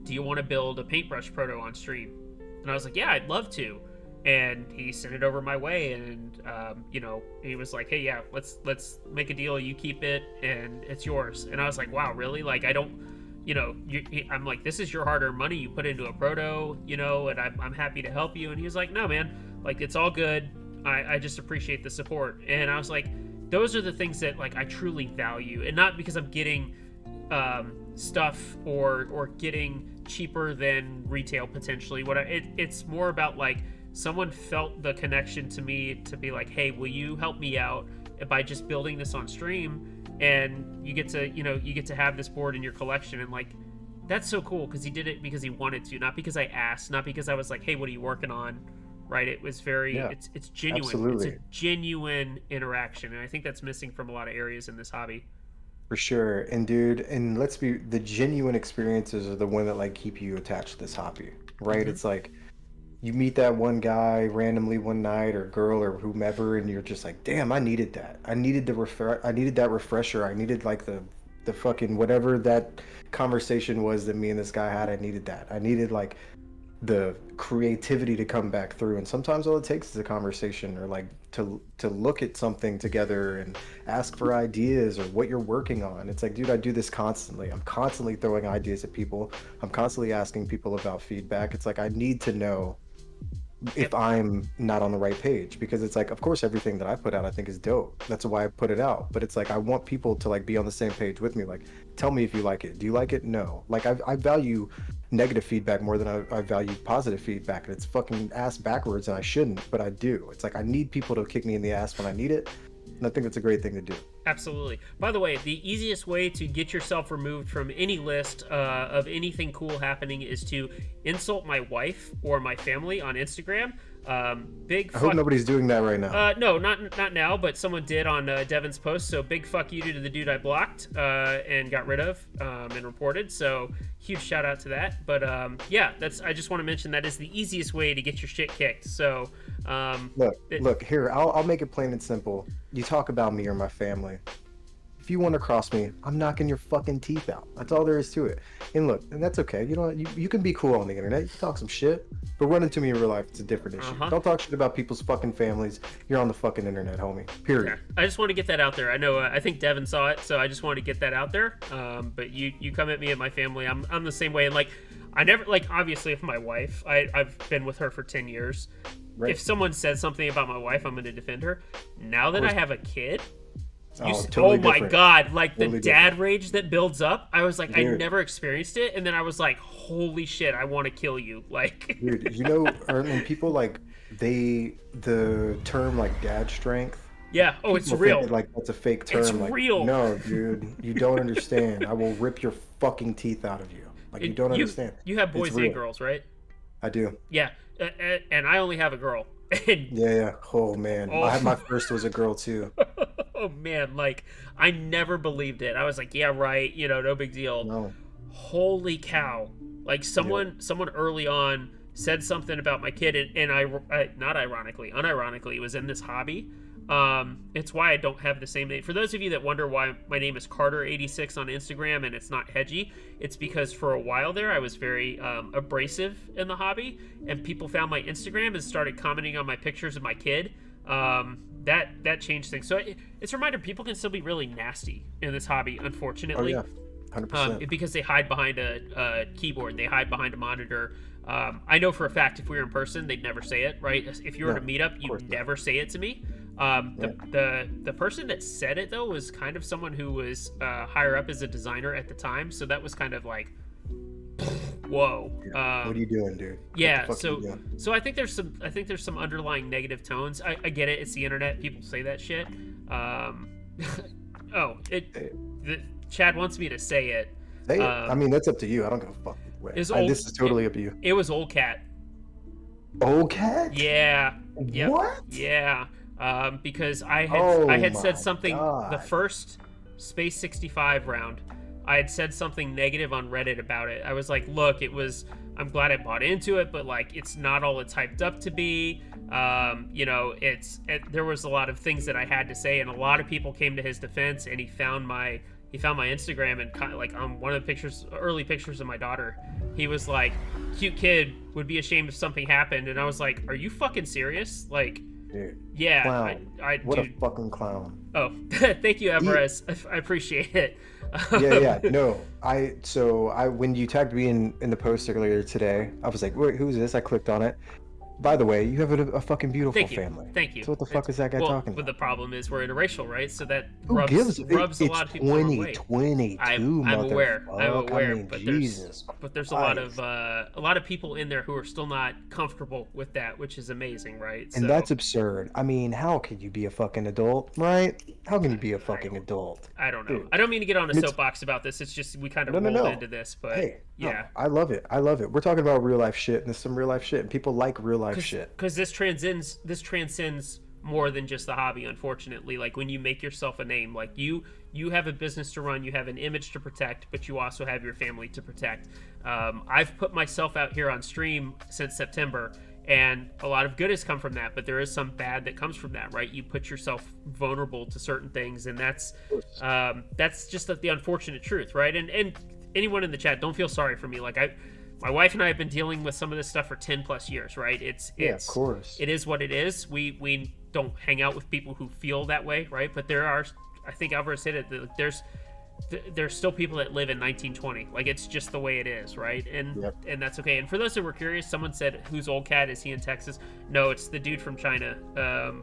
Speaker 1: do you want to build a paintbrush proto on stream? And I was like, yeah, I'd love to. And he sent it over my way, and he was like, hey, yeah, let's make a deal. You keep it, and it's yours. And I was like, wow, really? Like, I don't, I'm like, this is your hard-earned money you put into a proto, and I'm happy to help you. And he was like, no, man, like, it's all good. I just appreciate the support. And I was like, those are the things that like I truly value, and not because I'm getting stuff or getting cheaper than retail potentially. It's more about like someone felt the connection to me to be like, hey, will you help me out by just building this on stream? And you get to have this board in your collection, and like that's so cool because he did it because he wanted to, not because I asked, not because I was like, hey, what are you working on? Right? It was very
Speaker 2: Yeah,
Speaker 1: it's genuine.
Speaker 2: absolutely.
Speaker 1: It's a genuine interaction, and I think that's missing from a lot of areas in this hobby.
Speaker 2: For sure. And dude, and let's be the genuine experiences are the one that like keep you attached to this hobby, right?
Speaker 1: Mm-hmm.
Speaker 2: It's like you meet that one guy randomly one night or girl or whomever, and you're just like, damn, I needed that. I needed that refresher. I needed like the fucking whatever that conversation was that me and this guy had. I needed that. I needed like the creativity to come back through, and sometimes all it takes is a conversation or like to look at something together and ask for ideas or what you're working on. It's like, dude, I do this constantly. I'm constantly throwing ideas at people. I'm constantly asking people about feedback. It's like I need to know if I'm not on the right page, because it's like, of course, everything that I put out I think is dope. That's why I put it out. But it's like I want people to like be on the same page with me. Like, tell me if you like it. Do you like it? No. Like I value negative feedback more than I value positive feedback, and it's fucking ass backwards, and I shouldn't, but I do. It's like I need people to kick me in the ass when I need it, and I think that's a great thing to do.
Speaker 1: Absolutely. By the way, the easiest way to get yourself removed from any list of anything cool happening is to insult my wife or my family on Instagram. Big.
Speaker 2: I hope nobody's doing that right now.
Speaker 1: No, not now, but someone did on Devin's post. So big fuck you to the dude I blocked and got rid of and reported. So huge shout out to that. But yeah, that's. I just want to mention that is the easiest way to get your shit kicked. So
Speaker 2: look here. I'll make it plain and simple. You talk about me or my family. If you want to cross me, I'm knocking your fucking teeth out. That's all there is to it. And look, and that's okay. You know, you can be cool on the internet. You can talk some shit, but run into me in real life, it's a different issue. Don't talk shit about people's fucking families. You're on the fucking internet, homie. Period.
Speaker 1: Okay. I just want to get that out there. I know. I think Devin saw it, so I just want to get that out there. But you come at me and my family. I'm the same way. And like, I never like. Obviously, if my wife, I've been with her for 10 years. Right. If someone says something about my wife, I'm going to defend her. Now that I have a kid.
Speaker 2: Totally
Speaker 1: my
Speaker 2: different.
Speaker 1: God, like
Speaker 2: totally
Speaker 1: the dad
Speaker 2: different.
Speaker 1: rage that builds up. I was like,
Speaker 2: Dude.
Speaker 1: I never experienced it. And then I was like, holy shit, I want to kill you. Like,
Speaker 2: dude, you know, when people like, the term like dad strength.
Speaker 1: Yeah. Oh, it's
Speaker 2: people
Speaker 1: real.
Speaker 2: think, like, that's a fake term.
Speaker 1: It's
Speaker 2: like,
Speaker 1: real.
Speaker 2: No, dude, you don't understand. I will rip your fucking teeth out of you. Like, you don't understand.
Speaker 1: You have boys and girls, right?
Speaker 2: I do.
Speaker 1: Yeah. And I only have a girl.
Speaker 2: Yeah. Oh, man. My first was a girl, too.
Speaker 1: Oh man, like I never believed it. I was like, yeah, right, no big deal.
Speaker 2: No.
Speaker 1: Holy cow. Like someone early on said something about my kid, and I not ironically, unironically, it was in this hobby. It's why I don't have the same name. For those of you that wonder why my name is Carter86 on Instagram and it's not Hedgie, it's because for a while there I was very abrasive in the hobby, and people found my Instagram and started commenting on my pictures of my kid. That changed things. So it's a reminder, people can still be really nasty in this hobby, unfortunately.
Speaker 2: Oh, yeah. 100%.
Speaker 1: Because they hide behind a keyboard, they hide behind a monitor. I know for a fact if we were in person, they'd never say it, right? If you were at a meetup, you'd never say it to me. The person that said it, though, was kind of someone who was higher up as a designer at the time. So that was kind of like, whoa.
Speaker 2: Yeah. What are you doing, dude?
Speaker 1: Yeah, so I think there's some underlying negative tones. I get it. It's the internet. People say that shit. Chad wants me to say it.
Speaker 2: Say it. I mean, that's up to you. I don't give a fuck. This is totally up to you.
Speaker 1: It was Old Cat.
Speaker 2: Old Cat?
Speaker 1: Yeah. Yep.
Speaker 2: What?
Speaker 1: Yeah. Because I had said something the first Space 65 round. I had said something negative on Reddit about it. I was like, look, I'm glad I bought into it, but like, it's not all it's hyped up to be. There was a lot of things that I had to say, and a lot of people came to his defense, and he found my Instagram, and kind of like on one of the early pictures of my daughter, he was like, cute kid, would be ashamed if something happened. And I was like, are you fucking serious? Like,
Speaker 2: dude,
Speaker 1: yeah.
Speaker 2: Clown. What a fucking clown.
Speaker 1: Oh, thank you, Everest. I appreciate it.
Speaker 2: Yeah. No, when you tagged me in the post earlier today, I was like, wait, who's this? I clicked on it. By the way, you have a fucking beautiful family.
Speaker 1: Thank you.
Speaker 2: So what the fuck is that guy talking about?
Speaker 1: But the problem is we're interracial, right? So that rubs a lot of people the wrong way.
Speaker 2: 2022,
Speaker 1: I'm aware.
Speaker 2: I mean,
Speaker 1: but there's a lot of people in there who are still not comfortable with that, which is amazing, right?
Speaker 2: And that's absurd. I mean, how can you be a fucking adult, right? How can you be a fucking adult?
Speaker 1: I don't know. Dude. I don't mean to get on a soapbox about this. It's just we kind of rolled into this, but
Speaker 2: hey,
Speaker 1: yeah.
Speaker 2: No, I love it. We're talking about real life shit, and there's some real life shit, and people like real life shit.
Speaker 1: Because this transcends more than just the hobby, unfortunately. Like when you make yourself a name, like you have a business to run, you have an image to protect, but you also have your family to protect. I've put myself out here on stream since September, and a lot of good has come from that, but there is some bad that comes from that, right? You put yourself vulnerable to certain things, and that's just the unfortunate truth, right? And anyone in the chat, don't feel sorry for me. Like my wife and I have been dealing with some of this stuff for 10 plus years, right?
Speaker 2: Of course.
Speaker 1: It is what it is. We don't hang out with people who feel that way, right? But there are, I think Alvarez said it, there's still people that live in 1920. Like, it's just the way it is, right?
Speaker 2: Yep.
Speaker 1: And that's okay. And for those that were curious, someone said, "Who's old cat? Is he in Texas?" No, it's the dude from China,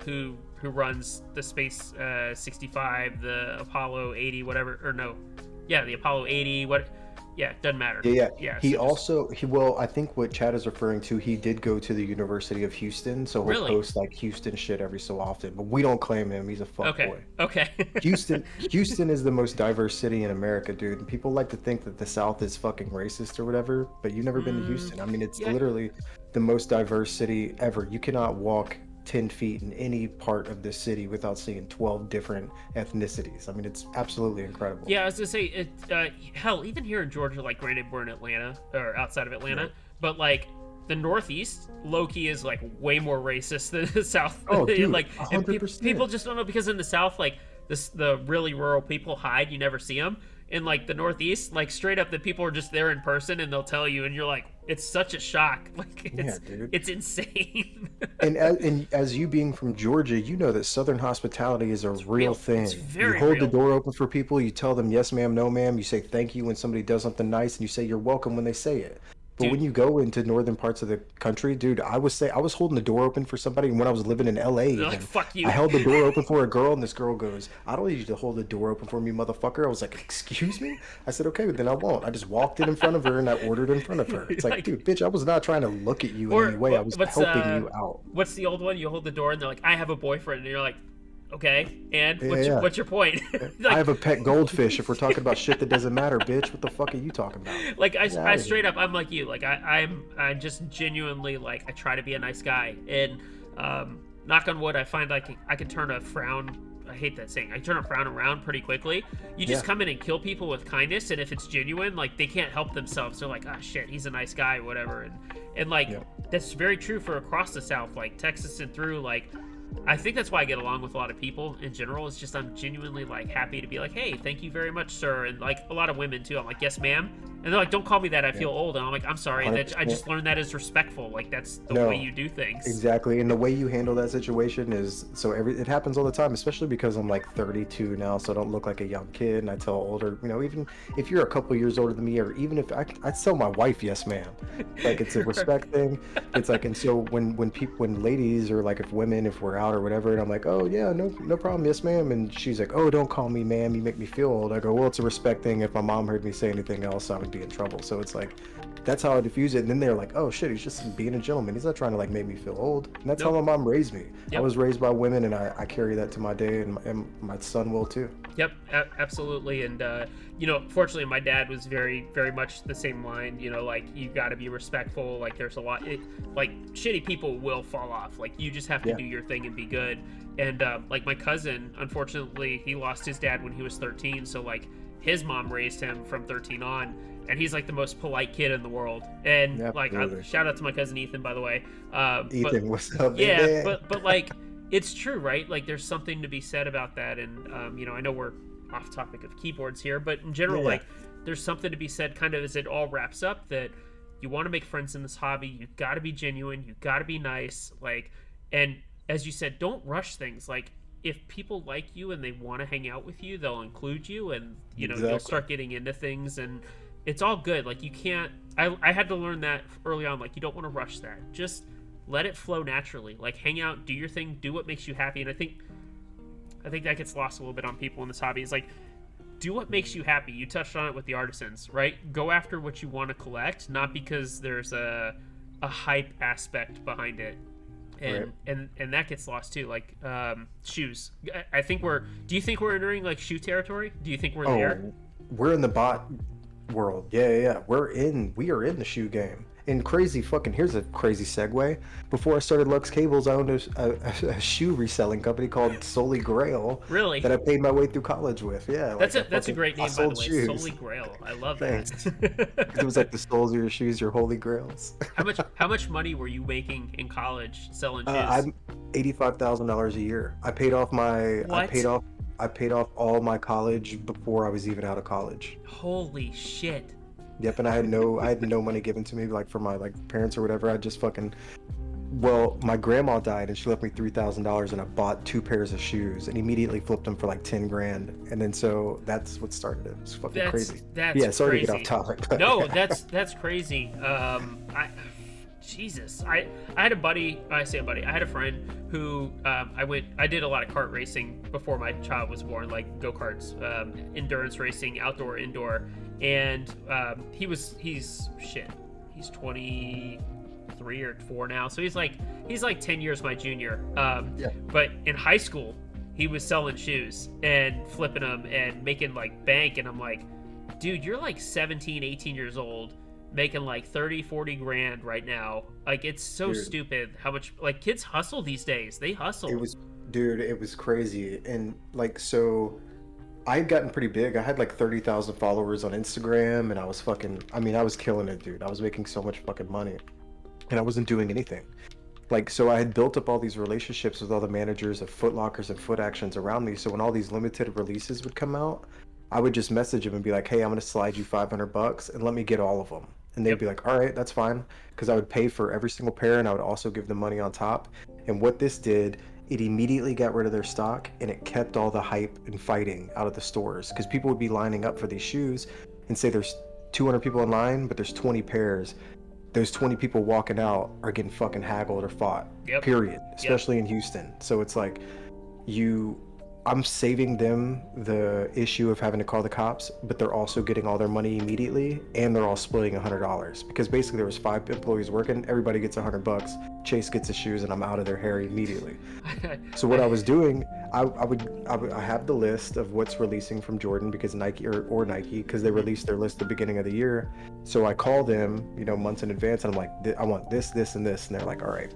Speaker 1: who runs the Space 65, the Apollo 80, whatever, or no, yeah, the Apollo 80. What? Yeah, doesn't matter.
Speaker 2: Yeah.
Speaker 1: Yeah.
Speaker 2: He
Speaker 1: So just,
Speaker 2: also well, I think what Chad is referring to, he did go to the University of Houston, so he'll
Speaker 1: really?
Speaker 2: post like Houston shit every so often. But we don't claim him. He's a fuck
Speaker 1: Okay.
Speaker 2: boy.
Speaker 1: Okay.
Speaker 2: Houston is the most diverse city in America, dude. And people like to think that the South is fucking racist or whatever, but you've never been to Houston. I mean, it's
Speaker 1: Yeah.
Speaker 2: literally the most diverse city ever. You cannot walk 10 feet in any part of this city without seeing 12 different ethnicities. I mean, it's absolutely incredible.
Speaker 1: Yeah, I was gonna say it. Hell, even here in Georgia, like, granted, we're in Atlanta or outside of Atlanta,
Speaker 2: Right.
Speaker 1: but like the Northeast, low key, is like way more racist than the South.
Speaker 2: Oh, dude,
Speaker 1: Like, and
Speaker 2: 100%.
Speaker 1: people just don't know, because in the South, like, the really rural people hide, you never see them. In like the Northeast, like, straight up, the people are just there in person and they'll tell you, and you're like, it's such a shock. Like,
Speaker 2: Yeah, dude.
Speaker 1: it's insane.
Speaker 2: And as you being from Georgia, you know that Southern hospitality is a real
Speaker 1: real.
Speaker 2: thing.
Speaker 1: It's
Speaker 2: You
Speaker 1: very
Speaker 2: hold the
Speaker 1: real.
Speaker 2: door open for people, you tell them yes ma'am, no ma'am, you say thank you when somebody does something nice, and you say you're welcome when they say it. But when
Speaker 1: Dude,
Speaker 2: you go into northern parts of the country, dude, I was holding the door open for somebody, and when I was living in LA
Speaker 1: they're like,
Speaker 2: even,
Speaker 1: fuck
Speaker 2: I
Speaker 1: you.
Speaker 2: held the door open for a girl, and this girl goes, "I don't need you to hold the door open for me, motherfucker." I was like, "Excuse me?" I said, "Okay, then I won't." I just walked in front of her and I ordered in front of her. It's like,
Speaker 1: Like,
Speaker 2: dude, bitch, I was not trying to look at you in
Speaker 1: or
Speaker 2: any way. I was
Speaker 1: what's
Speaker 2: helping you out.
Speaker 1: what's the old one? You hold the door and they're like, "I have a boyfriend," and you're like, "Okay, and
Speaker 2: Yeah,
Speaker 1: what's your
Speaker 2: yeah.
Speaker 1: what's your point?"
Speaker 2: I
Speaker 1: Like,
Speaker 2: have a pet goldfish. If we're talking about shit that doesn't matter, bitch, what the fuck are you talking about?
Speaker 1: like,
Speaker 2: Get
Speaker 1: I
Speaker 2: out of
Speaker 1: straight
Speaker 2: here.
Speaker 1: up, I'm like you. Like, I'm just genuinely, like, I try to be a nice guy, and knock on wood, I find like I can turn a frown. I hate that saying. I turn a frown around pretty quickly. You just
Speaker 2: Yeah,
Speaker 1: come in and kill people with kindness, and if it's genuine, like, they can't help themselves. They're like, "Ah, shit, he's a nice guy," whatever. And like,
Speaker 2: yeah,
Speaker 1: that's very true for across the South, like Texas and through. Like, I think that's why I get along with a lot of people in general. It's just I'm genuinely, like, happy to be like, "Hey, thank you very much, sir," and like a lot of women too. I'm like, "Yes, ma'am," and they're like, "Don't call me that. I
Speaker 2: yeah.
Speaker 1: feel old." And I'm like, "I'm sorry. That I
Speaker 2: 100%.
Speaker 1: just learned that is respectful. Like, that's the way
Speaker 2: No,
Speaker 1: you do things."
Speaker 2: exactly. And the way you handle that situation is so it happens all the time, especially because I'm like 32 now, so I don't look like a young kid. And I tell older, even if you're a couple years older than me, or even if I tell my wife, yes, ma'am. Like, it's a respect thing. It's like, and so when ladies, or like if women, if we're out or whatever, and I'm like, "Oh yeah, no problem, yes ma'am," and she's like, "Oh, don't call me ma'am, you make me feel old." I go, "Well, it's a respect thing. If my mom heard me say anything else, I would be in trouble." So it's like, that's how I diffuse it. And then they're like, "Oh shit, he's just being a gentleman. He's not trying to like make me feel old." And that's how
Speaker 1: Nope.
Speaker 2: my mom raised me. I
Speaker 1: Yep.
Speaker 2: was raised by women, and I carry that to my day, and my son will too.
Speaker 1: Yep, absolutely. And fortunately, my dad was very, very much the same line. Like, you got to be respectful. Like, there's a lot, like, shitty people will fall off. Like, you just have to
Speaker 2: Yeah.
Speaker 1: do your thing and be good. And like, my cousin, unfortunately, he lost his dad when he was 13. So like, his mom raised him from 13 on, and he's like the most polite kid in the world. And like,
Speaker 2: Absolutely.
Speaker 1: shout out to my cousin Ethan, by the way. But
Speaker 2: Ethan, what's up,
Speaker 1: yeah,
Speaker 2: baby?
Speaker 1: but like, it's true, right? Like, there's something to be said about that. And I know we're off topic of keyboards here, but in general,
Speaker 2: Yeah,
Speaker 1: like, there's something to be said, kind of, as it all wraps up, that you want to make friends in this hobby, you got to be genuine, you got to be nice, like, and as you said, don't rush things. Like, if people like you and they want to hang out with you, they'll include you, and you'll
Speaker 2: exactly.
Speaker 1: start getting into things, and it's all good. Like, you can't, I had to learn that early on. Like, you don't want to rush that. Just let it flow naturally. Like, hang out, do your thing, do what makes you happy. And I think that gets lost a little bit on people in this hobby. Is like, do what makes you happy. You touched on it with the artisans, right? Go after what you want to collect, not because there's a hype aspect behind it.
Speaker 2: Right.
Speaker 1: And that gets lost too. Like, shoes. I think do you think we're entering like shoe territory? Do you think we're there?
Speaker 2: Oh, we're in the bot world. Yeah, yeah, yeah. We are in the shoe game. And here's a crazy segue. Before I started Luxe Cables, I owned a shoe reselling company called Solely Grail
Speaker 1: Really?
Speaker 2: that I paid my way through college with. Yeah,
Speaker 1: That's
Speaker 2: like
Speaker 1: a great
Speaker 2: I
Speaker 1: name, by the
Speaker 2: sold
Speaker 1: way.
Speaker 2: shoes.
Speaker 1: Solely Grail. I love
Speaker 2: Thanks. 'Cause it was
Speaker 1: that.
Speaker 2: like the soles of your shoes, your holy grails.
Speaker 1: How much money were you making in college selling shoes?
Speaker 2: I'm $85,000 a year. I
Speaker 1: What?
Speaker 2: paid off all my college before I was even out of college.
Speaker 1: Holy shit.
Speaker 2: Yep, and I had no money given to me like from my like parents or whatever. I just fucking Well, my grandma died and she left me $3,000 and I bought two pairs of shoes and immediately flipped them for like 10 grand. And then so that's what started it. It's fucking crazy.
Speaker 1: That's
Speaker 2: Yeah, sorry to get off
Speaker 1: crazy.
Speaker 2: topic, but
Speaker 1: No,
Speaker 2: yeah.
Speaker 1: that's crazy. Jesus, I had a buddy. I say a buddy. I had a friend who I did a lot of kart racing before my child was born, like go karts, endurance racing, outdoor, indoor, and he's 23 or 4 now, so he's like 10 years my junior.
Speaker 2: Yeah.
Speaker 1: But in high school, he was selling shoes and flipping them and making like bank, and I'm like, dude, you're like 17, 18 years old making like 30, 40 grand right now. Like, it's so
Speaker 2: Dude.
Speaker 1: stupid how much like kids hustle these days. They hustle.
Speaker 2: It was crazy. And like, so I had gotten pretty big. I had like 30,000 followers on Instagram and I was fucking, I mean, I was killing it, dude. I was making so much fucking money and I wasn't doing anything. Like, so I had built up all these relationships with all the managers of Foot Lockers and Foot Actions around me. So when all these limited releases would come out, I would just message them and be like, hey, I'm going to slide you $500 and let me get all of them. And they'd
Speaker 1: Yep.
Speaker 2: be like, all right, that's fine. Because I would pay for every single pair and I would also give them money on top. And what this did, it immediately got rid of their stock and it kept all the hype and fighting out of the stores. Because people would be lining up for these shoes and say there's 200 people in line, but there's 20 pairs. Those 20 people walking out are getting fucking haggled or fought,
Speaker 1: Yep.
Speaker 2: period. Especially in Houston. So it's like, you I'm saving them the issue of having to call the cops, but they're also getting all their money immediately, and they're all splitting $100 because basically there was 5 employees working. Everybody gets $100. Chase gets his shoes, and I'm out of their hair immediately. So what I was doing, I have the list of what's releasing from Jordan because Nike or Nike because they released their list at the beginning of the year. So I call them, months in advance, and I'm like, I want this, this, and this, and they're like, all right.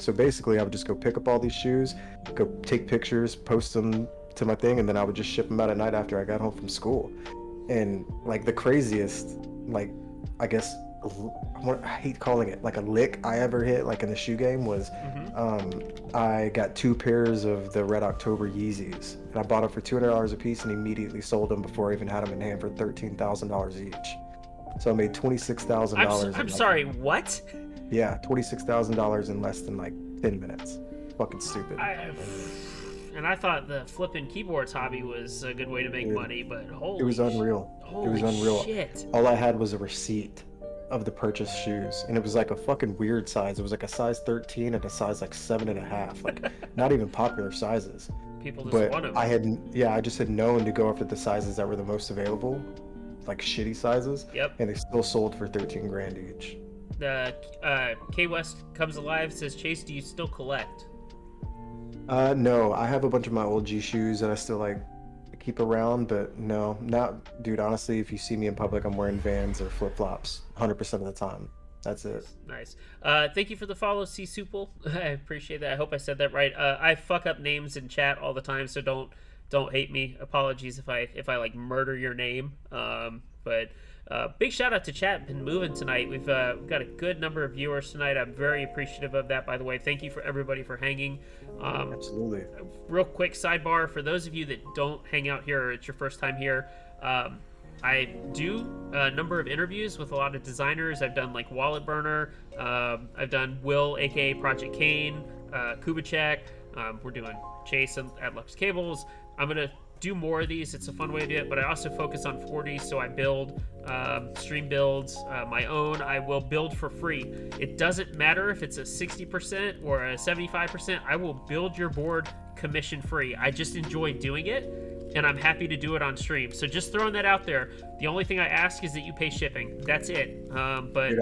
Speaker 2: So basically, I would just go pick up all these shoes, go take pictures, post them to my thing, and then I would just ship them out at night after I got home from school. And like the craziest, like I guess I hate calling it like a lick I ever hit like in the shoe game was I got 2 pairs of the Red October Yeezys, and I bought them for $200 a piece and immediately sold them before I even had them in hand for $13,000 each. So I made $26,000.
Speaker 1: I'm sorry, what?
Speaker 2: Yeah, $26,000 in less than like 10 minutes. Fucking stupid.
Speaker 1: And I thought the flipping keyboards hobby was a good way to make money, but
Speaker 2: It was unreal. It was unreal.
Speaker 1: Shit.
Speaker 2: All I had was a receipt of the purchased shoes, and it was like a fucking weird size. It was like a size 13 and a size like 7.5, like not even popular sizes.
Speaker 1: People just
Speaker 2: But
Speaker 1: want them.
Speaker 2: I just had known to go after the sizes that were the most available, like shitty sizes.
Speaker 1: Yep.
Speaker 2: And they still sold for 13 grand each.
Speaker 1: The K West Comes Alive says, Chase, do you still collect?
Speaker 2: No, I have a bunch of my old G shoes that I still like keep around, but no, not, dude, honestly, if you see me in public, I'm wearing Vans or flip-flops 100% of the time. That's it.
Speaker 1: Nice. Thank you for the follow, C Supple. I appreciate that. I hope I said that right. I fuck up names in chat all the time, so don't hate me. Apologies if I like murder your name. But big shout out to chat. Been moving tonight. We've got a good number of viewers tonight. I'm very appreciative of that, by the way. Thank you for everybody for hanging.
Speaker 2: Absolutely.
Speaker 1: Real quick sidebar for those of you that don't hang out here or it's your first time here. I do a number of interviews with a lot of designers. I've done like Wallet Burner. I've done Will, aka Project Kane, Kubicek. We're doing Chase at Luxe Cables. I'm gonna do more of these. It's a fun way to do it, but I also focus on 40, so I build stream builds my own. I will build for free. It doesn't matter if it's a 60% or a 75%. I will build your board commission free. I just enjoy doing it, and I'm happy to do it on stream. So just throwing that out there. The only thing I ask is that you pay shipping. That's it. But
Speaker 2: Dude,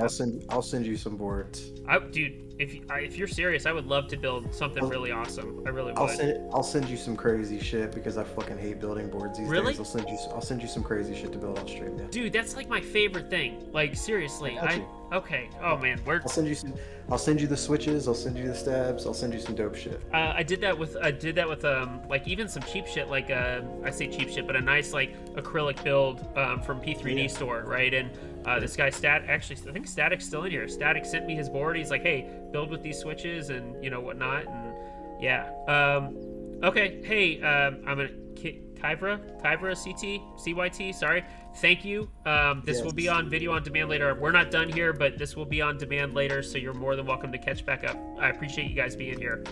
Speaker 2: I'll send you some boards.
Speaker 1: Dude, if you're serious, I would love to build something really awesome. I really would.
Speaker 2: I'll send you some crazy shit because I fucking hate building boards these
Speaker 1: Really?
Speaker 2: days. I'll send you some crazy shit to build on stream. Yeah.
Speaker 1: Dude, that's like my favorite thing. Like seriously,
Speaker 2: I got you.
Speaker 1: okay. Oh man, we're.
Speaker 2: I'll send you the switches. I'll send you the stabs. I'll send you some dope shit.
Speaker 1: I did that with like even some cheap shit, like I say cheap shit, but a nice like acrylic build from P3D store, right? And this guy I think Static's still in here. Static sent me his board. He's like, hey, build with these switches and whatnot, and yeah. Okay, hey, I'm gonna Kyvra CYT. Sorry. Thank you. This will be
Speaker 2: Yes.
Speaker 1: on video on demand later. We're not done here, but this will be on demand later, so you're more than welcome to catch back up. I appreciate you guys being here.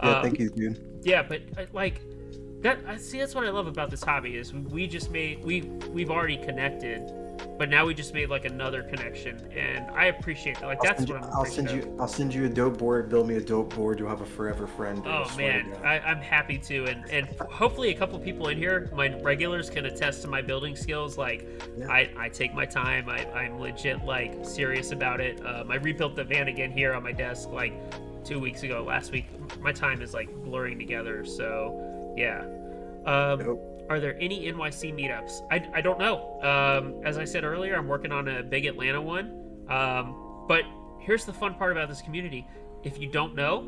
Speaker 2: Yeah, thank you, dude.
Speaker 1: Yeah, but like that. I see. That's what I love about this hobby is we've already connected, but now we just made like another connection, and I appreciate that. Like
Speaker 2: I'll send you a dope board. Build me a dope board. You'll have a forever friend. Dude,
Speaker 1: Oh man, I'm happy to, and hopefully a couple people in here, my regulars, can attest to my building skills. Like, yeah. I take my time. I'm legit like serious about it. I rebuilt the van again here on my desk like 2 weeks ago. Last week, my time is like blurring together. So yeah.
Speaker 2: Nope.
Speaker 1: Are there any NYC meetups? I don't know. As I said earlier, I'm working on a big Atlanta one. But here's the fun part about this community. If you don't know,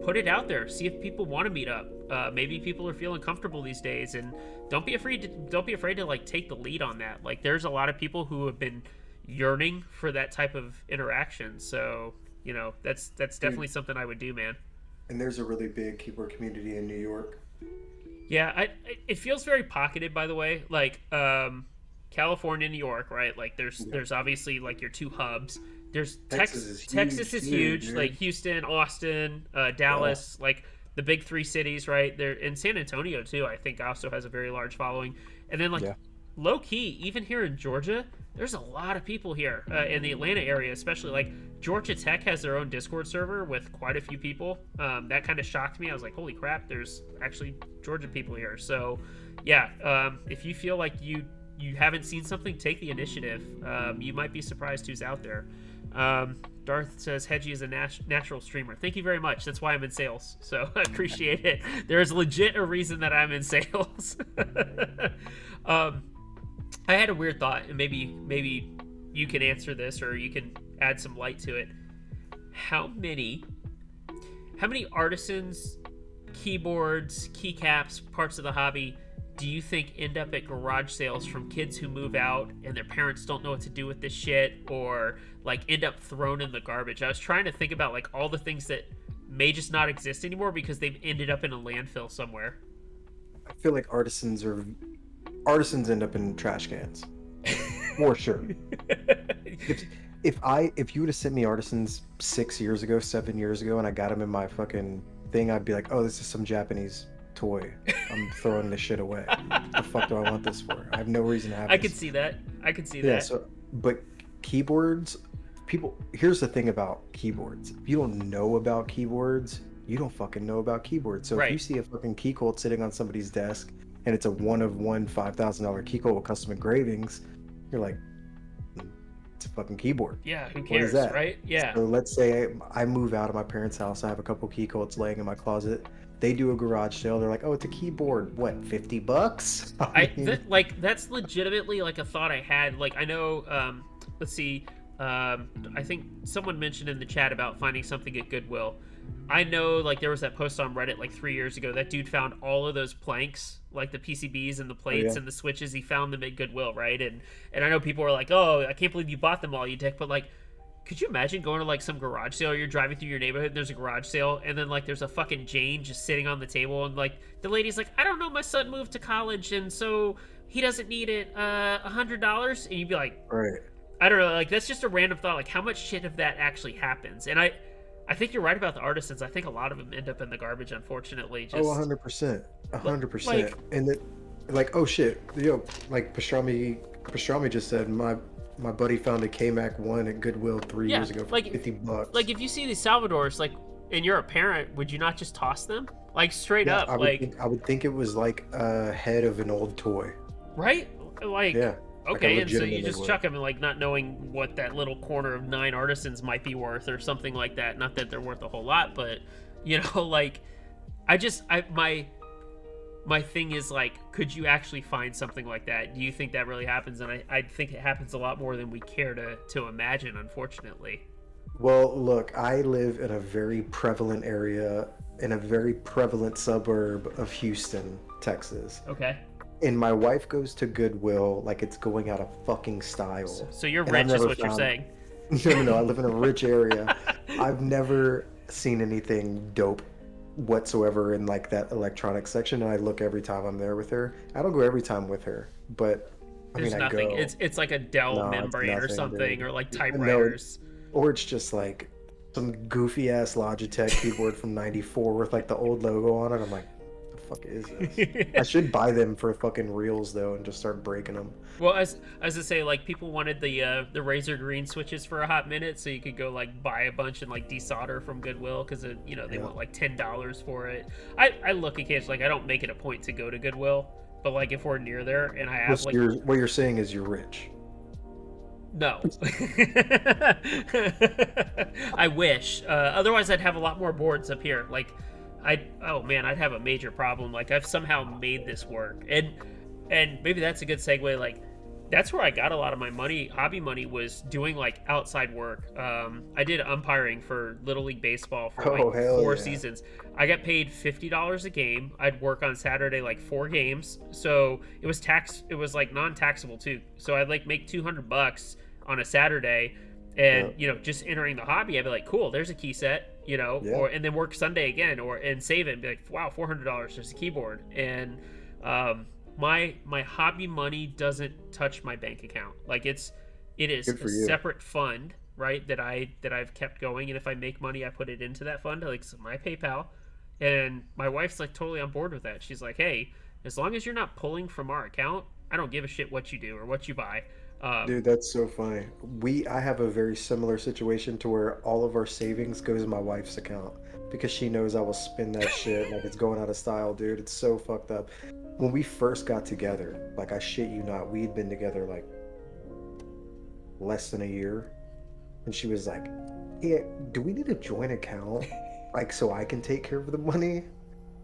Speaker 1: put it out there. See if people want to meet up. Maybe people are feeling comfortable these days, and don't be afraid to like take the lead on that. Like there's a lot of people who have been yearning for that type of interaction. So, you know, that's definitely something I would do, man.
Speaker 2: And there's a really big keyboard community in New York.
Speaker 1: Yeah, it feels very pocketed, by the way. Like California, New York, right? Like there's obviously like your two hubs. There's Texas is huge, like Houston, Austin, Dallas, like the big three cities, right? There in San Antonio too. I think also has a very large following. And then like low key, even here in Georgia, there's a lot of people here in the Atlanta area, especially like Georgia Tech has their own Discord server with quite a few people. That kind of shocked me. I was like, holy crap, there's actually Georgia people here. So yeah, if you feel like you haven't seen something, take the initiative. You might be surprised who's out there. Darth says Hedgie is a natural streamer. Thank you very much. That's why I'm in sales. So I appreciate it. There's legit a reason that I'm in sales. I had a weird thought, and maybe you can answer this or you can add some light to it. How many artisans, keyboards, keycaps, parts of the hobby do you think end up at garage sales from kids who move out and their parents don't know what to do with this shit, or like end up thrown in the garbage? I was trying to think about like all the things that may just not exist anymore because they've ended up in a landfill somewhere.
Speaker 2: I feel like artisans end up in trash cans. For sure. If you would have sent me artisans 7 years ago, and I got them in my fucking thing, I'd be like, oh, this is some Japanese toy. I'm throwing this shit away. The fuck do I want this for? I have no reason to have this.
Speaker 1: I could see that. Yeah,
Speaker 2: so, but keyboards, here's the thing about keyboards. If you don't know about keyboards, you don't fucking know about keyboards. So if you see a fucking key colt sitting on somebody's desk and it's a one-of-one $5,000 key colt with custom engravings, you're like, it's a fucking keyboard.
Speaker 1: Yeah, who cares, right? Yeah.
Speaker 2: So let's say I move out of my parents' house. I have a couple key colts laying in my closet. They do a garage sale. They're like, oh, it's a keyboard. What, $50?
Speaker 1: Like that's legitimately like a thought I had. Like I know, let's see, I think someone mentioned in the chat about finding something at Goodwill. I know like there was that post on Reddit like 3 years ago. That dude found all of those planks, like the PCBs and the plates and the switches. He found them at Goodwill, right? And I know people were like, oh, I can't believe you bought them all, you dick. But like, could you imagine going to like some garage sale? You're driving through your neighborhood and there's a garage sale, and then like there's a fucking Jane just sitting on the table, and like the lady's like, I don't know, my son moved to college and so he doesn't need it, $100, and you'd be like,
Speaker 2: right.
Speaker 1: I don't know, like that's just a random thought. Like how much shit of that actually happens? And I think you're right about the artisans. I think a lot of them end up in the garbage, unfortunately. Just
Speaker 2: 100%. And then, like, oh shit, yo, like Pastrami just said, my buddy found a K-Mac 1 at Goodwill 3 years ago for $50.
Speaker 1: Like if you see these Salvadors, like, and you're a parent, would you not just toss them? Like straight up,
Speaker 2: I would think it was like a head of an old toy.
Speaker 1: Right? Like, yeah. Okay, and so you just chuck them, and like not knowing what that little corner of 9 artisans might be worth or something like that. Not that they're worth a whole lot, but you know, like my thing is like, could you actually find something like that? Do you think that really happens? And I think it happens a lot more than we care to imagine, unfortunately.
Speaker 2: Well, look, I live in a very prevalent area, in a very prevalent suburb of Houston, Texas.
Speaker 1: Okay.
Speaker 2: And my wife goes to Goodwill like it's going out of fucking style.
Speaker 1: So you're rich is what you're saying.
Speaker 2: No, I live in a rich area. I've never seen anything dope whatsoever in like that electronic section, and I look every time I'm there with her. I don't go every time with her, but I mean
Speaker 1: There's
Speaker 2: I
Speaker 1: nothing.
Speaker 2: go.
Speaker 1: It's like a Dell
Speaker 2: No, it's
Speaker 1: membrane or
Speaker 2: nothing,
Speaker 1: something,
Speaker 2: dude.
Speaker 1: or like
Speaker 2: No,
Speaker 1: typewriters.
Speaker 2: or it's just like some goofy ass Logitech keyboard from '94 with like the old logo on it. I'm like, the fuck is this? I should buy them for fucking reals though and just start breaking them.
Speaker 1: Well, as I say, like people wanted the Razor Green switches for a hot minute, so you could go like buy a bunch and like desolder from Goodwill because they
Speaker 2: Yeah.
Speaker 1: want like $10 for it. I look occasionally, like I don't make it a point to go to Goodwill, but like if we're near there and I have like
Speaker 2: What you're saying is you're rich.
Speaker 1: no, I wish. Otherwise, I'd have a lot more boards up here. Like oh man, I'd have a major problem. Like I've somehow made this work, and maybe that's a good segue. Like that's where I got a lot of my money, hobby money, was doing like outside work. I did umpiring for Little League Baseball for
Speaker 2: Oh
Speaker 1: like
Speaker 2: hell
Speaker 1: 4 seasons. I got paid $50 a game. I'd work on Saturday like 4 games, so it was It was like non-taxable too. So I'd like make $200 on a Saturday,
Speaker 2: yeah.
Speaker 1: and just entering the hobby, I'd be like, cool, there's a key set,
Speaker 2: Yeah.
Speaker 1: or and then work Sunday again, and save it and be like, wow, $400, there's a keyboard. And my hobby money doesn't touch my bank account. Like it is
Speaker 2: Good
Speaker 1: a
Speaker 2: for you.
Speaker 1: separate fund, right, that I've kept going, and if I make money I put it into that fund, like so my PayPal. And my wife's like totally on board with that. She's like, hey, as long as you're not pulling from our account, I don't give a shit what you do or what you buy.
Speaker 2: Dude, that's so funny. I have a very similar situation to where all of our savings goes in my wife's account because she knows I will spend that shit like it's going out of style, dude. It's so fucked up. When we first got together, like I shit you not, we'd been together like less than a year, and she was like, "Yeah, do we need a joint account, like so I can take care of the money?"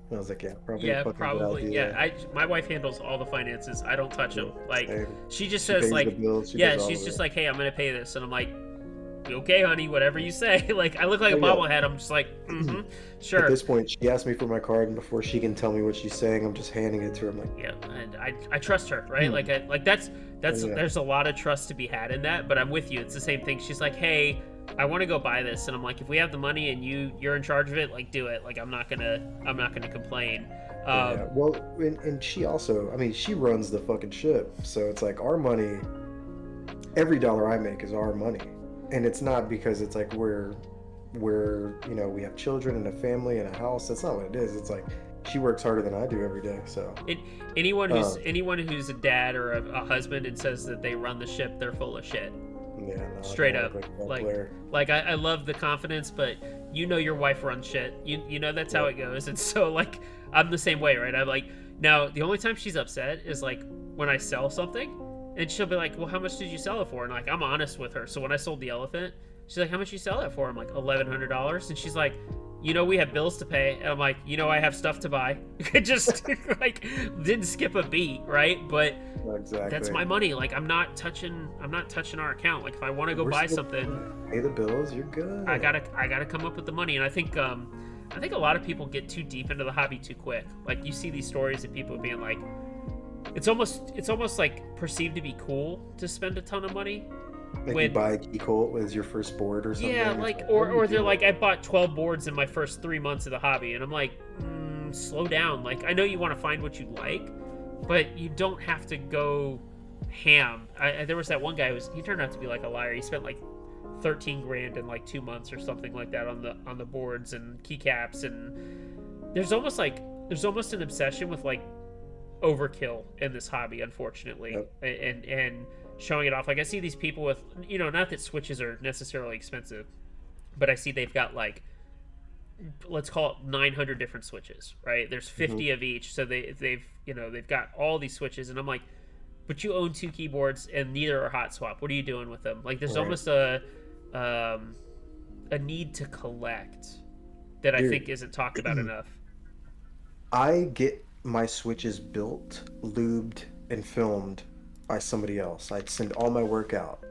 Speaker 2: And I was like, "Yeah, probably a
Speaker 1: Yeah,
Speaker 2: fucking good
Speaker 1: probably. Yeah,
Speaker 2: idea."
Speaker 1: my wife handles all the finances. I don't touch
Speaker 2: Yeah,
Speaker 1: them. Like
Speaker 2: same.
Speaker 1: she just
Speaker 2: She
Speaker 1: says
Speaker 2: pays the
Speaker 1: like,
Speaker 2: bills. She
Speaker 1: yeah,
Speaker 2: does all
Speaker 1: she's
Speaker 2: of
Speaker 1: just
Speaker 2: it.
Speaker 1: like, hey, I'm gonna pay this, and I'm like, okay, honey, whatever you say. Like I look like a
Speaker 2: Oh yeah.
Speaker 1: bobblehead. I'm just like,
Speaker 2: At
Speaker 1: sure.
Speaker 2: this point, she asked me for my card, and before she can tell me what she's saying, I'm just handing it to her. I'm like,
Speaker 1: Yeah, and I trust her, right?
Speaker 2: hmm.
Speaker 1: Like
Speaker 2: Oh
Speaker 1: that's
Speaker 2: yeah,
Speaker 1: there's a lot of trust to be had in that. But I'm with you. It's the same thing. She's like, hey, I want to go buy this, and I'm like, if we have the money and you're in charge of it, like do it. Like I'm not gonna complain.
Speaker 2: yeah, yeah. Well, and she also, I mean, she runs the fucking ship, so it's like our money. Every dollar I make is our money, and it's not because it's like we have children and a family and a house. That's not what it is. It's like she works harder than I do every day. So,
Speaker 1: It, anyone who's
Speaker 2: um,
Speaker 1: anyone who's a dad or a husband and says that they run the ship, they're full of shit.
Speaker 2: yeah, no, I
Speaker 1: Straight
Speaker 2: don't
Speaker 1: up.
Speaker 2: look like a ball
Speaker 1: Like
Speaker 2: player.
Speaker 1: I love the confidence, but your wife runs shit. You know that's how
Speaker 2: Yep.
Speaker 1: it goes. And so like I'm the same way, right? I'm like, now the only time she's upset is like when I sell something, and she'll be like, well, how much did you sell it for? And like I'm honest with her. So when I sold the elephant, she's like, how much you sell it for? I'm like $1,100, and she's like, we have bills to pay. And I'm like, I have stuff to buy. I just like didn't skip a beat, right? But that's
Speaker 2: Exactly.
Speaker 1: my money. Like I'm not touching our account. Like if I want to go
Speaker 2: We're
Speaker 1: buy
Speaker 2: still
Speaker 1: something,
Speaker 2: pay the bills. You're good.
Speaker 1: I gotta come up with the money. And I think a lot of people get too deep into the hobby too quick. Like you see these stories of people being like, it's almost like perceived to be cool to spend a ton of money.
Speaker 2: Like you
Speaker 1: When
Speaker 2: buy a key colt as your first board or something.
Speaker 1: yeah,
Speaker 2: It's
Speaker 1: like
Speaker 2: what are you
Speaker 1: or they're
Speaker 2: doing?
Speaker 1: like, I bought 12 boards in my first 3 months of the hobby, and I'm like, slow down. Like I know you want to find what you like, but you don't have to go ham. There was that one guy he turned out to be like a liar. He spent like 13 grand in like 2 months or something like that on the boards and keycaps. And there's almost an obsession with like overkill in this hobby, unfortunately.
Speaker 2: Yep.
Speaker 1: And showing it off. Like I see these people with, not that switches are necessarily expensive, but I see they've got like, let's call it 900 different switches, right? There's
Speaker 2: Mhm.
Speaker 1: 50 of each, so they've got all these switches, and I'm like, but you own 2 keyboards and neither are hot swap. What are you doing with them? Like there's
Speaker 2: Right.
Speaker 1: almost a need to collect that I think
Speaker 2: Dude,
Speaker 1: isn't talked about enough.
Speaker 2: I get my switches built, lubed, and filmed by somebody else. I'd send all my work out.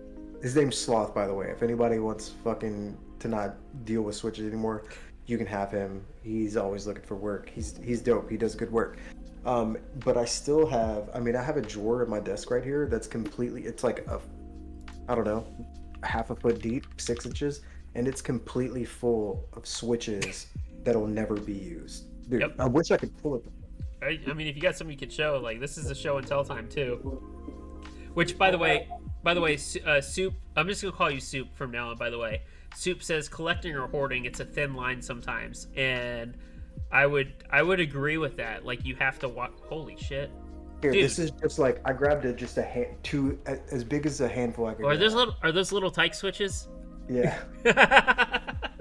Speaker 2: His name's Sloth, by the way. If anybody wants fucking to not deal with switches anymore, you can have him. He's always looking for work. He's dope. He does good work. But I still have. I mean, I have a drawer in my desk right here that's completely. It's like I don't know, half a foot deep, 6 inches, and it's completely full of switches that'll never be used. Dude,
Speaker 1: Yep.
Speaker 2: I wish I could pull it.
Speaker 1: I mean, if you got something you could show, like this is a show and tell time too. Which, by the way, Soup. I'm just gonna call you Soup from now on. By the way, Soup says collecting or hoarding. It's a thin line sometimes, and I would agree with that. Like you have to watch. Holy shit,
Speaker 2: Here,
Speaker 1: dude!
Speaker 2: this is just like I grabbed it, just a hand, two as big as a handful I could.
Speaker 1: Are those little tyke switches?
Speaker 2: Yeah.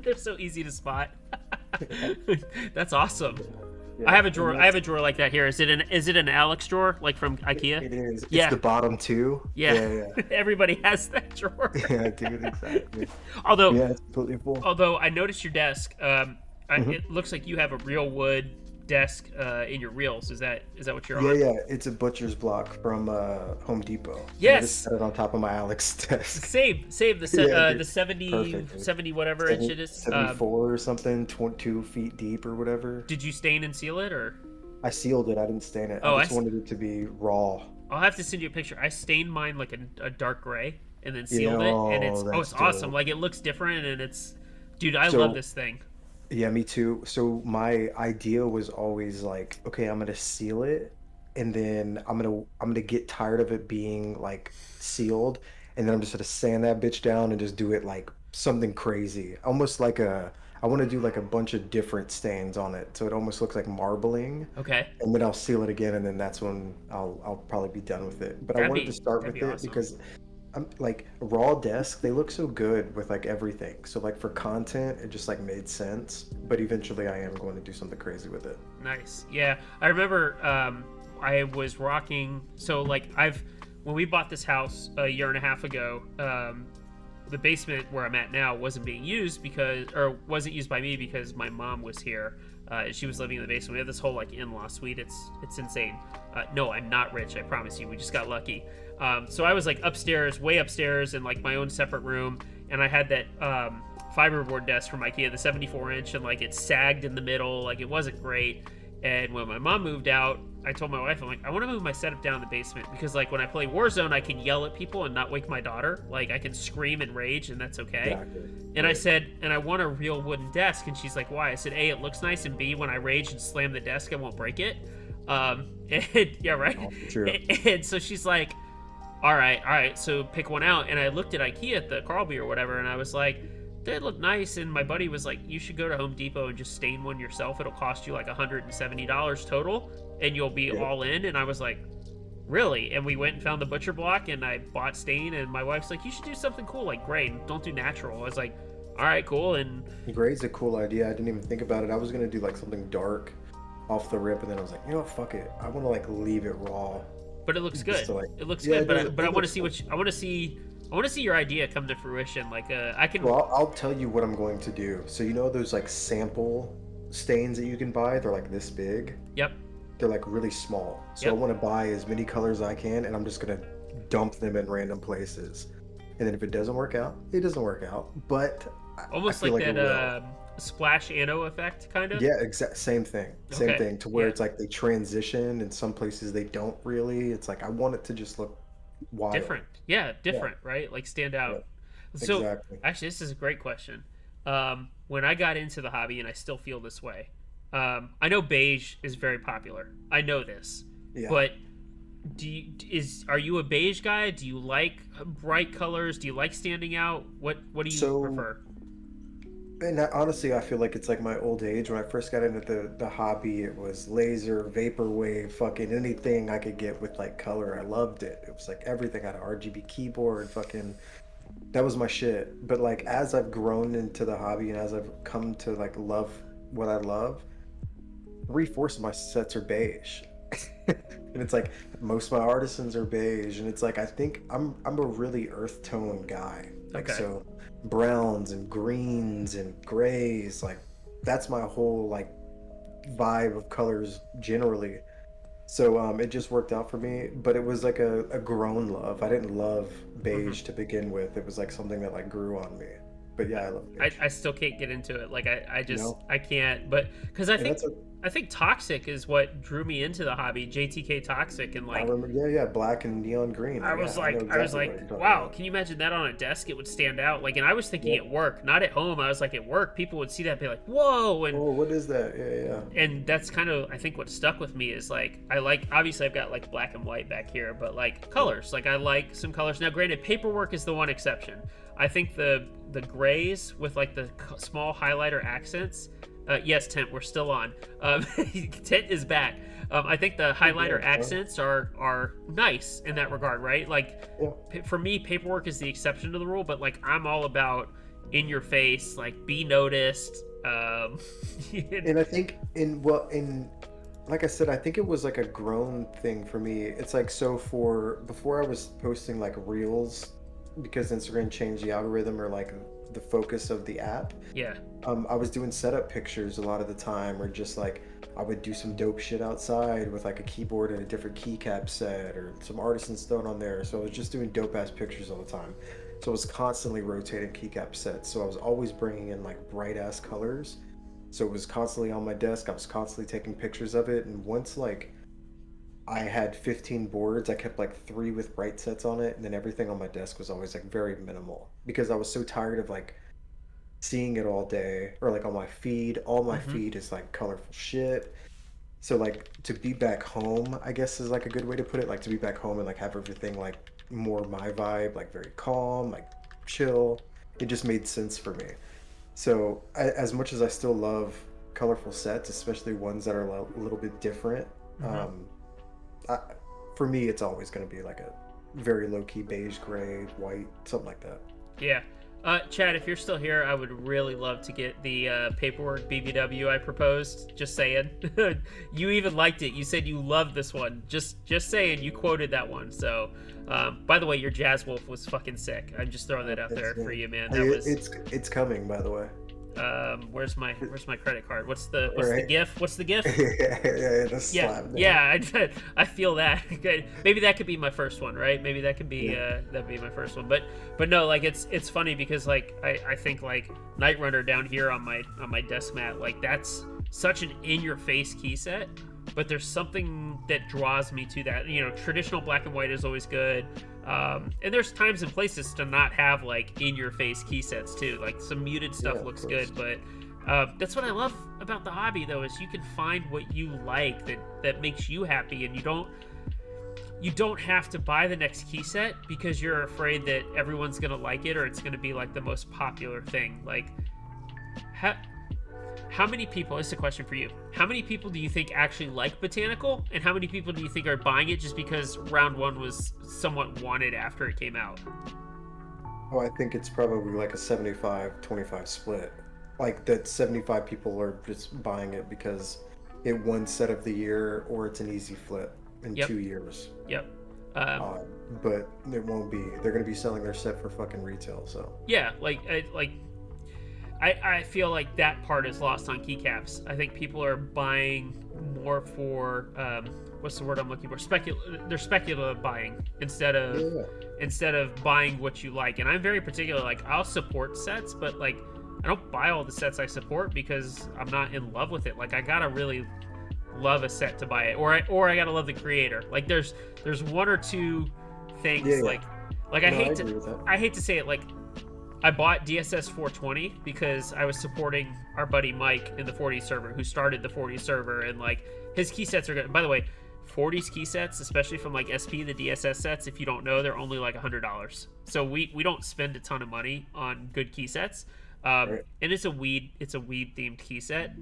Speaker 1: They're so easy to spot. That's awesome.
Speaker 2: Yeah,
Speaker 1: I have a drawer. I have a drawer like that here. Is it an Alex drawer, like from IKEA?
Speaker 2: It is.
Speaker 1: Yeah.
Speaker 2: It's the bottom two.
Speaker 1: Yeah. Everybody has that drawer.
Speaker 2: Yeah, dude, exactly.
Speaker 1: although,
Speaker 2: Yeah, it's completely full.
Speaker 1: although I noticed your desk. It looks like you have a real wood desk in your reels. Is that what you're on?
Speaker 2: Yeah, it's a butcher's block from Home Depot.
Speaker 1: Yes.
Speaker 2: I just set it on top of my Alex desk.
Speaker 1: Save the
Speaker 2: Yeah,
Speaker 1: the 70
Speaker 2: perfect,
Speaker 1: 70 whatever inch it is.
Speaker 2: 74 or something, 2 feet deep or whatever.
Speaker 1: Did you stain and seal it or?
Speaker 2: I sealed it. I didn't stain it.
Speaker 1: Oh,
Speaker 2: I just wanted it to be raw.
Speaker 1: I'll have to send you a picture. I stained mine like a dark gray and then sealed
Speaker 2: Yeah,
Speaker 1: it, and it's
Speaker 2: that's
Speaker 1: awesome.
Speaker 2: dope.
Speaker 1: Like it looks different, and it's, dude, I
Speaker 2: So-
Speaker 1: love this thing.
Speaker 2: Yeah, me too. So my idea was always like, okay, I'm gonna seal it, and then I'm gonna get tired of it being like sealed, and then I'm just gonna sand that bitch down and just do it like something crazy, almost like I want to do like a bunch of different stains on it, so it almost looks like marbling,
Speaker 1: Okay.
Speaker 2: and then I'll seal it again, and then that's when I'll probably be done with it. But I wanted to start with
Speaker 1: that'd be
Speaker 2: it
Speaker 1: awesome.
Speaker 2: because I'm like raw desk, they look so good with like everything. So like for content, it just like made sense. But eventually I am going to do something crazy with it.
Speaker 1: Nice. Yeah, I remember I was rocking. So like when we bought this house a year and a half ago, the basement where I'm at now wasn't being used wasn't used by me because my mom was here. She was living in the basement. We have this whole like in-law suite. It's insane. No, I'm not rich. I promise you. We just got lucky. So I was like upstairs, way upstairs, in like my own separate room, and I had that fiberboard desk from IKEA, the 74 inch, and like it sagged in the middle. Like it wasn't great. And when my mom moved out, I told my wife, I'm like, I want to move my setup down in the basement because like when I play Warzone, I can yell at people and not wake my daughter. Like I can scream and rage, and that's okay.
Speaker 2: Exactly.
Speaker 1: And I said, and I want a real wooden desk. And she's like, why? I said, A, it looks nice, and B, when I rage and slam the desk, I won't break it. And yeah, right.
Speaker 2: Oh, true.
Speaker 1: And so she's like, all right, so pick one out. And I looked at IKEA at the Carlby or whatever, and I was like, they look nice. And my buddy was like, you should go to Home Depot and just stain one yourself. It'll cost you like $170 total, and you'll be all in. And I was like, really? And we went and found the butcher block, and I bought stain. And my wife's like, you should do something cool like gray, and don't do natural. I was like, all right, cool. And
Speaker 2: Gray's a cool idea. I didn't even think about it. I was gonna do like something dark off the rip, and then I was like, you know what, fuck it. I want to like leave it raw.
Speaker 1: but it looks good.
Speaker 2: Just to, like-
Speaker 1: It looks
Speaker 2: Yeah,
Speaker 1: good.
Speaker 2: it
Speaker 1: But
Speaker 2: does.
Speaker 1: I
Speaker 2: It
Speaker 1: want to
Speaker 2: looks
Speaker 1: see
Speaker 2: cool.
Speaker 1: I want to see your idea come to fruition. Like I can.
Speaker 2: Well, I'll tell you what I'm going to do. So you know those like sample stains that you can buy? They're like this big.
Speaker 1: Yep.
Speaker 2: They're like really small. So
Speaker 1: Yep.
Speaker 2: I want to buy as many colors as I can, and I'm just gonna dump them in random places. And then if it doesn't work out, it doesn't work out. But
Speaker 1: Almost
Speaker 2: I feel
Speaker 1: like
Speaker 2: it
Speaker 1: that
Speaker 2: will.
Speaker 1: Splash Anno effect, kind of.
Speaker 2: Yeah, exact same thing. Same
Speaker 1: Okay.
Speaker 2: thing. To where
Speaker 1: Yeah.
Speaker 2: it's like they transition, and some places they don't really. It's like I want it to just look wild.
Speaker 1: Different. Yeah, different, right? Like stand out. So
Speaker 2: Exactly.
Speaker 1: actually, this is a great question. When I got into the hobby, and I still feel this way, I know beige is very popular. I know this,
Speaker 2: Yeah.
Speaker 1: but are you a beige guy? Do you like bright colors? Do you like standing out? What do you
Speaker 2: So-
Speaker 1: prefer?
Speaker 2: And honestly, I feel like it's like my old age. When I first got into the hobby, it was laser, vaporwave, fucking anything I could get with like color. I loved it. It was like everything. I had an RGB keyboard, fucking. That was my shit. But like as I've grown into the hobby and as I've come to like love what I love, 3/4 of my sets are beige. And it's like most of my artisans are beige, and it's like I think I'm a really earth tone guy. Like
Speaker 1: Okay.
Speaker 2: so browns and greens and grays, like that's my whole like vibe of colors generally. So it just worked out for me, but it was like a grown love. I didn't love beige to begin with. It was like something that like grew on me. But yeah, I love beige.
Speaker 1: I still can't get into it. Like I just
Speaker 2: No?
Speaker 1: I can't. But because I
Speaker 2: And
Speaker 1: think
Speaker 2: that's
Speaker 1: I think Toxic is what drew me into the hobby. JTK Toxic, and
Speaker 2: I
Speaker 1: like
Speaker 2: remember, yeah, black and neon green. Yeah, I know
Speaker 1: I was
Speaker 2: exactly what
Speaker 1: like,
Speaker 2: you're talking
Speaker 1: wow,
Speaker 2: about.
Speaker 1: can you imagine that on a desk? It would stand out. Like, and I was thinking
Speaker 2: Yep.
Speaker 1: at work, not at home. I was like, at work, people would see that and be like, whoa,
Speaker 2: Oh, what is that? Yeah,
Speaker 1: and that's kind of, I think, what stuck with me is like, I like, obviously I've got like black and white back here, but like
Speaker 2: yeah.
Speaker 1: colors, like I like some colors. Now granted, paperwork is the one exception. I think the grays with like the small highlighter accents, yes, Tent, we're still on. Tent is back. I think the
Speaker 2: Oh,
Speaker 1: highlighter
Speaker 2: yeah,
Speaker 1: accents are nice in that regard, right? Like
Speaker 2: yeah.
Speaker 1: for me, paperwork is the exception to the rule, but like I'm all about in your face, like be noticed.
Speaker 2: And I think in like I said, I think it was like a grown thing for me. It's like, so for before I was posting like reels because Instagram changed the algorithm, or like the focus of the app.
Speaker 1: Yeah.
Speaker 2: I was doing setup pictures a lot of the time, or just like I would do some dope shit outside with like a keyboard and a different keycap set, or some artisans thrown on there. So I was just doing dope ass pictures all the time. So I was constantly rotating keycap sets. So I was always bringing in like bright ass colors. So it was constantly on my desk. I was constantly taking pictures of it. And once like I had 15 boards, I kept like three with bright sets on it, and then everything on my desk was always like very minimal because I was so tired of like seeing it all day, or like on my feed. All my
Speaker 1: Mm-hmm.
Speaker 2: feed is like colorful shit. So like to be back home, I guess is like a good way to put it. Like to be back home and like have everything like more my vibe, like very calm, like chill. It just made sense for me. So as much as I still love colorful sets, especially ones that are a little bit different,
Speaker 1: Mm-hmm.
Speaker 2: um, I, for me, it's always going to be like a very low key beige, gray, white, something like that.
Speaker 1: Yeah. Chad, if you're still here, I would really love to get the paperwork BBW I proposed. Just saying. You even liked it. You said you loved this one. Just saying. You quoted that one. So, by the way, your Jazz Wolf was fucking sick. I'm just throwing that out
Speaker 2: It's,
Speaker 1: there for you, man.
Speaker 2: hey,
Speaker 1: That was.
Speaker 2: it's coming, by the way.
Speaker 1: Where's my credit card?
Speaker 2: All
Speaker 1: What's the
Speaker 2: right.
Speaker 1: GIF? What's the GIF?
Speaker 2: Yeah, the
Speaker 1: Yeah,
Speaker 2: slap down.
Speaker 1: yeah, I feel that. Okay, maybe that could be my first one, right? Maybe that could be
Speaker 2: Yeah,
Speaker 1: that'd be my first one. But no, like it's funny because like I think like Night Runner down here on my desk mat, like that's such an in your face key set. But there's something that draws me to that. You know, traditional black and white is always good. And there's times and places to not have like in your face key sets too. Like some muted
Speaker 2: yeah,
Speaker 1: stuff
Speaker 2: of
Speaker 1: looks
Speaker 2: course.
Speaker 1: good, but that's what I love about the hobby, though, is you can find what you like that makes you happy, and you don't have to buy the next key set because you're afraid that everyone's gonna like it or it's gonna be like the most popular thing. Like, how how many people? This is a question for you. How many people do you think actually like Botanical, and how many people do you think are buying it just because round one was somewhat wanted after it came out?
Speaker 2: Oh, I think it's probably like a 75-25 split. Like that 75 people are just buying it because it won set of the year, or it's an easy flip in
Speaker 1: Yep,
Speaker 2: 2 years.
Speaker 1: yep. Um,
Speaker 2: Uh, but it won't be. They're gonna be selling their set for fucking retail. So
Speaker 1: yeah, I feel like that part is lost on keycaps. I think people are buying more for what's the word I'm looking for? They're speculative buying
Speaker 2: yeah, yeah,
Speaker 1: instead of buying what you like. And I'm very particular. Like I'll support sets, but like I don't buy all the sets I support because I'm not in love with it. Like I gotta really love a set to buy it, or I gotta love the creator. Like there's one or two
Speaker 2: yeah,
Speaker 1: things
Speaker 2: yeah.
Speaker 1: like
Speaker 2: No, I agree with that.
Speaker 1: I hate to say it, like I bought DSS 420 because I was supporting our buddy Mike in the 40 server who started the 40 server, and like his key sets are good. By the way, 40s key sets, especially from like SP, the DSS sets, if you don't know, they're only like $100. So we don't spend a ton of money on good key sets.
Speaker 2: Right.
Speaker 1: And it's a weed themed key set.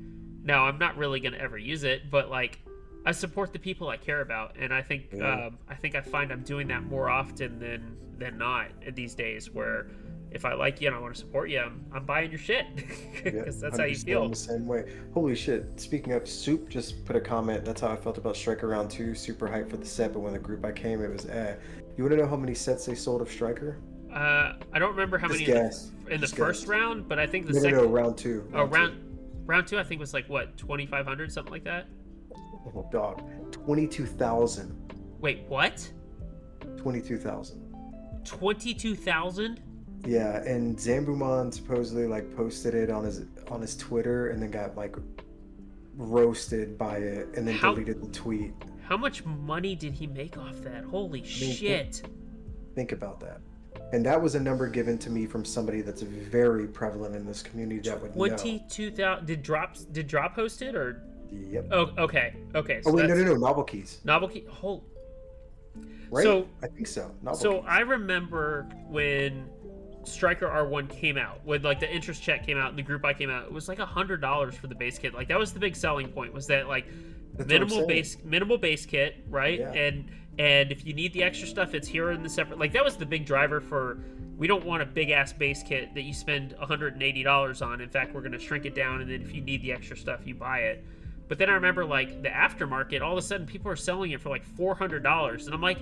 Speaker 1: Now I'm not really gonna ever use it, but like I support the people I care about, and
Speaker 2: Yeah.
Speaker 1: I think I find I'm doing that more often than not these days. Where if I like you and I want to support you, I'm buying your shit
Speaker 2: Yeah,
Speaker 1: because that's how you
Speaker 2: 100%. I'm
Speaker 1: feel.
Speaker 2: the same way. Holy shit. Speaking of, Soup just put a comment. That's how I felt about Striker Round 2. Super hyped for the set, but when the group I came, it was eh. You want to know how many sets they sold of Striker?
Speaker 1: I don't remember how
Speaker 2: Just
Speaker 1: many
Speaker 2: guess.
Speaker 1: in the
Speaker 2: Just
Speaker 1: first
Speaker 2: guess.
Speaker 1: round, but I think the
Speaker 2: No, no, no.
Speaker 1: second
Speaker 2: Round 2.
Speaker 1: oh,
Speaker 2: Round 2.
Speaker 1: round two I think was like what 2,500 something like that.
Speaker 2: Oh, dog. 22,000.
Speaker 1: Wait, what?
Speaker 2: 22,000.
Speaker 1: 22,000?
Speaker 2: Yeah, and Zambuman supposedly like posted it on his Twitter, and then got like roasted by it and then
Speaker 1: How
Speaker 2: deleted the tweet.
Speaker 1: how much money did he make off that? Holy
Speaker 2: I mean,
Speaker 1: shit.
Speaker 2: think about that. And that was a number given to me from somebody that's very prevalent in this community that would know.
Speaker 1: 22,000. Did Drop host it or?
Speaker 2: Yep.
Speaker 1: Oh, okay. Okay.
Speaker 2: Oh
Speaker 1: So
Speaker 2: wait,
Speaker 1: that's
Speaker 2: no, Novel Keys.
Speaker 1: Novel Key.
Speaker 2: Right?
Speaker 1: So
Speaker 2: I think so. Novel
Speaker 1: So
Speaker 2: Keys.
Speaker 1: I remember when Striker R1 came out, when like the interest check came out and the group I came out, it was like $100 for the base kit. Like that was the big selling point, was that like
Speaker 2: That's
Speaker 1: minimal base kit, right?
Speaker 2: Yeah.
Speaker 1: And if you need the extra stuff, it's here in the separate. Like that was the big driver for. We don't want a big ass base kit that you spend $180 on. In fact, we're going to shrink it down, and then if you need the extra stuff, you buy it. But then I remember like the aftermarket, all of a sudden people are selling it for like $400, and I'm like,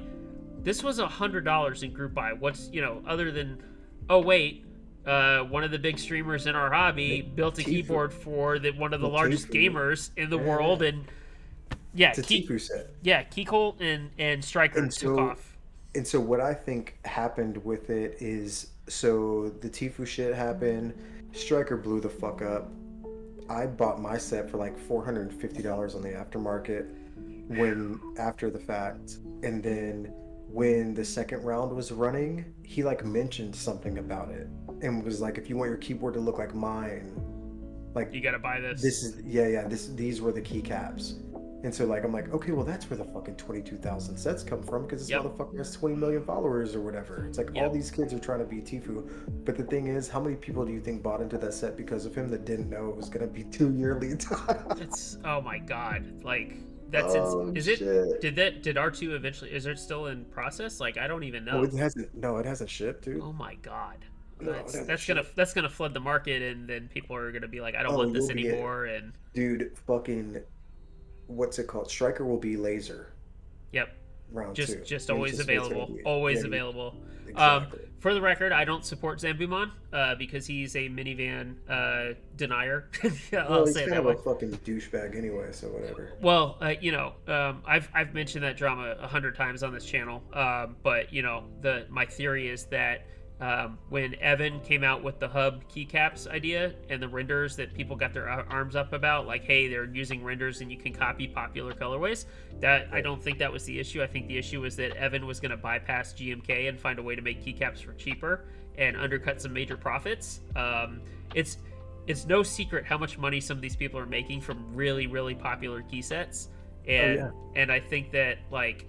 Speaker 1: this was $100 in group buy. What's, other than, oh wait, one of the big streamers in our hobby built a keyboard for one of the largest gamers in the world, and yeah,
Speaker 2: it's a Tifu set.
Speaker 1: Yeah, Keycolt and Striker took off.
Speaker 2: And so what I think happened with it is, so the Tifu shit happened, Striker blew the fuck up. I bought my set for like $450 on the aftermarket after the fact, and then when the second round was running, he like mentioned something about it and was like, if you want your keyboard to look like mine, like
Speaker 1: you gotta buy this.
Speaker 2: These were the keycaps. And so like I'm like, okay, well that's where the fucking 22,000 sets come from, because this motherfucker has 20 million followers or whatever. It's like all these kids are trying to be Tifu. But the thing is, how many people do you think bought into that set because of him that didn't know it was gonna be 2-year lead time?
Speaker 1: It's, oh my god, like that's
Speaker 2: shit.
Speaker 1: Did R2 eventually, is it still in process? Like I don't even know.
Speaker 2: Oh, it hasn't shipped, dude.
Speaker 1: Oh my god.
Speaker 2: No,
Speaker 1: that's gonna flood the market, and then people are gonna be like, I don't want this anymore. And
Speaker 2: dude, fucking, what's it called? Striker will be laser.
Speaker 1: Yep.
Speaker 2: Round two.
Speaker 1: Just always available. Always available.
Speaker 2: Exactly.
Speaker 1: For the record, I don't support Zambumon because he's a minivan denier. I'll
Speaker 2: he's
Speaker 1: say it
Speaker 2: kind
Speaker 1: that
Speaker 2: of
Speaker 1: way.
Speaker 2: a fucking douchebag anyway, so whatever.
Speaker 1: Well, I've mentioned that drama 100 times on this channel, but my theory is that when Evan came out with the hub keycaps idea and the renders that people got their arms up about, like, hey, they're using renders and you can copy popular colorways, that I don't think that was the issue. I think the issue was that Evan was going to bypass GMK and find a way to make keycaps for cheaper and undercut some major profits. It's no secret how much money some of these people are making from really, really popular key sets. And I think that, like,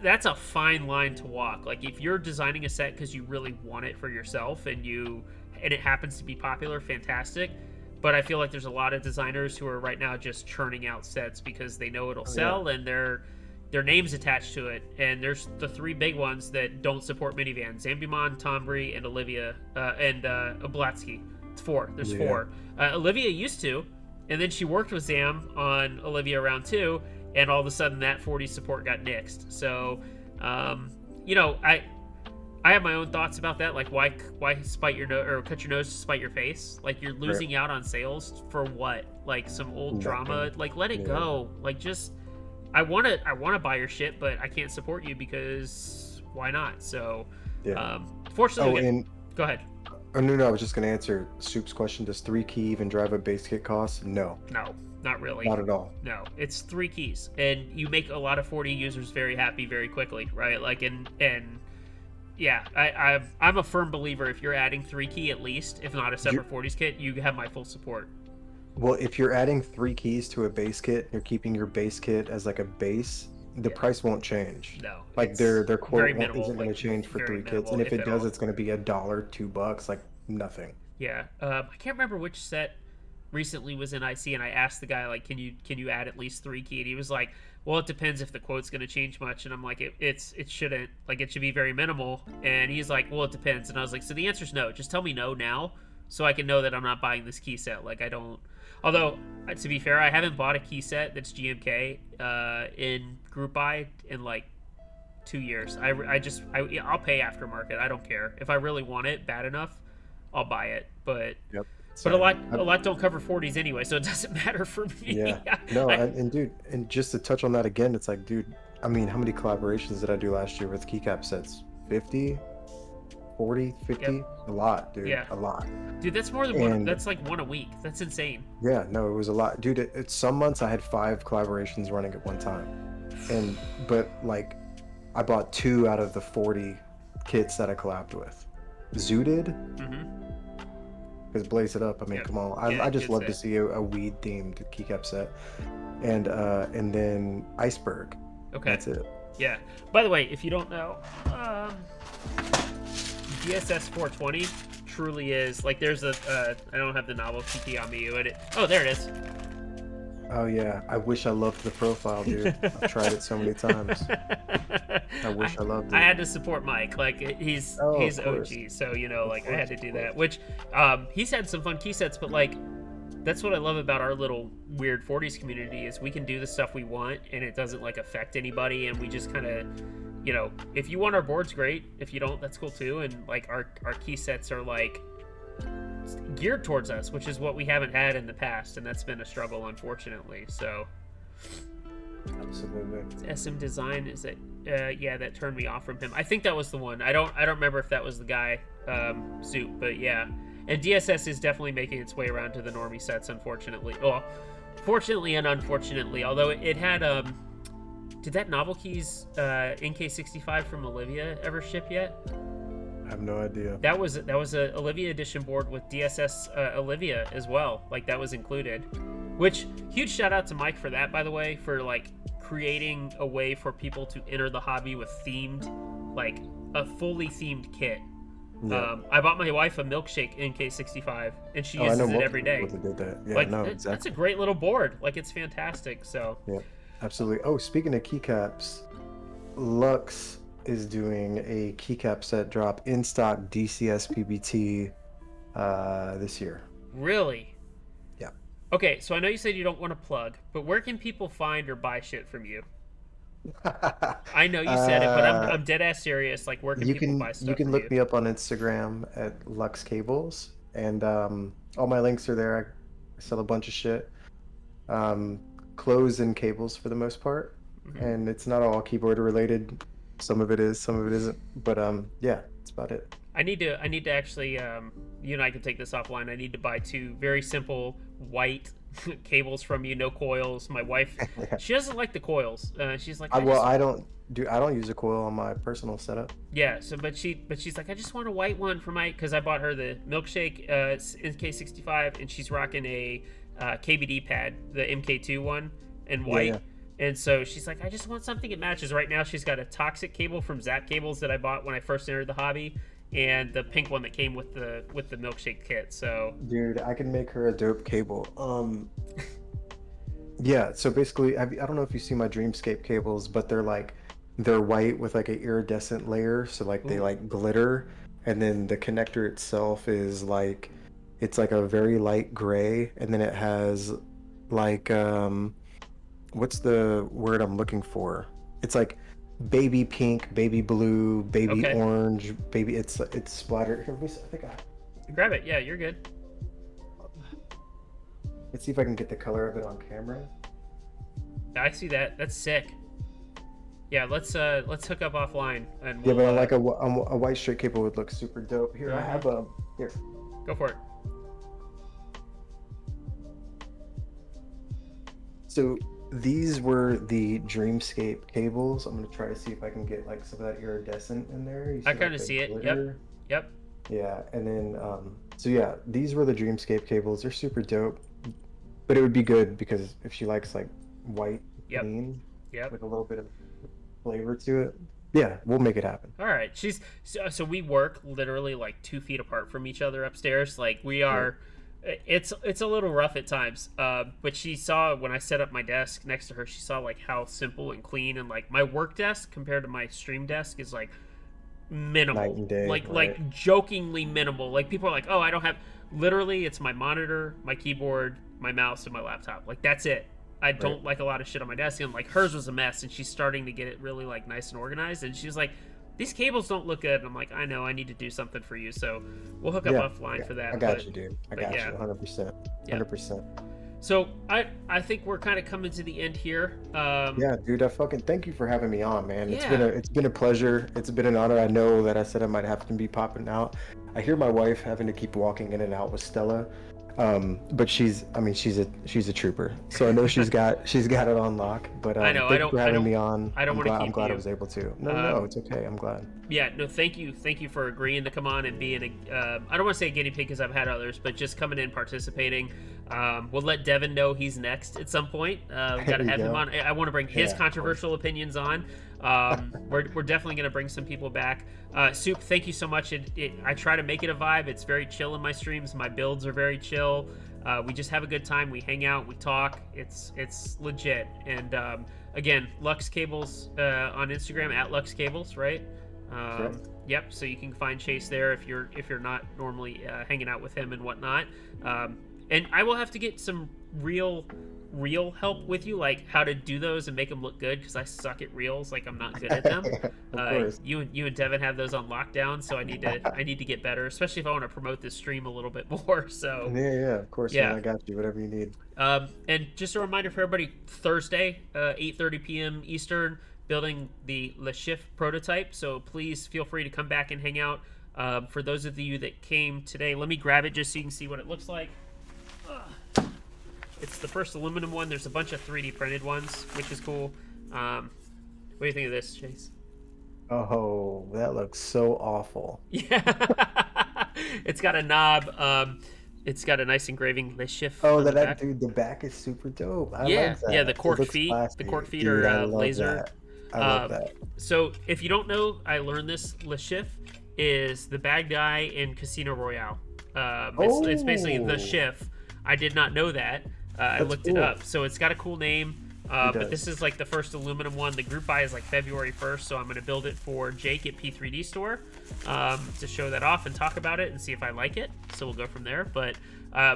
Speaker 1: that's a fine line to walk. Like, if you're designing a set because you really want it for yourself and it happens to be popular, fantastic. But I feel like there's a lot of designers who are right now just churning out sets because they know it'll sell and their name's attached to it. And there's the three big ones that don't support minivans: Zambumon, Tombry, and Olivia, and Oblatsky. It's four. There's four. Olivia used to, and then she worked with Zam on Olivia round 2, and all of a sudden that 40 support got nixed. So, I have my own thoughts about that. Like, why spite your nose or cut your nose to spite your face? Like, you're losing out on sales for what? Like some old drama? Like, let it go. Like, just, I want to buy your shit, but I can't support you because why not? So, fortunately, go ahead.
Speaker 2: Oh, no, I was just gonna answer Soup's question. Does 3 key even drive a base kit cost? No,
Speaker 1: not really.
Speaker 2: Not at all.
Speaker 1: No, it's 3 keys, and you make a lot of 40 users very happy very quickly, right? Like, and yeah, I'm a firm believer. If you're adding 3 key at least, if not a separate 40s kit, you have my full support.
Speaker 2: Well, if you're adding 3 keys to a base kit, you're keeping your base kit as like a base. The price won't change.
Speaker 1: No,
Speaker 2: like their quote isn't going to
Speaker 1: like,
Speaker 2: change for 3 kits, and if it does, it's going to be $1, $2, like nothing.
Speaker 1: Yeah, I can't remember which set recently was in IC, and I asked the guy, like, can you add at least 3 key, and he was like, well, it depends if the quote's going to change much. And I'm like, it shouldn't, like, it should be very minimal. And he's like, well, it depends. And I was like, so the answer's no. Just tell me no now so I can know that I'm not buying this key set. Like, I don't, although to be fair, I haven't bought a key set that's GMK in group buy in like 2 years. I'll pay aftermarket. I don't care. If I really want it bad enough, I'll buy it. But But a lot don't cover 40s anyway, so it doesn't matter for me.
Speaker 2: Yeah. No, and dude, and just to touch on that again, it's like, dude, I mean, how many collaborations did I do last year with keycap sets? 50? 40, 50,
Speaker 1: Yep.
Speaker 2: a lot, dude,
Speaker 1: Yeah.
Speaker 2: a lot.
Speaker 1: Dude, that's more than one.
Speaker 2: And
Speaker 1: That's like one a week. That's insane.
Speaker 2: yeah, no, it was a lot, dude. It's some months I had 5 collaborations running at one time, but like I bought 2 out of the 40 kits that I collabed with. Zooted,
Speaker 1: Mm-hmm.
Speaker 2: because Blaze It Up. I mean,
Speaker 1: Yep.
Speaker 2: come on.
Speaker 1: Yeah,
Speaker 2: I just
Speaker 1: good
Speaker 2: love to
Speaker 1: set.
Speaker 2: see a weed themed keycap set, and then Iceberg.
Speaker 1: Okay.
Speaker 2: That's it.
Speaker 1: Yeah. By the way, if you don't know, DSS 420 truly is like there's a I don't have the novelty key on me, but oh, there it is.
Speaker 2: Oh yeah, I wish I loved the profile, dude. I've tried it so many times. I wish I loved
Speaker 1: I
Speaker 2: it.
Speaker 1: had to support Mike. Like he's
Speaker 2: Oh, of
Speaker 1: OG,
Speaker 2: course.
Speaker 1: so you know,
Speaker 2: Of
Speaker 1: like I
Speaker 2: course,
Speaker 1: had to do
Speaker 2: of
Speaker 1: that.
Speaker 2: course.
Speaker 1: Which he's had some fun key sets, but like that's what I love about our little weird 40s community is we can do the stuff we want and it doesn't like affect anybody, and we just kind of, you know, if you want our boards, great. If you don't, that's cool too. And like our key sets are like geared towards us, which is what we haven't had in the past, and that's been a struggle, unfortunately. So
Speaker 2: Absolutely.
Speaker 1: SM Design is it? Yeah, that turned me off from him. I think that was the one. I don't remember if that was the guy, suit, but yeah. And DSS is definitely making its way around to the normie sets, unfortunately. Well, fortunately and unfortunately, although it had did that Novel Keys NK65 from Olivia ever ship yet?
Speaker 2: I have no idea.
Speaker 1: That was a Olivia edition board with DSS Olivia as well. Like that was included. Which huge shout out to Mike for that, by the way, for like creating a way for people to enter the hobby with themed, like a fully themed kit.
Speaker 2: Yeah.
Speaker 1: I bought my wife a milkshake NK65, and she
Speaker 2: Oh, I know
Speaker 1: uses it every
Speaker 2: multiple
Speaker 1: day.
Speaker 2: people that did that. Yeah,
Speaker 1: Like
Speaker 2: no,
Speaker 1: that's a
Speaker 2: exactly.
Speaker 1: great little board. Like it's fantastic. So
Speaker 2: Yeah, absolutely. Oh, speaking of keycaps, Luxe is doing a keycap set drop in stock DCS PBT this year.
Speaker 1: really,
Speaker 2: Yeah.
Speaker 1: okay. So I know you said you don't want to plug, but where can people find or buy shit from you? I know you said it, but I'm dead ass serious. Like, where can people buy
Speaker 2: you
Speaker 1: stuff
Speaker 2: can
Speaker 1: from
Speaker 2: look
Speaker 1: you?
Speaker 2: me up on Instagram at Luxe Cables, and all my links are there. I sell a bunch of shit, um, clothes and cables for the most part,
Speaker 1: Hmm.
Speaker 2: and it's not all keyboard related. Some of it is, some of it isn't. But yeah, that's about it.
Speaker 1: I need to actually, you and I can take this offline. I need to buy 2 very simple white cables from you, no coils. My wife,
Speaker 2: Yeah.
Speaker 1: she doesn't like the coils. She's like, I
Speaker 2: Well,
Speaker 1: just,
Speaker 2: I don't use a coil on my personal setup.
Speaker 1: yeah. So, but she's like, I just want a white one for my, because I bought her the milkshake NK65, and she's rocking a KBD pad, the MK2 one, in
Speaker 2: Yeah,
Speaker 1: white.
Speaker 2: yeah.
Speaker 1: And so she's like, I just want something that matches. Right now, she's got a toxic cable from Zap Cables that I bought when I first entered the hobby, and the pink one that came with the milkshake kit. So
Speaker 2: Dude, I can make her a dope cable. Yeah, so basically, I don't know if you see my Dreamscape cables, but they're white with like an iridescent layer, so like they
Speaker 1: ooh,
Speaker 2: like glitter, and then the connector itself is like it's like a very light gray, and then it has like what's the word I'm looking for? It's like baby pink, baby blue, baby
Speaker 1: okay,
Speaker 2: orange, baby it's splattered. Here, I think
Speaker 1: grab it. Yeah, you're good.
Speaker 2: let's see if I can get the color of it on camera.
Speaker 1: I see that. That's sick. Yeah, let's hook up offline and
Speaker 2: Yeah,
Speaker 1: we'll
Speaker 2: but on like a white straight cable would look super dope. Here, I have
Speaker 1: mhm.
Speaker 2: a here.
Speaker 1: Go for it.
Speaker 2: So these were the Dreamscape cables. I'm gonna try to see if I can get like some of that iridescent in there. You
Speaker 1: I
Speaker 2: see
Speaker 1: kind
Speaker 2: like
Speaker 1: of
Speaker 2: the
Speaker 1: see it. Yep,
Speaker 2: glitter?
Speaker 1: yep.
Speaker 2: Yeah, and then so yeah, these were the Dreamscape cables. They're super dope. But it would be good because if she likes like white,
Speaker 1: Yep.
Speaker 2: clean,
Speaker 1: Yep.
Speaker 2: with a little bit of flavor to it, yeah, we'll make it happen.
Speaker 1: All right. She's so we work literally like 2 feet apart from each other upstairs. Like we
Speaker 2: Yeah.
Speaker 1: are. It's a little rough at times. But she saw when I set up my desk next to her. She saw like how simple and clean, and like my work desk compared to my stream desk is like
Speaker 2: Night
Speaker 1: minimal.
Speaker 2: and day,
Speaker 1: Like
Speaker 2: right?
Speaker 1: jokingly minimal. Like people are like, oh, I don't have. Literally, it's my monitor, my keyboard, my mouse, and my laptop. Like that's it. I
Speaker 2: Right.
Speaker 1: don't like a lot of shit on my desk, and like hers was a mess, and she's starting to get it really like nice and organized. And she was like, "These cables don't look good." And I'm like, "I know, I need to do something for you." So we'll hook up
Speaker 2: Yeah,
Speaker 1: offline
Speaker 2: yeah,
Speaker 1: for that.
Speaker 2: I got
Speaker 1: but,
Speaker 2: you, dude. I
Speaker 1: but
Speaker 2: got
Speaker 1: yeah,
Speaker 2: you, 100%,
Speaker 1: yeah.
Speaker 2: 100%.
Speaker 1: So I think we're kind of coming to the end here.
Speaker 2: Yeah, dude, I fucking thank you for having me on, man.
Speaker 1: Yeah.
Speaker 2: It's been a pleasure. It's been an honor. I know that I said I might have to be popping out. I hear my wife having to keep walking in and out with Stella. But I mean, she's a trooper. So I know she's got it on lock. But
Speaker 1: I know.
Speaker 2: thank you for having me on.
Speaker 1: I don't want to
Speaker 2: I'm
Speaker 1: keep
Speaker 2: glad I
Speaker 1: you.
Speaker 2: was able to. No, no, no,
Speaker 1: Um,
Speaker 2: it's okay. I'm glad.
Speaker 1: yeah, no, thank you for agreeing to come on and being a. I don't want to say a guinea pig because I've had others, but just coming in, participating. We'll let Devin know he's next at some point. We got
Speaker 2: There
Speaker 1: to
Speaker 2: you
Speaker 1: have him
Speaker 2: go.
Speaker 1: on. I want to bring his
Speaker 2: Yeah, of course.
Speaker 1: controversial opinions on. We're definitely going to bring some people back. Soup, thank you so much. I try to make it a vibe. It's very chill in my streams. My builds are very chill. We just have a good time. We hang out. We talk. It's legit. And again, Luxe Cables on Instagram at Luxe Cables, right?
Speaker 2: Correct.
Speaker 1: Yep. So you can find Chase there if you're not normally hanging out with him and whatnot. And I will have to get some real help with you, like how to do those and make them look good, because I suck at reels. Like I'm not good at them.
Speaker 2: Of course.
Speaker 1: You and Devin have those on lockdown, so I need to get better, especially if I want to promote this stream a little bit more. So
Speaker 2: Yeah, yeah, of course, man.
Speaker 1: yeah.
Speaker 2: I got you. Whatever you need.
Speaker 1: And just a reminder for everybody: Thursday, 8:30 p.m. Eastern, building the Le Chiffre prototype. So please feel free to come back and hang out. For those of you that came today, let me grab it just so you can see what it looks like. It's the first aluminum one. There's a bunch of 3D printed ones, which is cool. What do you think of this, Chase?
Speaker 2: Oh, that looks so awful.
Speaker 1: Yeah, it's got a knob. It's got a nice engraving, Le Chiffre,
Speaker 2: Oh,
Speaker 1: on the back.
Speaker 2: dude, the back is super dope. I
Speaker 1: Yeah,
Speaker 2: love
Speaker 1: yeah,
Speaker 2: that.
Speaker 1: the
Speaker 2: It
Speaker 1: cork
Speaker 2: looks
Speaker 1: feet. The cork
Speaker 2: classy.
Speaker 1: feet
Speaker 2: Dude,
Speaker 1: are
Speaker 2: I love
Speaker 1: laser.
Speaker 2: that. I love
Speaker 1: Um,
Speaker 2: that.
Speaker 1: so if you don't know, I learned this. Le Chiffre is the bad guy in Casino Royale. It's basically the
Speaker 2: Oh,
Speaker 1: Chiffre. I did not know that. I
Speaker 2: that's
Speaker 1: looked it
Speaker 2: cool.
Speaker 1: up. So it's got a cool name.
Speaker 2: It
Speaker 1: But this
Speaker 2: does.
Speaker 1: is like the first aluminum one. The group buy is like February 1st, so I'm going to build it for Jake at P3D Store to show that off and talk about it and see if I like it. So we'll go from there. But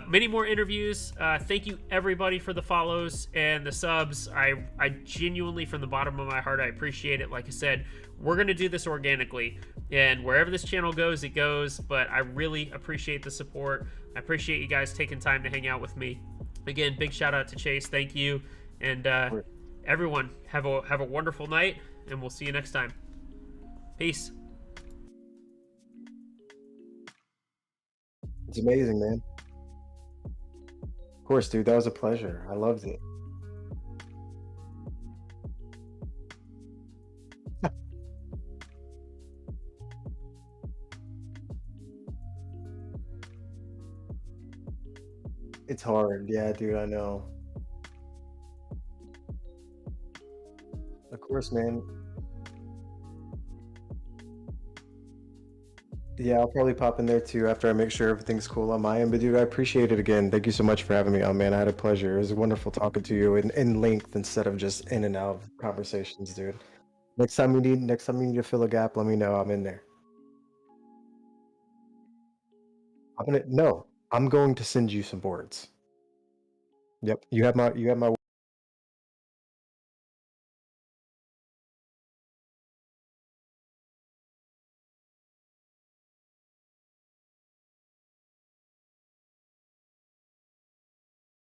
Speaker 1: many more interviews. Thank you everybody for the follows and the subs. I genuinely, from the bottom of my heart, I appreciate it. Like I said, we're going to do this organically, and wherever this channel goes, it goes. But I really appreciate the support. I appreciate you guys taking time to hang out with me. Again, big shout out to Chase. Thank you. And everyone, have a wonderful night, and we'll see you next time. Peace.
Speaker 2: It's amazing, man. Of course, dude. That was a pleasure. I loved it. It's hard. Yeah, dude, I know. Of course, man. Yeah, I'll probably pop in there too after I make sure everything's cool on my end. But dude, I appreciate it again. Thank you so much for having me on, man. I had a pleasure. It was wonderful talking to you in length instead of just in and out of conversations, dude. Next time you need to fill a gap, let me know. I'm in there. No, I'm going to send you some boards. Yep. You have my